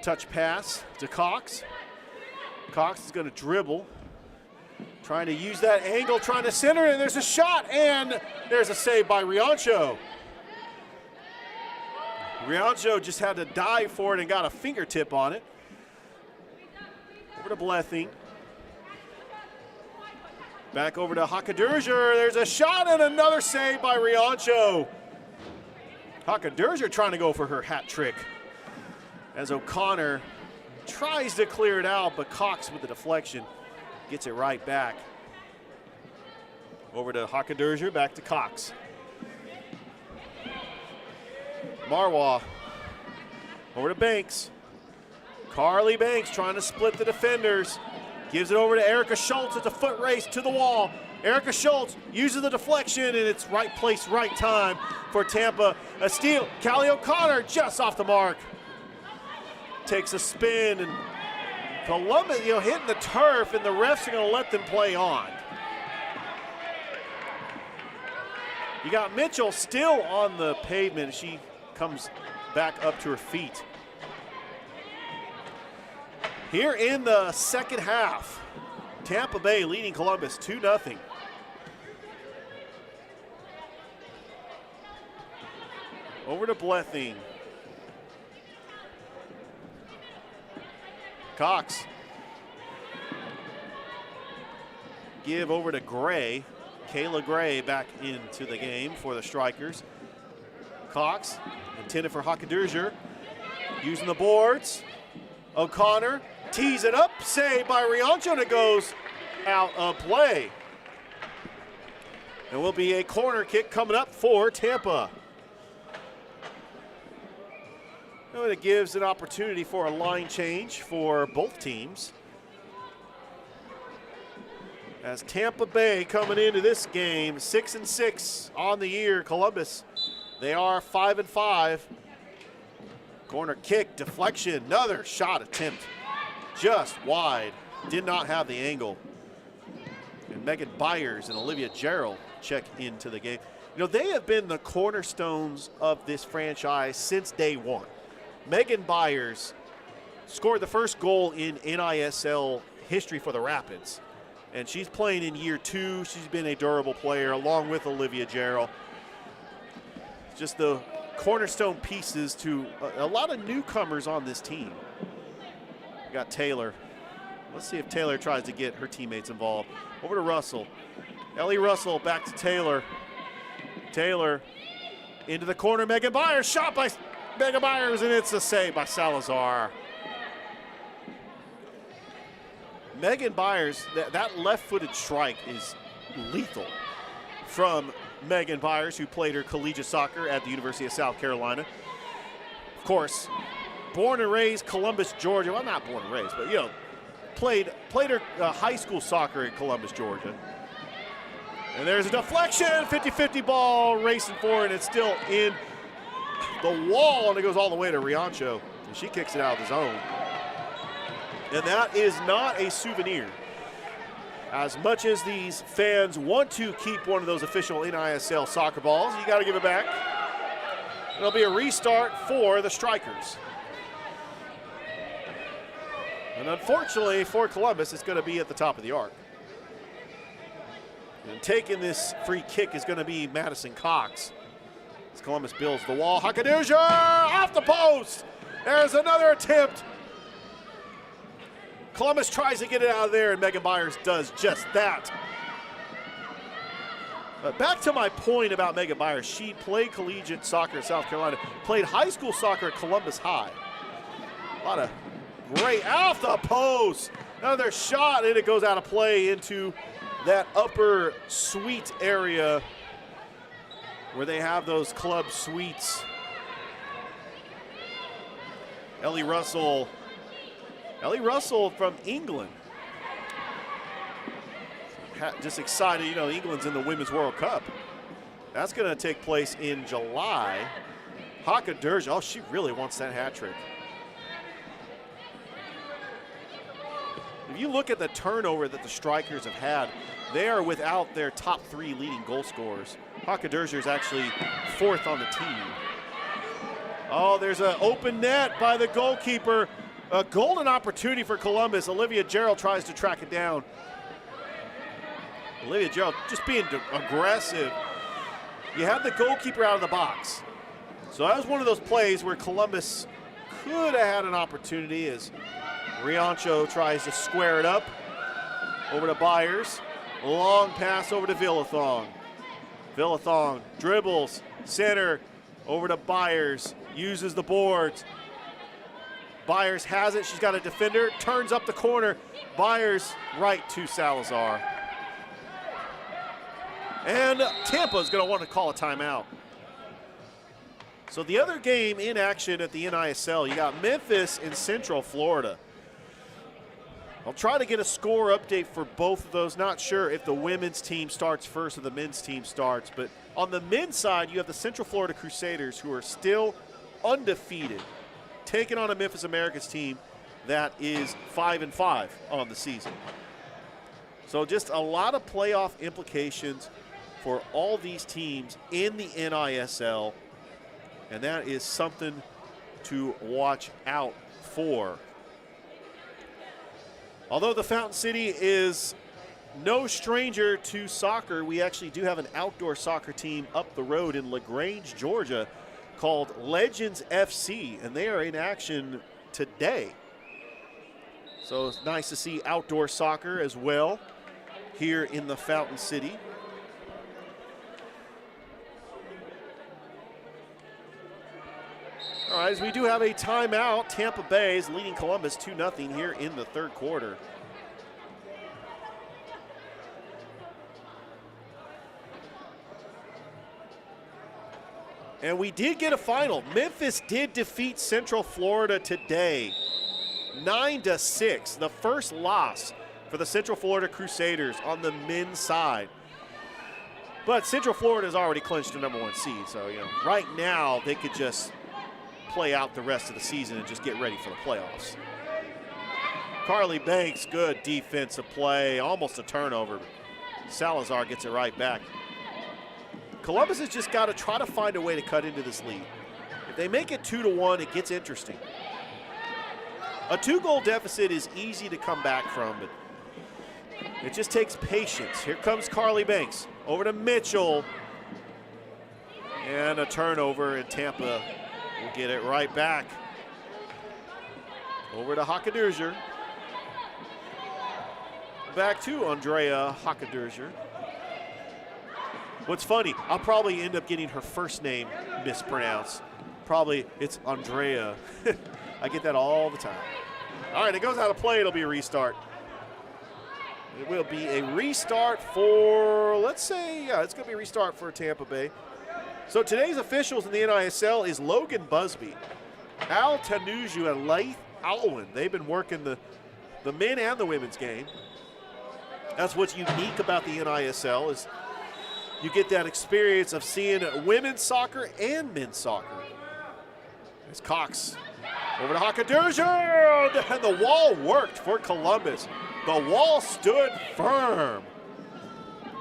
Touch pass to Cox. Cox is going to dribble, trying to use that angle, trying to center, and there's a shot, and there's a save by Riancho. Riancho just had to dive for it and got a fingertip on it. Over to Blething. Back over to Hakadurger. There's a shot and another save by Riancho. Hakadurger trying to go for her hat trick as O'Connor tries to clear it out, but Cox with the deflection gets it right back. Over to Hakadurger, back to Cox. Marwa over to Banks. Carly Banks trying to split the defenders. Gives it over to Erica Schultz. It's a foot race to the wall. Erica Schultz uses the deflection, and it's right place, right time for Tampa. A steal. Callie O'Connor just off the mark. Takes a spin, and Columbus, hitting the turf, and the refs are going to let them play on. You got Mitchell still on the pavement. She comes back up to her feet. Here in the second half, Tampa Bay leading Columbus 2-0. Over to Blething. Cox. Give over to Gray. Kayla Gray back into the game for the Strikers. Cox, intended for Hakadurger. Using the boards. O'Connor tees it up, saved by Riancho, and it goes out of play. There will be a corner kick coming up for Tampa. And it gives an opportunity for a line change for both teams. As Tampa Bay coming into this game, 6-6 on the year. Columbus, they are 5-5. Corner kick, deflection, another shot attempt. Just wide, did not have the angle. And Megan Byers and Olivia Gerald check into the game. They have been the cornerstones of this franchise since day one. Megan Byers scored the first goal in NISL history for the Rapids. And she's playing in year 2. She's been a durable player along with Olivia Gerald. Just the cornerstone pieces to a lot of newcomers on this team. We got Taylor. Let's see if Taylor tries to get her teammates involved. Over to Russell. Ellie Russell back to Taylor. Taylor into the corner. Megan Byers, shot by Megan Byers, and it's a save by Salazar. Megan Byers, that left-footed strike is lethal from Megan Byers, who played her collegiate soccer at the University of South Carolina. Of course, born and raised Columbus, Georgia. Well, not born and raised, but, played her high school soccer in Columbus, Georgia. And there's a deflection, 50-50 ball racing forward, and it's still in the wall, and it goes all the way to Riancho, and she kicks it out of the zone. And that is not a souvenir. As much as these fans want to keep one of those official NISL soccer balls, you got to give it back. It'll be a restart for the Strikers. And unfortunately for Columbus, it's going to be at the top of the arc. And taking this free kick is going to be Madison Cox. As Columbus builds the wall. Hakadurger off the post. There's another attempt. Columbus tries to get it out of there, and Megan Byers does just that. Back to my point about Megan Byers. She played collegiate soccer in South Carolina, played high school soccer at Columbus High. A lot of great off the post. Another shot, and it goes out of play into that upper suite area where they have those club suites. Ellie Russell from England. Just excited, you know, England's in the Women's World Cup. That's going to take place in July. Haka Derja, oh, she really wants that hat trick. If you look at the turnover that the Strikers have had, they are without their top 3 leading goal scorers. Haka Derja is actually 4th on the team. Oh, there's an open net by the goalkeeper. A golden opportunity for Columbus. Olivia Gerald tries to track it down. Olivia Gerald just being aggressive. You have the goalkeeper out of the box. So that was one of those plays where Columbus could have had an opportunity as Riancho tries to square it up. Over to Byers. Long pass over to Villathong. Villathong dribbles, center, over to Byers. Uses the boards. Byers has it. She's got a defender. Turns up the corner. Byers right to Salazar. And Tampa is going to want to call a timeout. So the other game in action at the NISL, you got Memphis and Central Florida. I'll try to get a score update for both of those. Not sure if the women's team starts first or the men's team starts. But on the men's side, you have the Central Florida Crusaders, who are still undefeated, taking on a Memphis Americans team that is 5-5 on the season. So just a lot of playoff implications for all these teams in the NISL, and that is something to watch out for. Although the Fountain City is no stranger to soccer, we actually do have an outdoor soccer team up the road in LaGrange, Georgia, called Legends FC, and they are in action today. So it's nice to see outdoor soccer as well here in the Fountain City. All right, as we do have a timeout, Tampa Bay is leading Columbus 2-0 here in the third quarter. And we did get a final. Memphis did defeat Central Florida today, 9-6. The first loss for the Central Florida Crusaders on the men's side. But Central Florida has already clinched the #1 seed, so you know, right now they could just play out the rest of the season and just get ready for the playoffs. Carly Banks, good defensive play, almost a turnover. Salazar gets it right back. Columbus has just got to try to find a way to cut into this lead. If they make it 2-1, it gets interesting. A 2-goal deficit is easy to come back from, but it just takes patience. Here comes Carly Banks, over to Mitchell. And a turnover, and Tampa will get it right back. Over to Hakaderzer. Back to Andrea Hakaderzer. What's funny, I'll probably end up getting her first name mispronounced. Probably it's Andrea. I get that all the time. All right, it goes out of play. It'll be a restart. It will be a restart for, let's say, yeah, it's going to be a restart for Tampa Bay. So today's officials in the NISL is Logan Busby, Al Tanuju, and Laith Alwyn. They've been working the men and the women's game. That's what's unique about the NISL is you get that experience of seeing women's soccer and men's soccer. There's Cox over to Hakaderzer, and the wall worked for Columbus. The wall stood firm.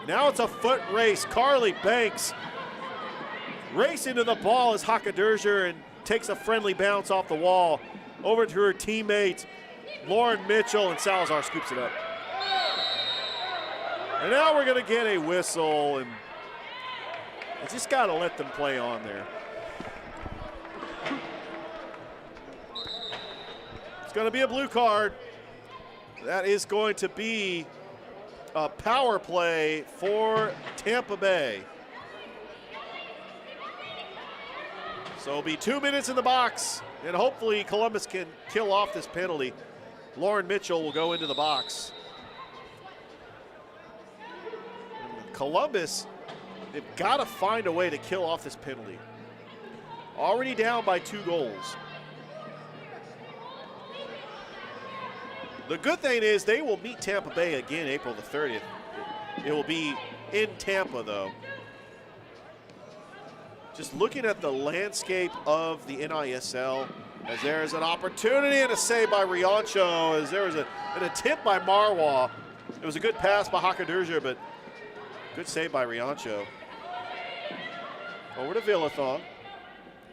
Now it's a foot race. Carly Banks racing to the ball as Hakaderzer and takes a friendly bounce off the wall over to her teammate Lauren Mitchell, and Salazar scoops it up. And now we're going to get a whistle, and you just got to let them play on there. It's going to be a blue card. That is going to be a power play for Tampa Bay. So it'll be 2 minutes in the box, and hopefully Columbus can kill off this penalty. Lauren Mitchell will go into the box. Columbus, they've got to find a way to kill off this penalty. Already down by 2 goals. The good thing is they will meet Tampa Bay again April the 30th. It will be in Tampa, though. Just looking at the landscape of the NISL, as there is an opportunity and a save by Riancho, as there was an attempt by Marwa. It was a good pass by Hakaderja, but good save by Riancho. Over to Villathon.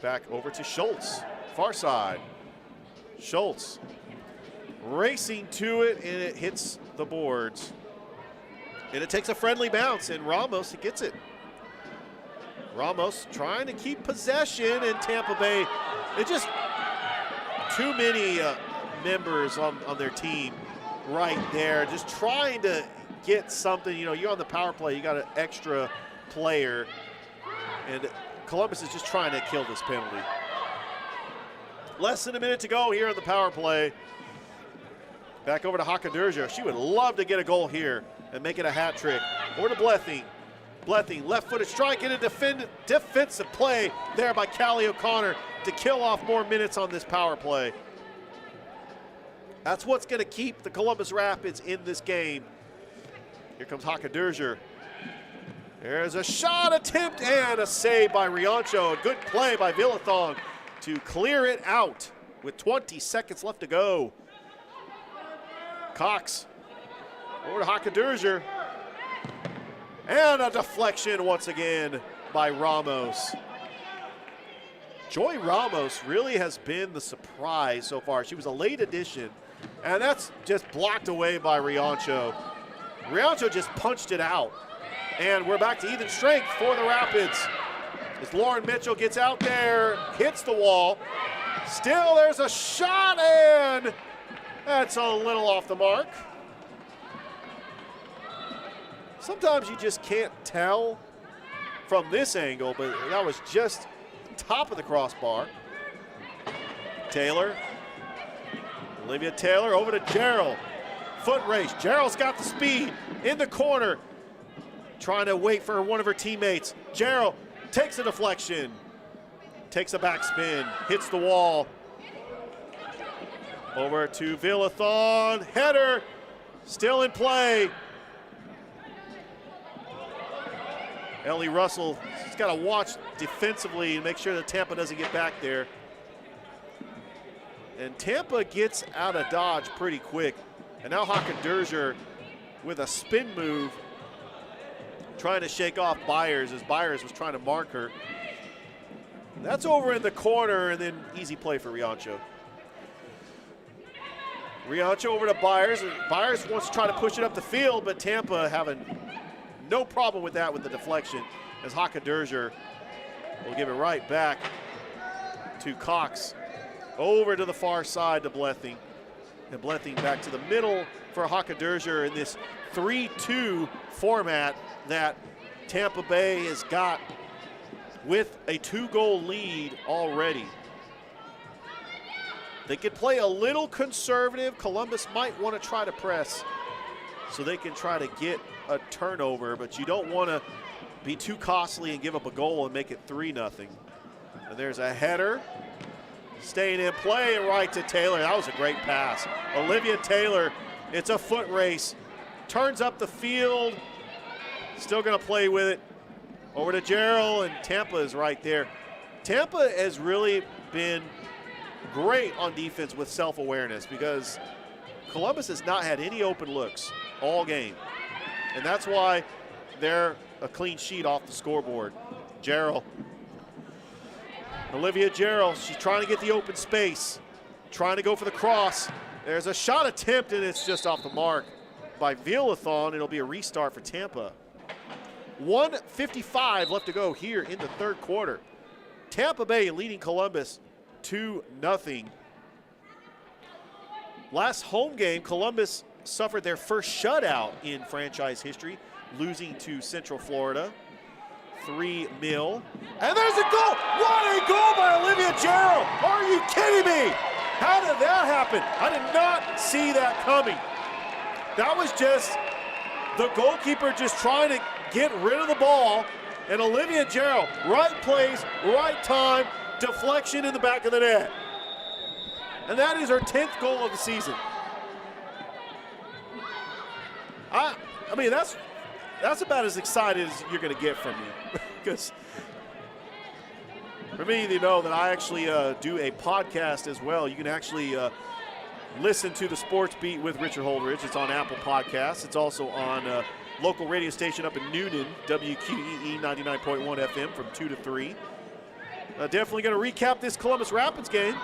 Back over to Schultz. Far side. Schultz racing to it, and it hits the boards. And it takes a friendly bounce, and Ramos gets it. Ramos trying to keep possession, and Tampa Bay, it's just too many members on their team right there, just trying to get something. You know, you're on the power play, you got an extra player, and Columbus is just trying to kill this penalty. Less than a minute to go here on the power play. Back over to Hakaderja. She would love to get a goal here and make it a hat trick. Over to Blething. Blething, left-footed strike, and a defensive play there by Callie O'Connor to kill off more minutes on this power play. That's what's going to keep the Columbus Rapids in this game. Here comes Hakaderja. There's a shot attempt and a save by Riancho. A good play by Villathon to clear it out with 20 seconds left to go. Cox over to Hakaderja. And a deflection once again by Ramos. Joy Ramos really has been the surprise so far. She was a late addition, and that's just blocked away by Riancho. Riancho just punched it out. And we're back to even strength for the Rapids. As Lauren Mitchell gets out there, hits the wall. Still there's a shot, and that's a little off the mark. Sometimes you just can't tell from this angle, but that was just top of the crossbar. Taylor, Olivia Taylor over to Gerald. Foot race, Gerald's got the speed in the corner, trying to wait for one of her teammates. Gerald takes a deflection, takes a backspin, hits the wall. Over to Villathon, header, still in play. Ellie Russell has got to watch defensively and make sure that Tampa doesn't get back there. And Tampa gets out of dodge pretty quick. And now Hakaderja with a spin move, trying to shake off Byers as Byers was trying to mark her. That's over in the corner, and then easy play for Riancho. Riancho over to Byers. Byers wants to try to push it up the field, but Tampa having no problem with that with the deflection, as Hakaderja will give it right back to Cox. Over to the far side to Blething. And Blething back to the middle for Hakaderja in this 3-2 format that Tampa Bay has got with a 2-goal lead already. They could play a little conservative. Columbus might want to try to press so they can try to get a turnover, but you don't want to be too costly and give up a goal and make it 3-0. And there's a header, staying in play and right to Taylor. That was a great pass. Olivia Taylor, it's a foot race, turns up the field, still going to play with it. Over to Gerald, and Tampa is right there. Tampa has really been great on defense with self-awareness because Columbus has not had any open looks all game. And that's why they're a clean sheet off the scoreboard. Gerald. Olivia Gerald, she's trying to get the open space, trying to go for the cross. There's a shot attempt, and it's just off the mark by Villathon. It'll be a restart for Tampa. 1:55 left to go here in the third quarter. Tampa Bay leading Columbus 2-0. Last home game, Columbus suffered their first shutout in franchise history, losing to Central Florida 3-0. And there's a goal! What a goal by Olivia Gerald! Are you kidding me? How did that happen? I did not see that coming. That was just the goalkeeper just trying to get rid of the ball, and Olivia Gerald, right place, right time, deflection in the back of the net. And that is her 10th goal of the season. I mean, that's about as excited as you're going to get from me. Because for me, you know that I actually do a podcast as well. You can actually listen to the Sports Beat with Richard Holdridge. It's on Apple Podcasts. It's also on local radio station up in Newnan, WQEE 99.1 FM from 2 to 3. Definitely going to recap this Columbus Rapids game,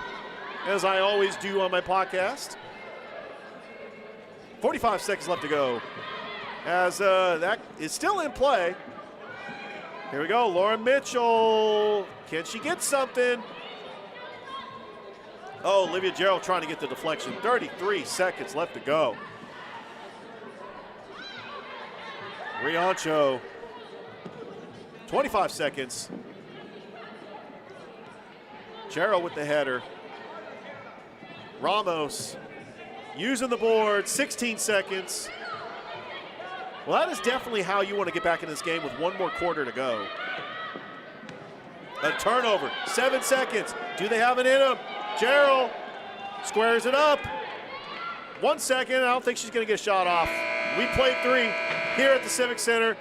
as I always do on my podcast. 45 seconds left to go, as that is still in play. Here we go, Lauren Mitchell. Can she get something? Oh, Olivia Gerald trying to get the deflection. 33 seconds left to go. Riancho, 25 seconds. Gerald with the header. Ramos using the board, 16 seconds. Well, that is definitely how you want to get back in this game with one more quarter to go. A turnover, 7 seconds. Do they have it in them? Gerald squares it up. 1 second, I don't think she's going to get a shot off. We played 3 here at the Civic Center,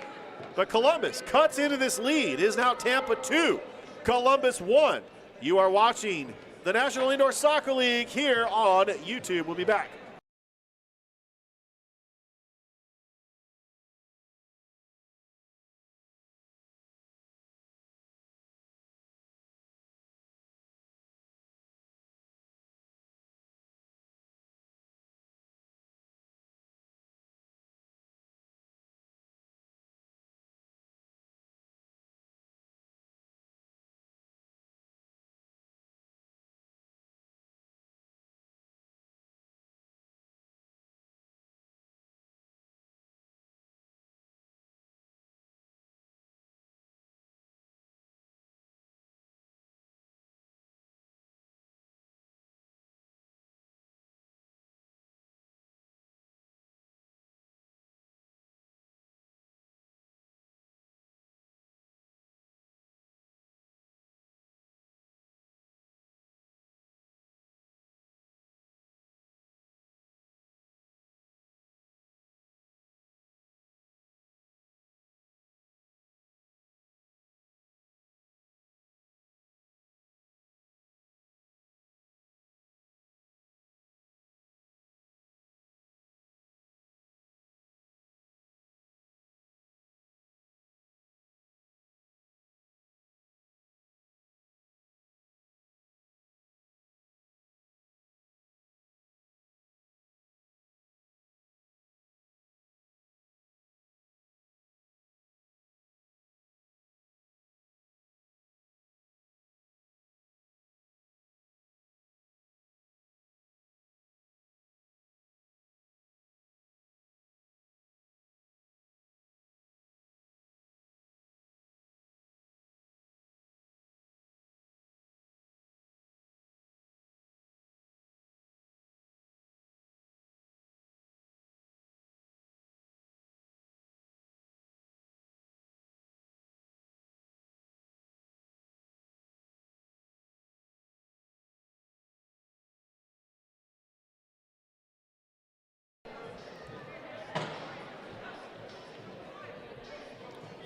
but Columbus cuts into this lead. It is now Tampa 2, Columbus 1. You are watching the National Indoor Soccer League here on YouTube. We'll be back.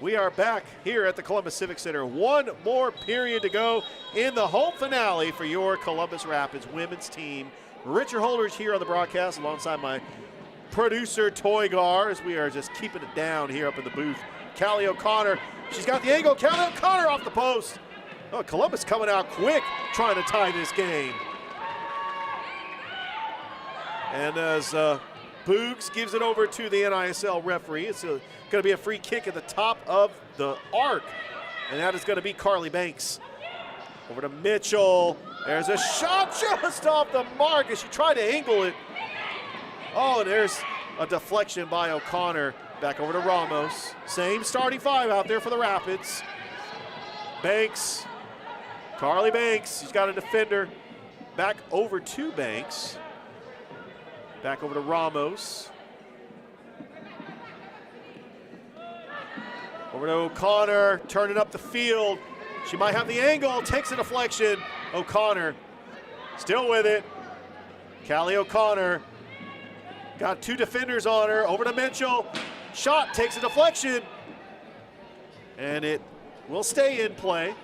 We are back here at the Columbus Civic Center. One more period to go in the home finale for your Columbus Rapids women's team. Richard Holdridge here on the broadcast alongside my producer, Toygar, as we are just keeping it down here up in the booth. Callie O'Connor, she's got the angle. Callie O'Connor off the post. Oh, Columbus coming out quick trying to tie this game. And as Boogs gives it over to the NISL referee, it's going to be a free kick at the top of the arc, and that is going to be Carly Banks. Over to Mitchell. There's a shot just off the mark as she tried to angle it. Oh, and there's A deflection by O'Connor. Back over to Ramos. Same starting five out there for the Rapids. Banks. Carly Banks. She's got a defender. Back over to Banks. Back over to Ramos. Over to O'Connor. Turning up the field. She might have the angle. Takes a deflection. O'Connor still with it. Callie O'Connor. Got two defenders on her. Over to Mitchell. Shot takes a deflection. And it will stay in play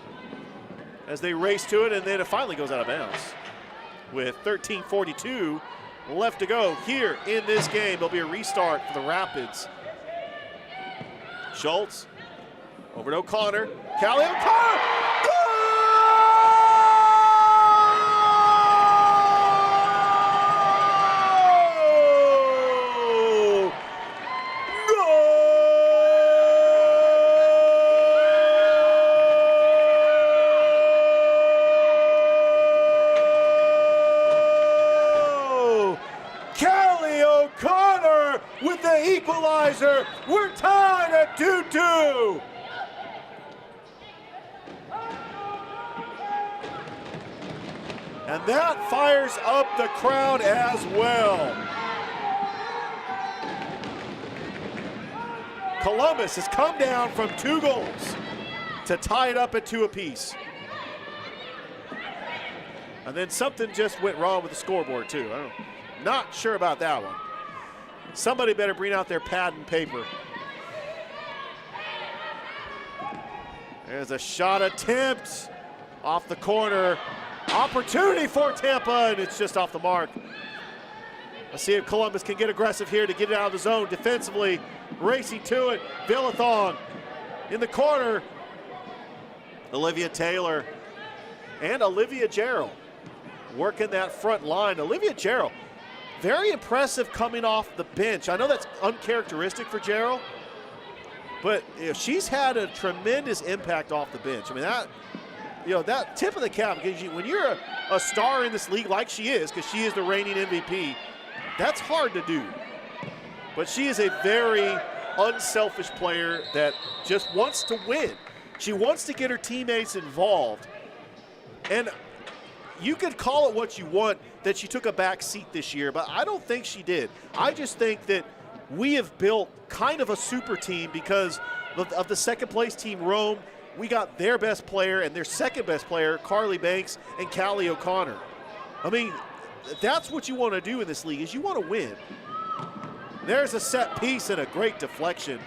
as they race to it, and then it finally goes out of bounds. With 13:42 left to go here in this game. There'll be a restart for the Rapids. Schultz over to O'Connor. Callie O'Connor! With the equalizer, we're tied at 2-2. And that fires up the crowd as well. Columbus has come down from 2 goals to tie it up at 2 apiece. And then something just went wrong with the scoreboard too. Not sure about that one. Somebody better bring out their pad and paper. There's a shot attempt off the corner. Opportunity for Tampa, and it's just off the mark. Let's see if Columbus can get aggressive here to get it out of the zone defensively. Racing to it, Villathon in the corner. Olivia Taylor and Olivia Gerald working that front line. Olivia Gerald, very impressive coming off the bench. I know that's uncharacteristic for Gerald, but she's had a tremendous impact off the bench. I mean, that tip of the cap, because when you're a star in this league like she is, because she is the reigning MVP, that's hard to do. But she is a very unselfish player that just wants to win. She wants to get her teammates involved. And you could call it what you want, that she took a back seat this year, but I don't think she did. I just think that we have built kind of a super team because of the second place team, Rome. We got their best player and their second best player, Carly Banks and Callie O'Connor. I mean, that's what you want to do in this league, is you want to win. There's a set piece and a great deflection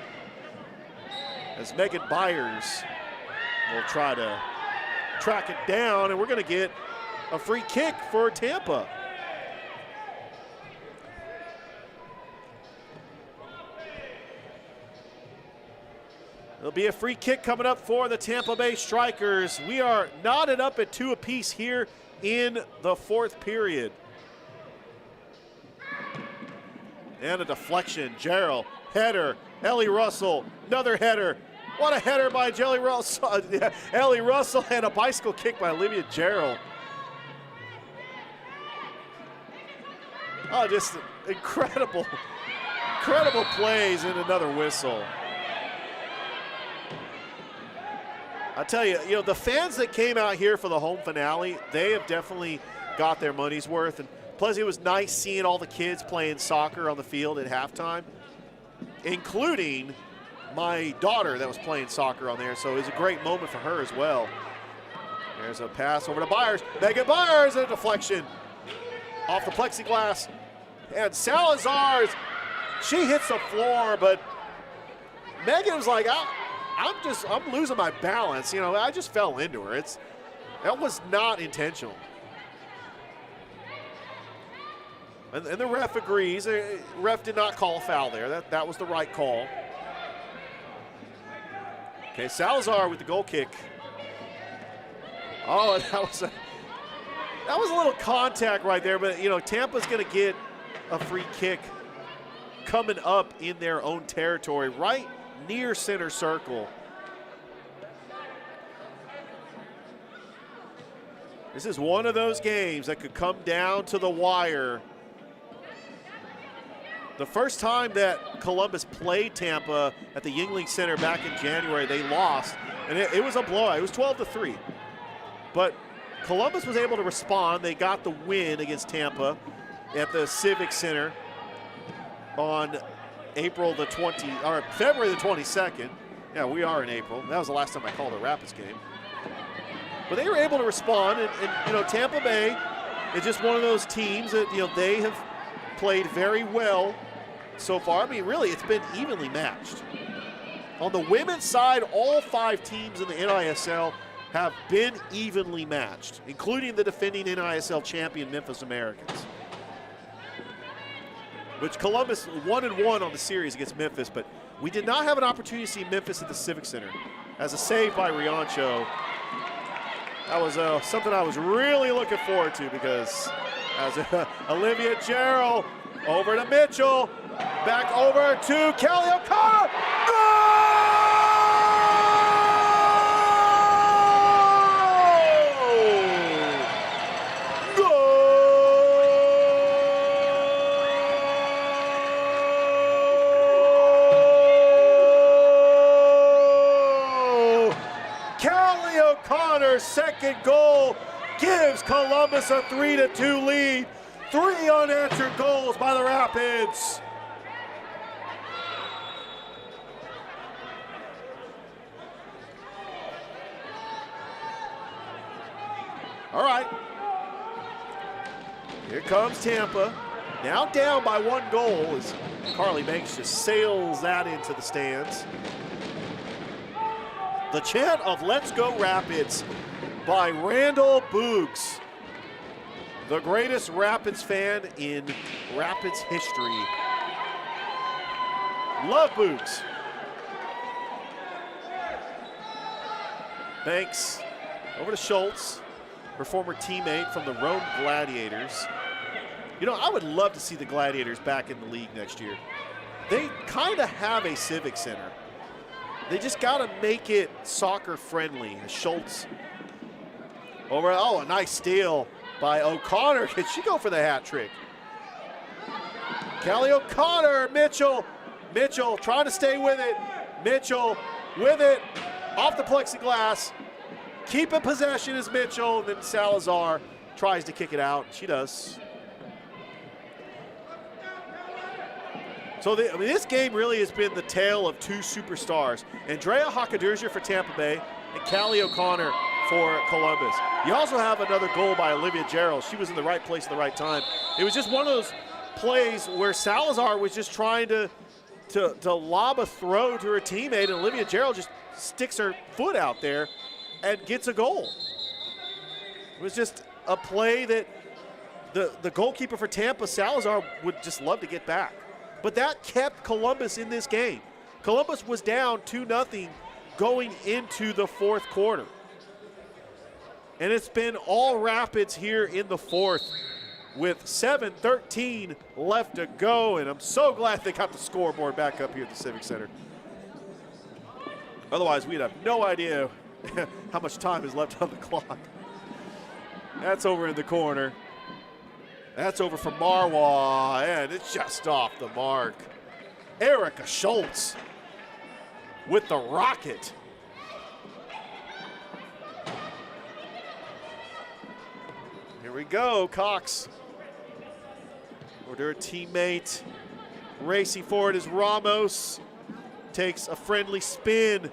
as Megan Byers will try to track it down, and we're going to get a free kick for Tampa. There'll be a free kick coming up for the Tampa Bay Strikers. We are knotted up at 2 apiece here in the 4th period. And a deflection. Gerald, header. Ellie Russell, another header. What a header by Ellie Russell. Ellie Russell, and a bicycle kick by Olivia Gerald. Oh, just incredible plays and another whistle. I tell you, the fans that came out here for the home finale, they have definitely got their money's worth. And plus, it was nice seeing all the kids playing soccer on the field at halftime, including my daughter that was playing soccer on there. So it was a great moment for her as well. There's a pass over to Byers. Megan Byers, and a deflection off the plexiglass. And Salazar, she hits the floor, but Megan was like, I'm losing my balance. I just fell into her. That was not intentional. And the ref agrees. The ref did not call a foul there. That was the right call. Okay, Salazar with the goal kick. Oh, that was a little contact right there, but Tampa's going to get a free kick coming up in their own territory, right near center circle. This is one of those games that could come down to the wire. The first time that Columbus played Tampa at the Yuengling Center back in January, they lost, and it was a blowout. It was 12-3. But Columbus was able to respond. They got the win against Tampa at the Civic Center on February the 22nd. Yeah, we are in April. That was the last time I called a Rapids game. But they were able to respond, and Tampa Bay is just one of those teams that, they have played very well so far. I mean, really, it's been evenly matched. On the women's side, all 5 teams in the NISL have been evenly matched, including the defending NISL champion Memphis Americans. Which Columbus 1-1 on the series against Memphis, but we did not have an opportunity to see Memphis at the Civic Center. As a save by Riancho, that was something I was really looking forward to, because as Olivia Gerald over to Mitchell, back over to Kelly O'Connor. Kelly O'Connor's second goal gives Columbus a 3-2 lead. 3 unanswered goals by the Rapids. All right. Here comes Tampa. Now down by 1 goal as Carly Banks just sails that into the stands. The chant of "Let's Go Rapids" by Randall Boogs, the greatest Rapids fan in Rapids history. Love Boogs. Banks over to Schultz, her former teammate from the Rome Gladiators. I would love to see the Gladiators back in the league next year. They kind of have a civic center. They just got to make it soccer friendly. Schultz over, a nice steal by O'Connor. Can she go for the hat trick? Kelly O'Connor, Mitchell trying to stay with it. Mitchell with it, off the plexiglass. Keeping possession is Mitchell, and then Salazar tries to kick it out. She does. So this game really has been the tale of 2 superstars. Andrea Hakaderja for Tampa Bay and Callie O'Connor for Columbus. You also have another goal by Olivia Gerald. She was in the right place at the right time. It was just one of those plays where Salazar was just trying to lob a throw to her teammate, and Olivia Gerald just sticks her foot out there and gets a goal. It was just a play that the goalkeeper for Tampa, Salazar, would just love to get back. But that kept Columbus in this game. Columbus was down 2-0 going into the 4th quarter. And it's been all Rapids here in the 4th with 7:13 left to go. And I'm so glad they got the scoreboard back up here at the Civic Center. Otherwise, we'd have no idea how much time is left on the clock. That's over in the corner. That's over for Marwa, and it's just off the mark. Erica Schultz with the rocket. Here we go, Cox. Or her teammate, racing forward as Ramos takes a friendly spin.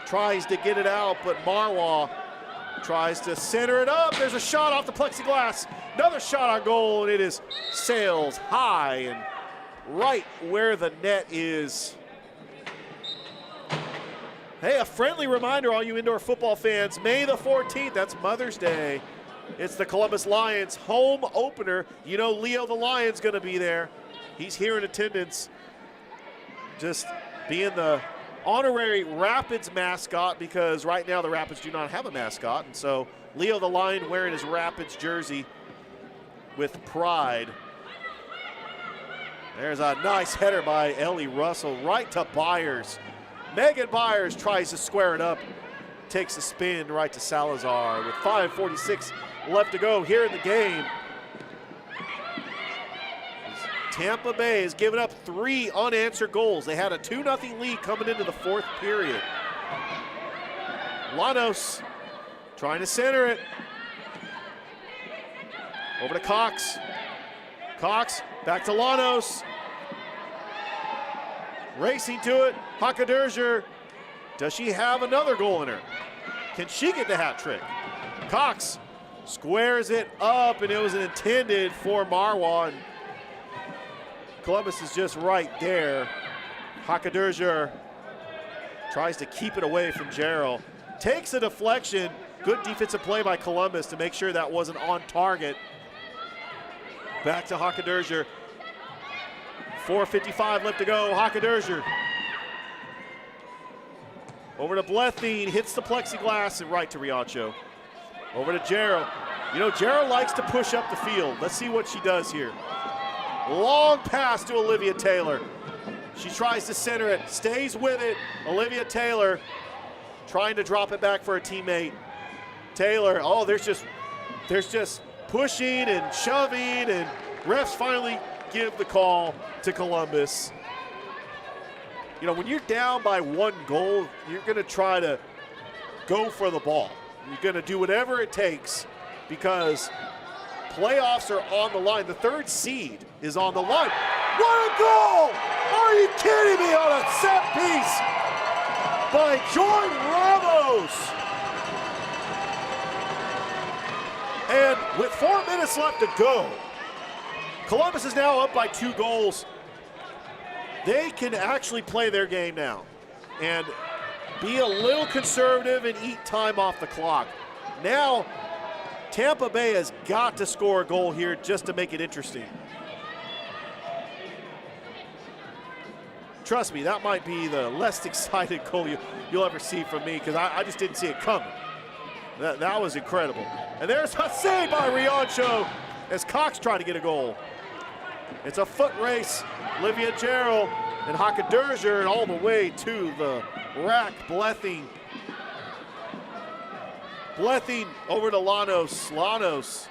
Tries to get it out, but Marwa tries to center it up. There's a shot off the plexiglass. Another shot on goal, and it is sails high and right where the net is. Hey, a friendly reminder, all you indoor football fans, May the 14th, that's Mother's Day. It's the Columbus Lions home opener. You know Leo the Lion's going to be there. He's here in attendance, just being the honorary Rapids mascot, because right now the Rapids do not have a mascot. And so Leo the Lion wearing his Rapids jersey with pride. There's a nice header by Ellie Russell right to Byers. Megan Byers tries to square it up, takes a spin right to Salazar with 5:46 left to go here in the game. Tampa Bay has given up 3 unanswered goals. They had a 2-0 lead coming into the 4th period. Llanos trying to center it. Over to Cox. Cox back to Llanos. Racing to it. Hakaderzer. Does she have another goal in her? Can she get the hat trick? Cox squares it up, and it was intended for Marwa. And Columbus is just right there. Hakaderzer tries to keep it away from Jarrell. Takes a deflection. Good defensive play by Columbus to make sure that wasn't on target. Back to Hakaderzer. 4:55 left to go. Hakaderzer. Over to Blethine, hits the plexiglass and right to Riancho. Over to Jarrell. You know, Jarrell likes to push up the field. Let's see what she does here. Long pass to Olivia Taylor. She tries to center it, stays with it. Olivia Taylor trying to drop it back for her teammate. Taylor, oh, there's just pushing and shoving, and refs finally give the call to Columbus. You know, when you're down by 1 goal, you're going to try to go for the ball. You're going to do whatever it takes because playoffs are on the line. The 3rd seed is on the line. What a goal! Are you kidding me? On a set piece by Jordan Ramos. And with 4 minutes left to go, Columbus is now up by 2 goals. They can actually play their game now and be a little conservative and eat time off the clock. Now, Tampa Bay has got to score a goal here just to make it interesting. Trust me, that might be the less excited goal you'll ever see from me because I just didn't see it coming. That was incredible. And there's a save by Riancho as Cox tried to get a goal. It's a foot race. Olivia Jarrell and Hakaderzer and all the way to the rack. Blethine over to Llanos. Llanos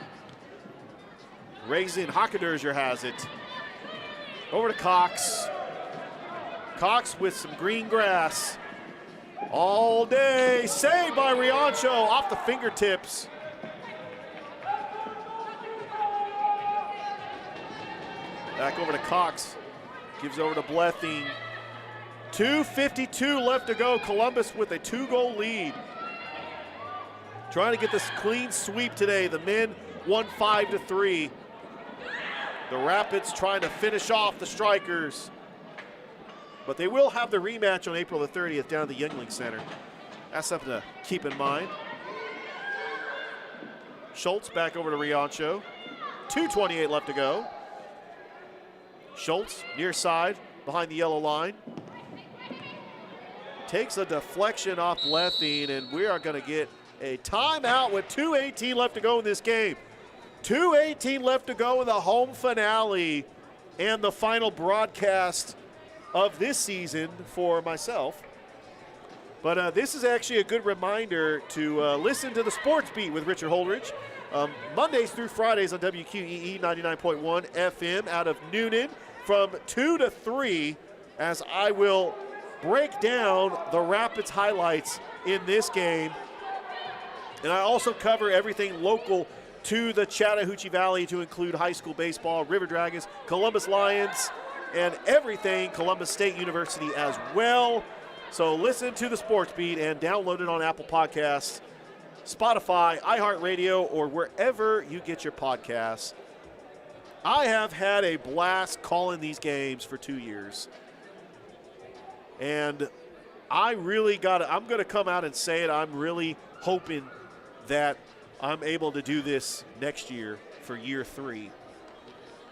raising. Hakaderzer has it. Over to Cox. Cox with some green grass. All day. Saved by Riancho off the fingertips. Back over to Cox. Gives over to Blethine. 2:52 left to go. Columbus with a 2-goal lead. Trying to get this clean sweep today. The men won 5-3. The Rapids trying to finish off the Strikers. But they will have the rematch on April the 30th down at the Youngling Center. That's something to keep in mind. Schultz back over to Riancho. 2:28 left to go. Schultz, near side, behind the yellow line. Takes a deflection off Blethine, and we are going to get a timeout with 2:18 left to go in this game. 2:18 left to go in the home finale and the final broadcast of this season for myself. But this is actually a good reminder to listen to the Sports Beat with Richard Holdridge. Mondays through Fridays on WQEE 99.1 FM out of Noonan from 2 to 3 as I will break down the Rapids highlights in this game. And I also cover everything local to the Chattahoochee Valley to include high school baseball, River Dragons, Columbus Lions, and everything Columbus State University as well. So listen to the Sports Beat and download it on Apple Podcasts, Spotify, iHeartRadio, or wherever you get your podcasts. I have had a blast calling these games for 2 years. And I'm going to come out and say it. I'm really hoping that I'm able to do this next year for year 3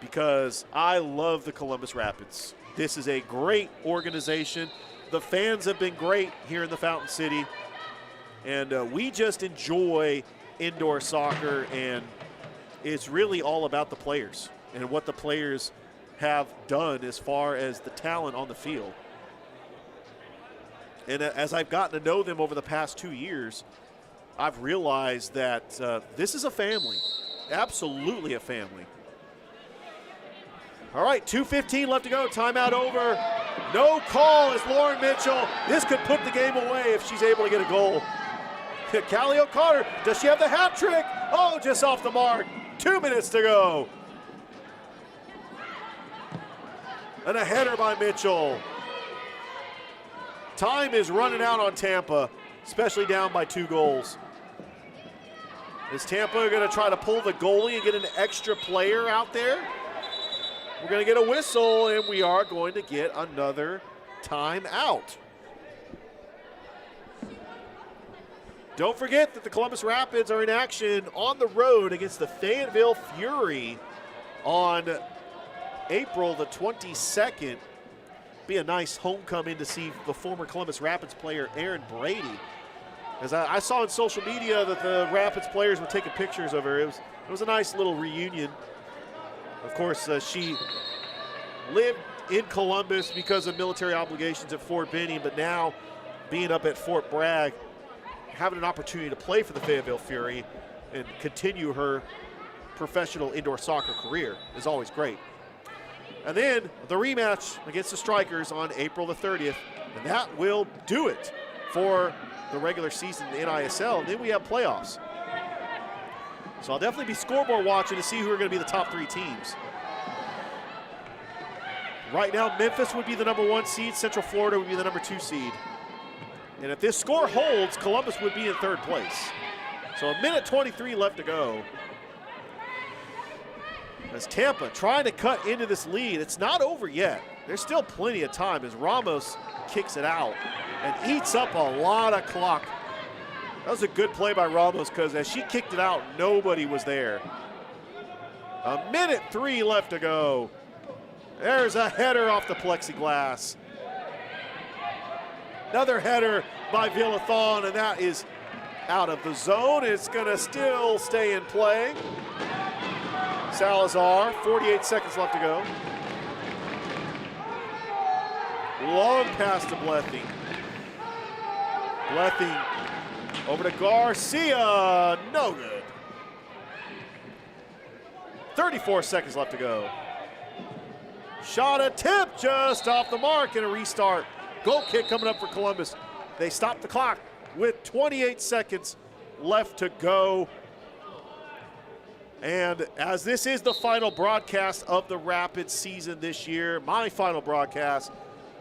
because I love the Columbus Rapids. This is a great organization. The fans have been great here in the Fountain City. And we just enjoy indoor soccer, and it's really all about the players and what the players have done as far as the talent on the field. And as I've gotten to know them over the past 2 years, I've realized that this is a family, absolutely a family. All right, 2:15 left to go. Timeout over. No call as Lauren Mitchell. This could put the game away if she's able to get a goal. Callie O'Connor, does she have the hat trick? Oh, just off the mark. 2 minutes to go. And a header by Mitchell. Time is running out on Tampa, especially down by 2 goals. Is Tampa going to try to pull the goalie and get an extra player out there? We're going to get a whistle, and we are going to get another timeout. Don't forget that the Columbus Rapids are in action on the road against the Fayetteville Fury on April the 22nd. Be a nice homecoming to see the former Columbus Rapids player Erin Brady. As I saw on social media that the Rapids players were taking pictures of her. It was a nice little reunion. Of course, she lived in Columbus because of military obligations at Fort Benning, but now being up at Fort Bragg, having an opportunity to play for the Fayetteville Fury and continue her professional indoor soccer career is always great. And then the rematch against the Strikers on April the 30th, and that will do it for the regular season in the NISL. And then we have playoffs. So I'll definitely be scoreboard watching to see who are going to be the top 3 teams. Right now, Memphis would be the number 1 seed. Central Florida would be the number 2 seed. And if this score holds, Columbus would be in 3rd place. So 1:23 left to go. As Tampa trying to cut into this lead, it's not over yet. There's still plenty of time as Ramos kicks it out and eats up a lot of clock. That was a good play by Ramos because as she kicked it out, nobody was there. 1:03 left to go. There's a header off the plexiglass. Another header by Villathon, and that is out of the zone. It's going to still stay in play. Salazar, 48 seconds left to go. Long pass to Blething. Blething over to Garcia, no good. 34 seconds left to go. Shot attempt just off the mark and a restart. Goal kick coming up for Columbus. They stop the clock with 28 seconds left to go. And as this is the final broadcast of the Rapids season this year, my final broadcast,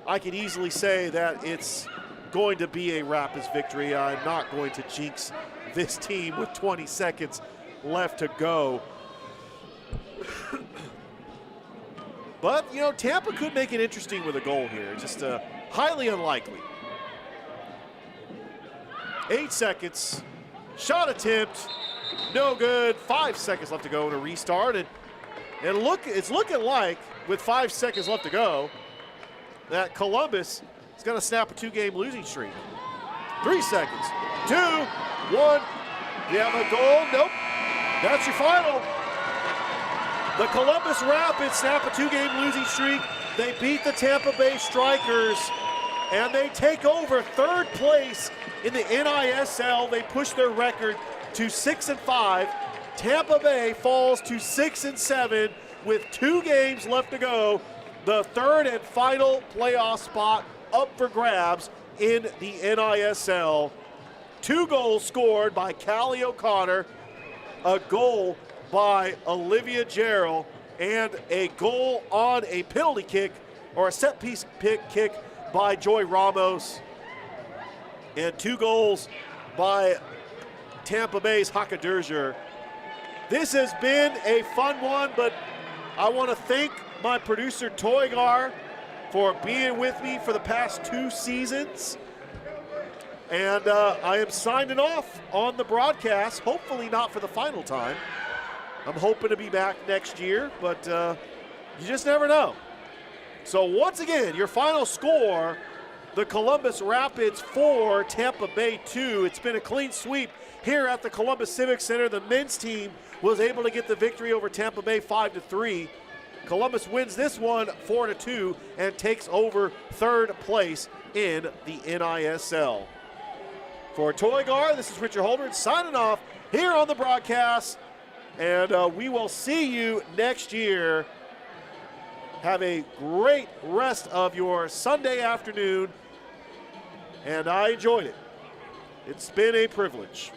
I could easily say that it's going to be a Rapids victory. I'm not going to jinx this team with 20 seconds left to go. But, you know, Tampa could make it interesting with a goal here. Just highly unlikely. 8 seconds. Shot attempt. No good. 5 seconds left to go in a restart. And it's looking like, with 5 seconds left to go, that Columbus is going to snap a 2-game losing streak. 3 seconds. 2, 1. You have a goal? Nope. That's your final. The Columbus Rapids snap a 2-game losing streak. They beat the Tampa Bay Strikers, and they take over 3rd place in the NISL. They push their record to 6-5. Tampa Bay falls to 6-7 with 2 games left to go. The 3rd and final playoff spot up for grabs in the NISL. 2 goals scored by Callie O'Connor, a goal by Olivia Gerald, and a goal on a penalty kick or a set piece kick by Joy Ramos, and 2 goals by Tampa Bay's Haka Derger. This has been a fun one, but I want to thank my producer Toygar for being with me for the past 2 seasons. And I am signing off on the broadcast, hopefully not for the final time. I'm hoping to be back next year, but you just never know. So once again, your final score, the Columbus Rapids 4, Tampa Bay 2. It's been a clean sweep here at the Columbus Civic Center. The men's team was able to get the victory over Tampa Bay 5-3. Columbus wins this one 4-2 and takes over 3rd place in the NISL. For Toygar, this is Richard Holdren signing off here on the broadcast. And we will see you next year
Have a great rest of your Sunday afternoon, and I enjoyed it. It's been a privilege.